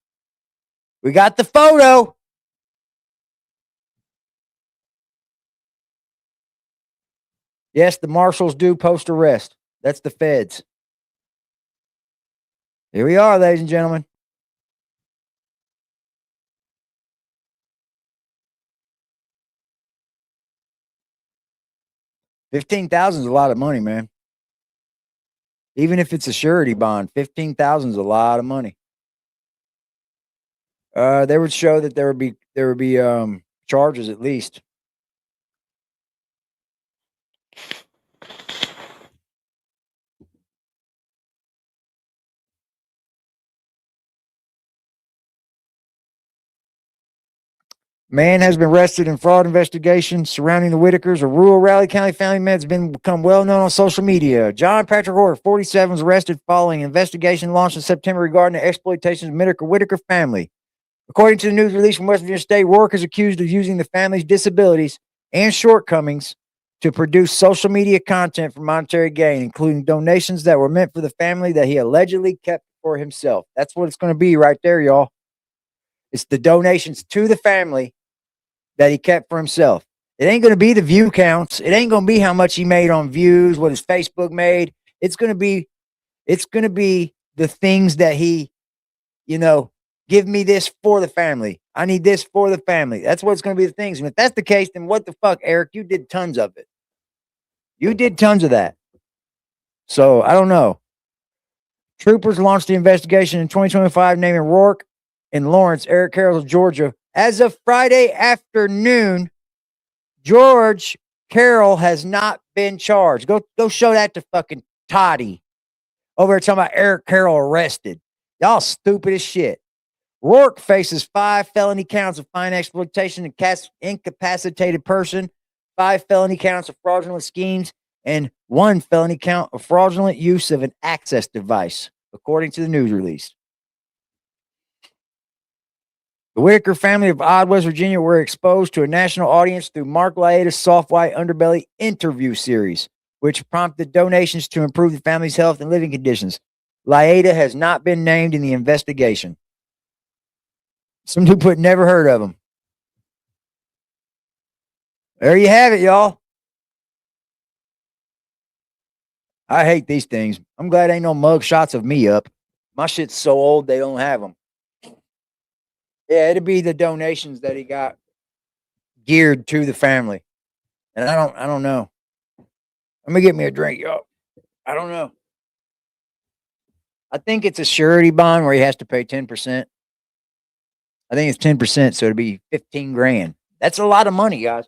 We got the photo. Yes, the marshals do post arrest. That's the feds. Here we are, ladies and gentlemen. $15,000 is a lot of money, man. Even if it's a surety bond, $15,000 is a lot of money. They would show that there would be charges at least. Man has been arrested in fraud investigation surrounding the Whittakers. A rural Raleigh County family man has become well known on social media. John Patrick Roark, 47, was arrested following an investigation launched in September regarding the exploitation of the Whittaker family. According to the news release from West Virginia State, Roark is accused of using the family's disabilities and shortcomings to produce social media content for monetary gain, including donations that were meant for the family that he allegedly kept for himself. That's what it's going to be right there, y'all. It's the donations to the family that he kept for himself. It ain't going to be the view counts. It ain't going to be how much he made on views, what his Facebook made. It's going to be the things that he, give me this for the family. I need this for the family. That's what's going to be the things. And if that's the case, then what the fuck, Eric? You did tons of it. You did tons of that. So I don't know. Troopers launched the investigation in 2025, naming Roark and Lawrence, Eric Carroll of Georgia. As of Friday afternoon, George Carroll has not been charged. Go show that to fucking Toddy over there talking about Eric Carroll arrested. Y'all stupid as shit. Roark faces 5 felony counts of fine exploitation and incapacitated person, 5 felony counts of fraudulent schemes, and 1 felony count of fraudulent use of an access device, according to the news release. The Whittaker family of Odd, West Virginia were exposed to a national audience through Mark Lighten's Soft White Underbelly interview series, which prompted donations to improve the family's health and living conditions. Lighten has not been named in the investigation. Some dude put never heard of him. There you have it, y'all. I hate these things. I'm glad ain't no mug shots of me up. My shit's so old they don't have them. Yeah, it'd be the donations that he got geared to the family. And I don't know. Let me get me a drink, y'all. I don't know. I think it's a surety bond where he has to pay 10%. I think it's 10%, so it'd be 15 grand. That's a lot of money, guys.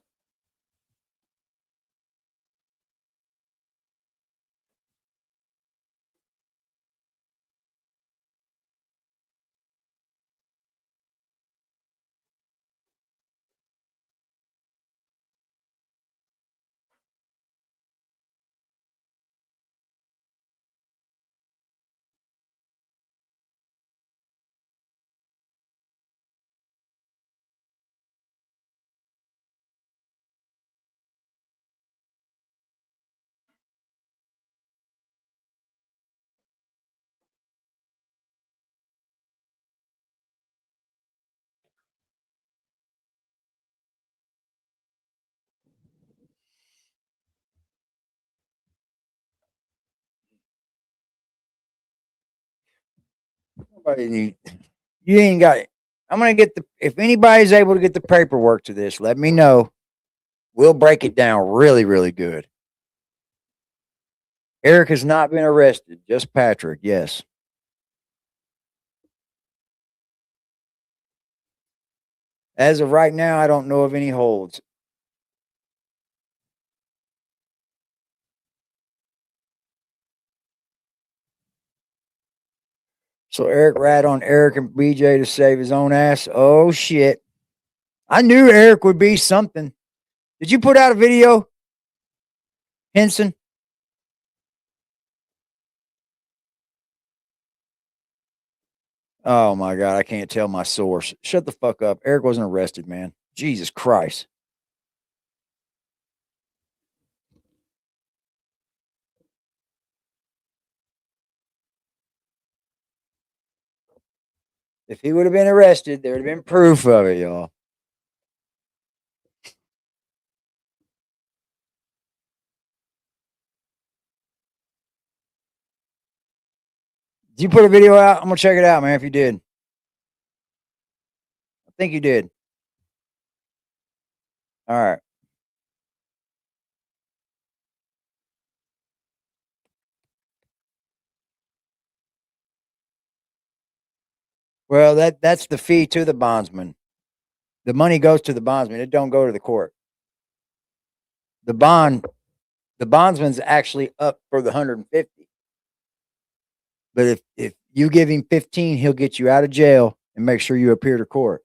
You ain't got it. I'm gonna get if anybody's able to get the paperwork to this, let me know. We'll break it down really, really good. Eric has not been arrested, just Patrick, yes. As of right now, I don't know of any holds. So Eric rat on Eric and BJ to save his own ass. Oh shit. I knew Eric would be something. Did you put out a video, Henson? Oh my God, I can't tell my source. Shut the fuck up. Eric wasn't arrested, man. Jesus Christ. If he would have been arrested, there would have been proof of it, y'all. Did you put a video out? I'm gonna check it out, man. If you did, I think you did. All right. Well, that's the fee to the bondsman. The money goes to the bondsman. It don't go to the court. The bondsman's actually up for the 150. But if you give him 15, he'll get you out of jail and make sure you appear to court.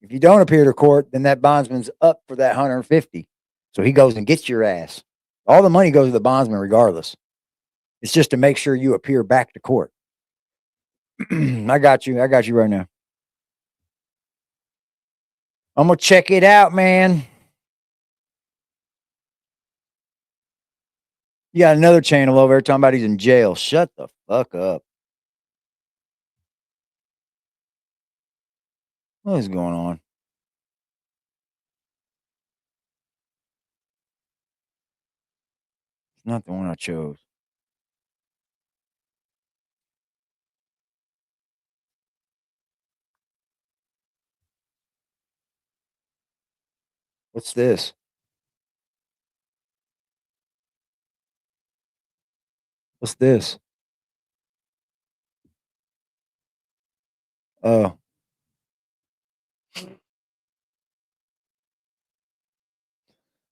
If you don't appear to court, then that bondsman's up for that 150. So he goes and gets your ass. All the money goes to the bondsman regardless. It's just to make sure you appear back to court. I got you right now. I'm going to check it out, man. You got another channel over there talking about he's in jail. Shut the fuck up. What is going on? It's not the one I chose. What's this? What's this? Oh. I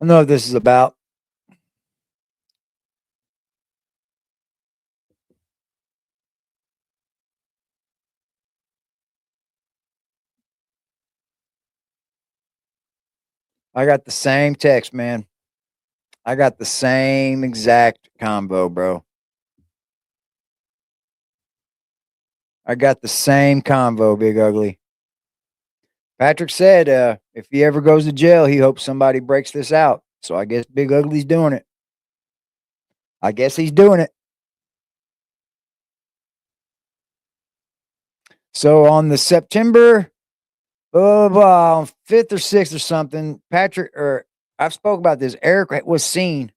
don't know what this is about. I got the same text, man. I got the same exact combo, bro. I got the same convo, Big Ugly. Patrick said if he ever goes to jail, he hopes somebody breaks this out. So I guess Big Ugly's doing it. I guess he's doing it. So on the September 5th or 6th or something, Patrick, or I've spoke about this, Eric was seen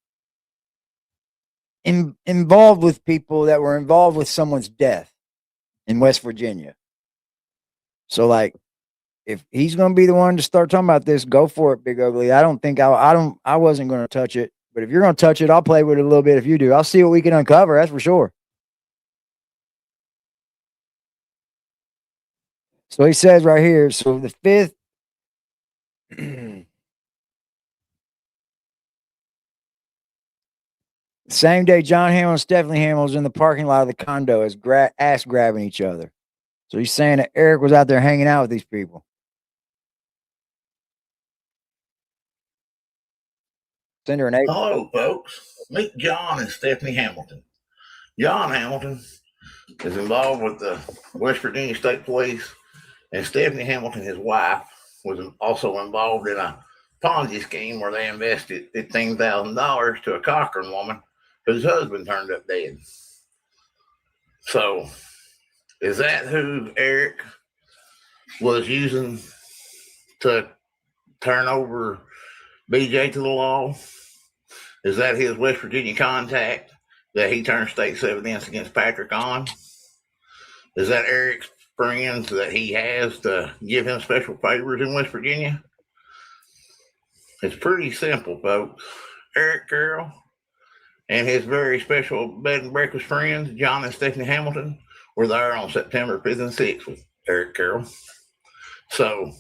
involved with people that were involved with someone's death in West Virginia. So like, if he's going to be the one to start talking about this, go for it, Big Ugly. I wasn't going to touch it, but if you're going to touch it, I'll play with it a little bit. If you do, I'll see what we can uncover. That's for sure. So he says right here, so the 5th, same day, John Hamill and Stephanie Hamill was in the parking lot of the condo as ass grabbing each other. So he's saying that Eric was out there hanging out with these people. Send her an 8. Hello, folks. Meet John and Stephanie Hamilton. John Hamilton is involved with the West Virginia State Police, and Stephanie Hamilton, his wife, was also involved in a Ponzi scheme where they invested $15,000 to a Cochran woman whose husband turned up dead. So, is that who Eric was using to turn over BJ to the law? Is that his West Virginia contact that he turned state's evidence against Patrick on? Is that Eric's friends that he has to give him special favors in West Virginia? It's pretty simple, folks. Eric Carroll and his very special bed and breakfast friends, John and Stephanie Hamilton, were there on September 5th and 6th with Eric Carroll. So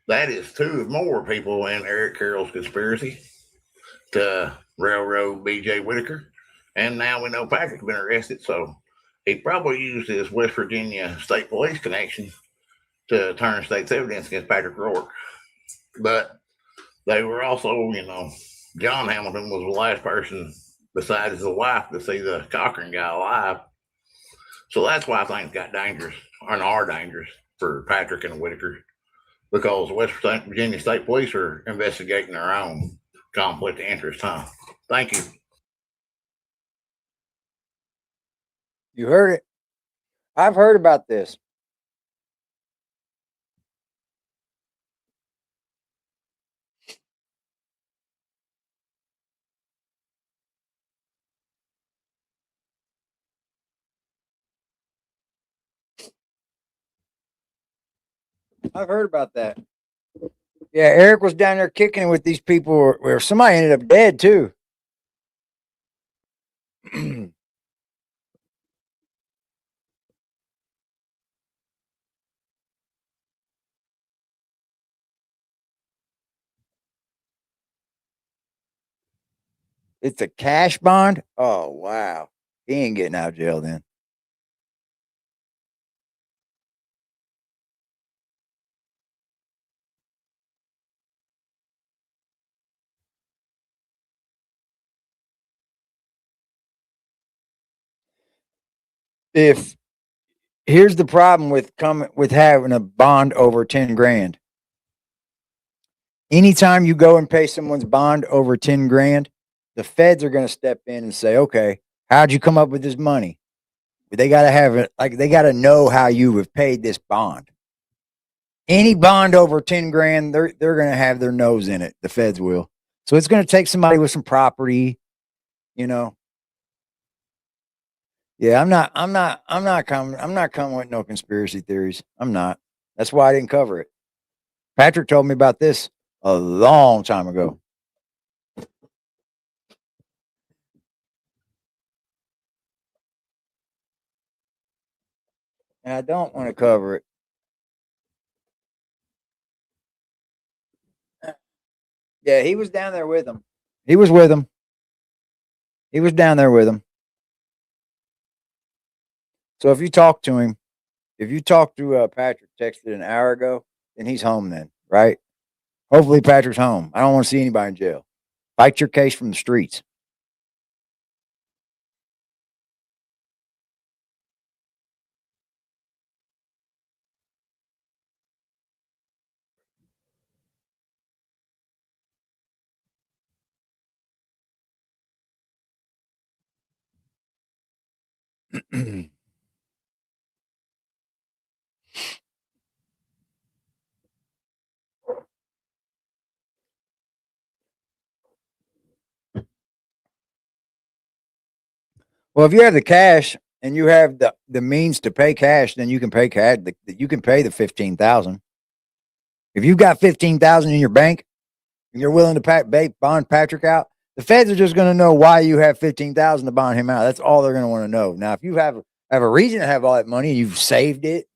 that is 2 more people in Eric Carroll's conspiracy to railroad BJ Whittaker. And now we know Patrick's been arrested, so he probably used his West Virginia State Police connection to turn state's evidence against Patrick Roark. But they were also, John Hamilton was the last person besides his wife to see the Cochran guy alive. So that's why things got dangerous, and are dangerous for Patrick and Whittaker, because West Virginia State Police are investigating their own conflict of interest, huh? Thank you. You heard it. I've heard about this. I've heard about that. Yeah, Eric was down there kicking it with these people where somebody ended up dead too. It's a cash bond? Oh, wow. He ain't getting out of jail then. If here's the problem with having a bond over 10 grand. Anytime you go and pay someone's bond over 10 grand, the feds are going to step in and say, okay, how'd you come up with this money? They got to have it. Like, they got to know how you have paid this bond. any bond over 10 grand, they're going to have their nose in it. The feds will. So it's going to take somebody with some property, you know. Yeah, I'm not coming with no conspiracy theories. I'm not. That's why I didn't cover it. Patrick told me about this a long time ago. And I don't want to cover it. Yeah, he was down there with him. He was with him. He was down there with him. So if you talk to him, if you talk to Patrick, texted an hour ago, then he's home then, right? Hopefully Patrick's home. I don't want to see anybody in jail. Fight your case from the streets. Well, if you have the cash and you have the means to pay cash, then you can pay cash. You can pay the 15,000. If you've got 15,000 in your bank and you're willing to bond Patrick out, the feds are just going to know why you have 15,000 to bond him out. That's all they're going to want to know. Now, if you have a reason to have all that money, you've saved it,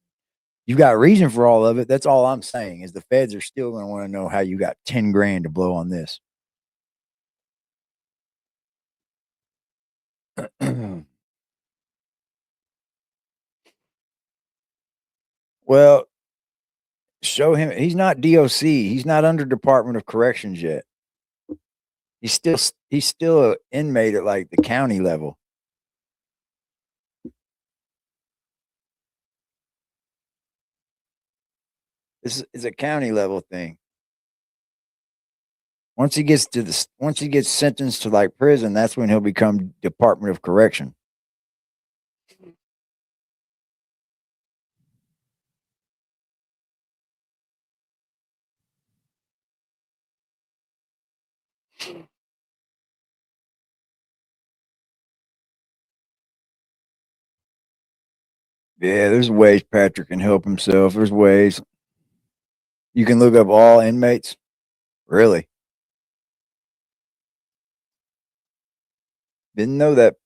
you've got a reason for all of it. That's all I'm saying is the feds are still going to want to know how you got 10 grand to blow on this. Well, show him he's not DOC. He's not under Department of Corrections yet. He's still an inmate at like the county level. This is a county level thing. Once he gets sentenced to like prison, that's when he'll become Department of Correction. Yeah, there's ways Patrick can help himself. There's ways. You can look up all inmates. Really? Didn't know that.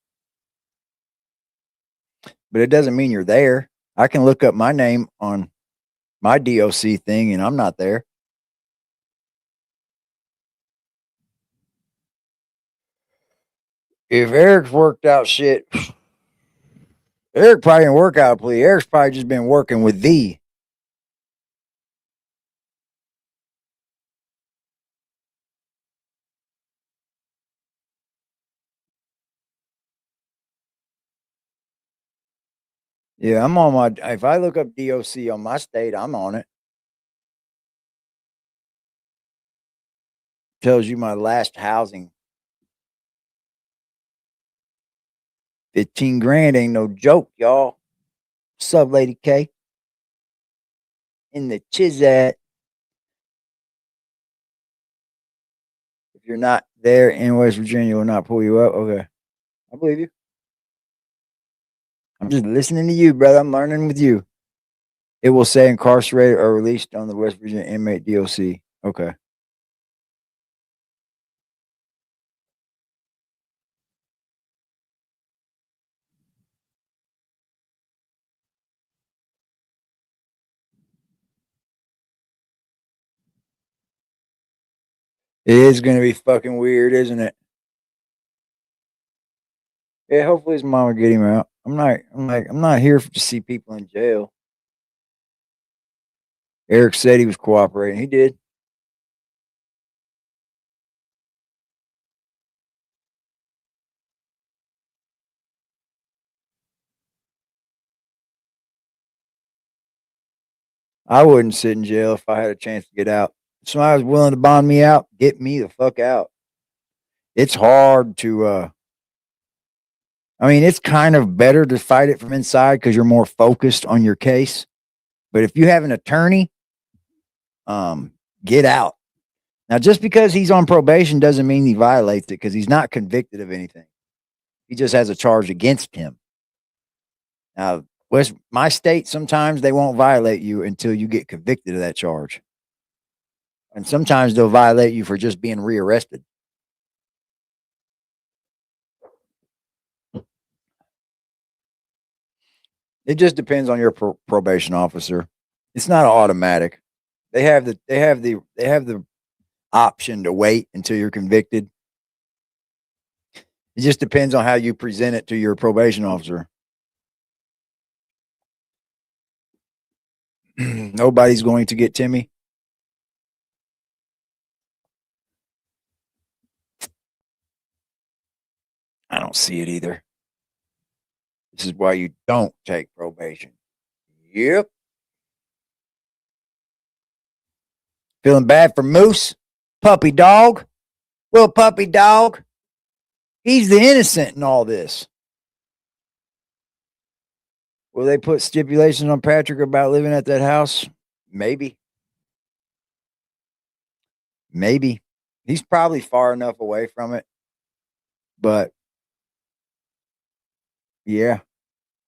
But it doesn't mean you're there. I can look up my name on my DOC thing and I'm not there. If Eric's worked out shit, Eric probably didn't work out a plea. Eric's probably just been working with thee. Yeah, I'm on my. If I look up DOC on my state, I'm on it. Tells you my last housing. 15 grand ain't no joke, y'all. What's up, Lady K? In the Chizat. If you're not there in West Virginia, will not pull you up. Okay. I believe you. I'm just listening to you, brother. I'm learning with you. It will say incarcerated or released on the West Virginia inmate DOC. Okay. It is going to be fucking weird, isn't it? Yeah, hopefully his mom will get him out. I'm not here to see people in jail. Eric said he was cooperating. He did. I wouldn't sit in jail if I had a chance to get out. If somebody was willing to bond me out, get me the fuck out. It's hard to I mean, it's kind of better to fight it from inside because you're more focused on your case. But if you have an attorney get out. Now, just because he's on probation doesn't mean he violates it, because he's not convicted of anything. He just has a charge against him. Now, my state, sometimes they won't violate you until you get convicted of that charge. And sometimes they'll violate you for just being rearrested. It just depends on your probation officer. It's not automatic. They have the option to wait until you're convicted. It just depends on how you present it to your probation officer. Nobody's going to get Timmy. I don't see it either. This is why you don't take probation. Yep. Feeling bad for Moose? Puppy dog? Well, puppy dog. He's the innocent in all this. Will they put stipulations on Patrick about living at that house? Maybe. Maybe. He's probably far enough away from it. But yeah,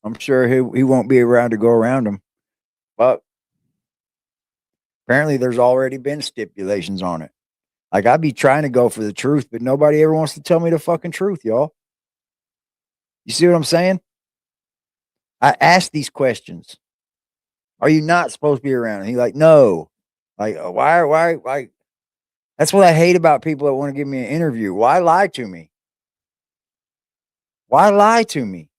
I'm sure he won't be around to go around him. But apparently there's already been stipulations on it. Like, I'd be trying to go for the truth, but nobody ever wants to tell me the fucking truth, y'all. You see what I'm saying? I asked these questions. Are you not supposed to be around? And he's like, no. Like, why? That's what I hate about people that want to give me an interview. Why lie to me? Why lie to me?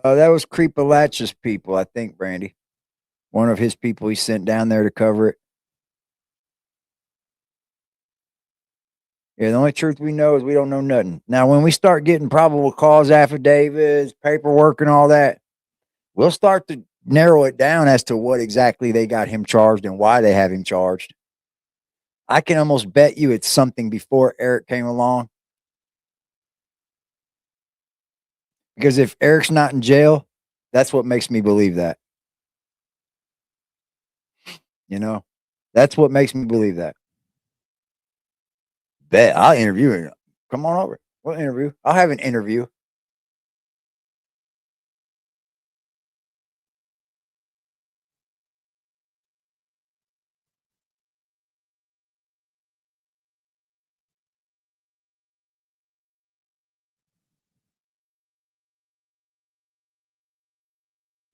That was Creepalach's people, I think, Brandy. One of his people he sent down there to cover it. Yeah, the only truth we know is we don't know nothing. Now, when we start getting probable cause affidavits, paperwork, and all that, we'll start to narrow it down as to what exactly they got him charged and why they have him charged. I can almost bet you it's something before Eric came along. Because if Eric's not in jail, that's what makes me believe that. You know, that's what makes me believe that. Bet I'll interview him. Come on over. We'll interview. I'll have an interview.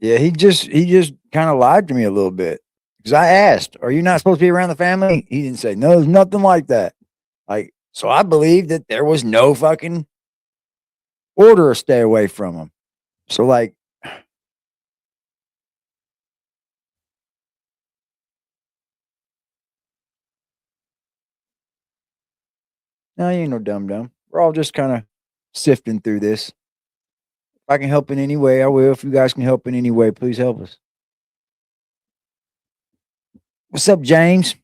Yeah, he just kind of lied to me a little bit. Because I asked, are you not supposed to be around the family? He didn't say, no, there's nothing like that. Like, so I believe that there was no fucking order to stay away from him. So, like, no, you ain't no dumb. We're all just kind of sifting through this. If I can help in any way, I will. If you guys can help in any way, please help us. What's up, James?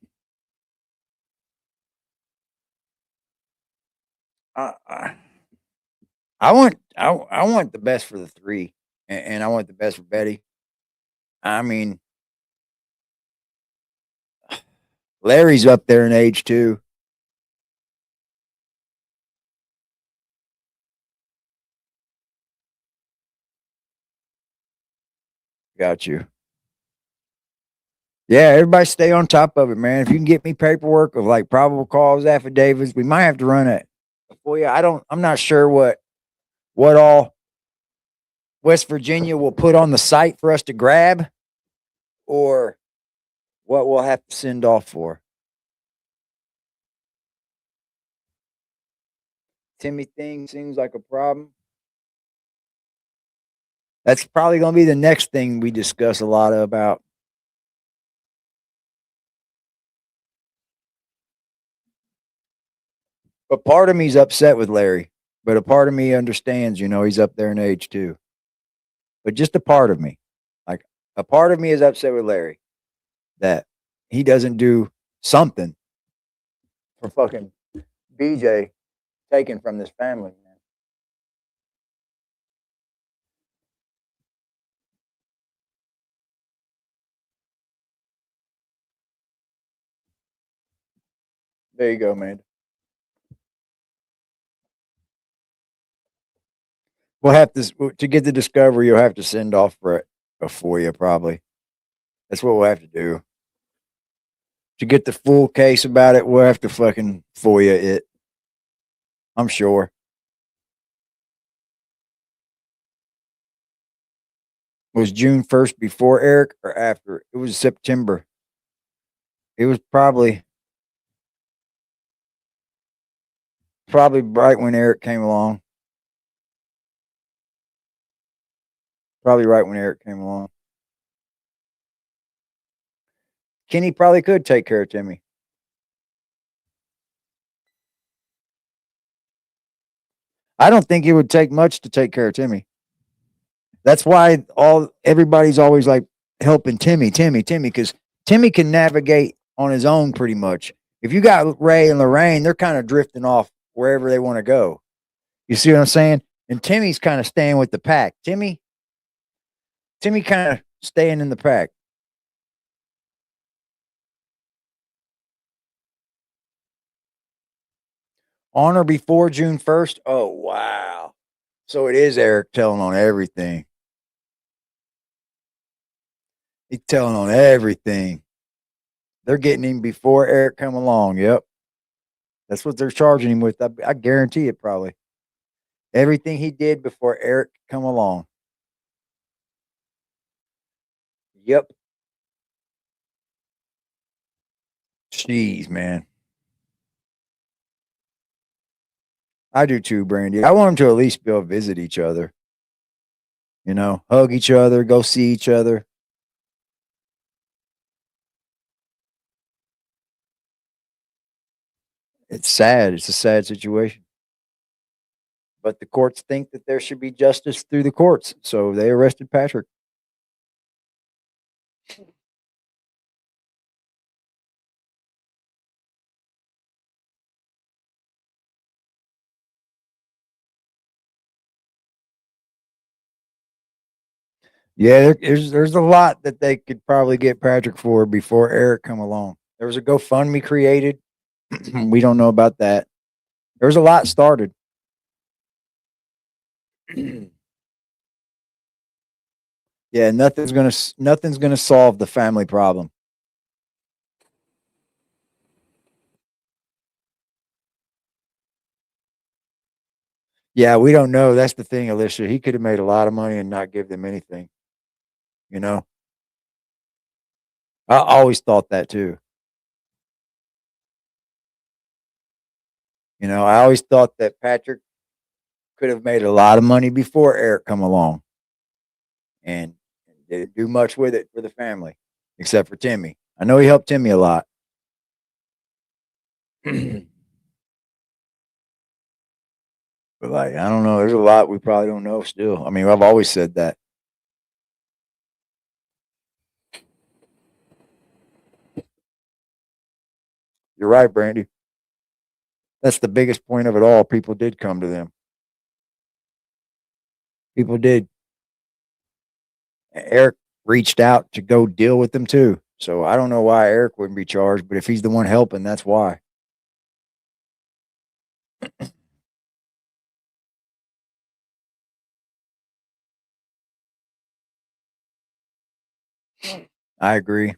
I want the best for the three, and I want the best for Betty. I mean, Larry's up there in age too. Got you. Yeah, everybody stay on top of it, man. If you can get me paperwork of like probable cause affidavits, we might have to run it for you. I'm not sure what all West Virginia will put on the site for us to grab, or what we'll have to send off for. Timmy thing seems like a problem. That's probably going to be the next thing we discuss a lot about. But part of me's upset with Larry. But a part of me understands, he's up there in age too. But just a part of me. Like, a part of me is upset with Larry that he doesn't do something for fucking BJ taken from this family, man. There you go, man. We'll have to get the discovery. You'll have to send off for a FOIA, probably. That's what we'll have to do. To get the full case about it, we'll have to fucking FOIA it. I'm sure. Was June 1st before Eric or after? It was September. It was probably right when Eric came along. Probably right when Eric came along. Kenny probably could take care of Timmy. I don't think it would take much to take care of Timmy. That's why everybody's always like helping Timmy, because Timmy can navigate on his own pretty much. If you got Ray and Lorraine, they're kind of drifting off wherever they want to go. You see what I'm saying? And Timmy's kind of staying with the pack. Timmy kind of staying in the pack. On or before June 1st? Oh, wow. So it is Eric telling on everything. He's telling on everything. They're getting him before Eric come along. Yep. That's what they're charging him with. I guarantee it probably. Everything he did before Eric come along. Yep. Jeez, man. I do too, Brandy. I want them to at least be able to visit each other. You know, hug each other, go see each other. It's sad. It's a sad situation. But the courts think that there should be justice through the courts. So they arrested Patrick. Yeah, there's a lot that they could probably get Patrick for before Eric come along. There was a GoFundMe created. We don't know about that. There's a lot started. Yeah, nothing's gonna solve the family problem. Yeah, we don't know. That's the thing, Alicia. He could have made a lot of money and not give them anything. You know, I always thought that too. You know, I always thought that Patrick could have made a lot of money before Eric come along, and didn't do much with it for the family, except for Timmy. I know he helped Timmy a lot. But like, I don't know. There's a lot we probably don't know still. I mean, I've always said that. You're right, Brandy. That's the biggest point of it all. People did come to them. People did. Eric reached out to go deal with them too. So I don't know why Eric wouldn't be charged, but if he's the one helping, that's why. I agree.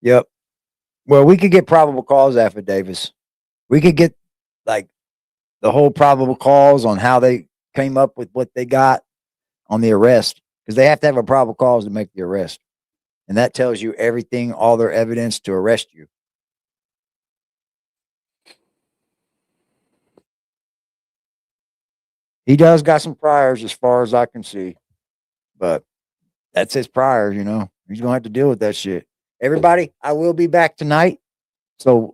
Yep. Well, we could get probable cause affidavits. We could get like the whole probable cause on how they came up with what they got on the arrest, because they have to have a probable cause to make the arrest. And that tells you everything, all their evidence to arrest you. He does got some priors as far as I can see, but that's his priors, you know. He's going to have to deal with that shit. Everybody, I will be back tonight. So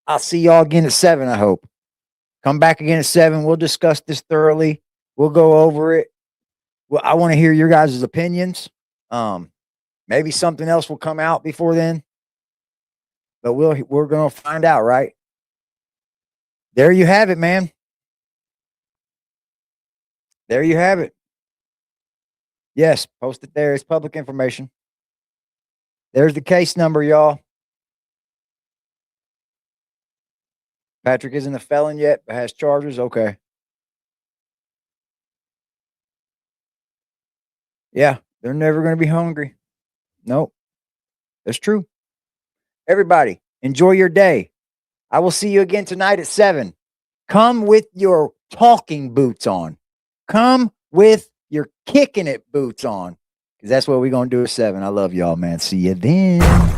I'll see y'all again at 7, I hope. Come back again at 7. We'll discuss this thoroughly. We'll go over it. Well, I want to hear your guys' opinions. Maybe something else will come out before then. But we're gonna find out, right? There you have it, man. There you have it. Yes, post it there. It's public information. There's the case number, y'all. Patrick isn't a felon yet, but has charges. Okay. Yeah, they're never going to be hungry. Nope. That's true. Everybody, enjoy your day. I will see you again tonight at 7. Come with your talking boots on. Come with your kicking it boots on. Because that's what we're going to do at 7. I love y'all, man. See you then.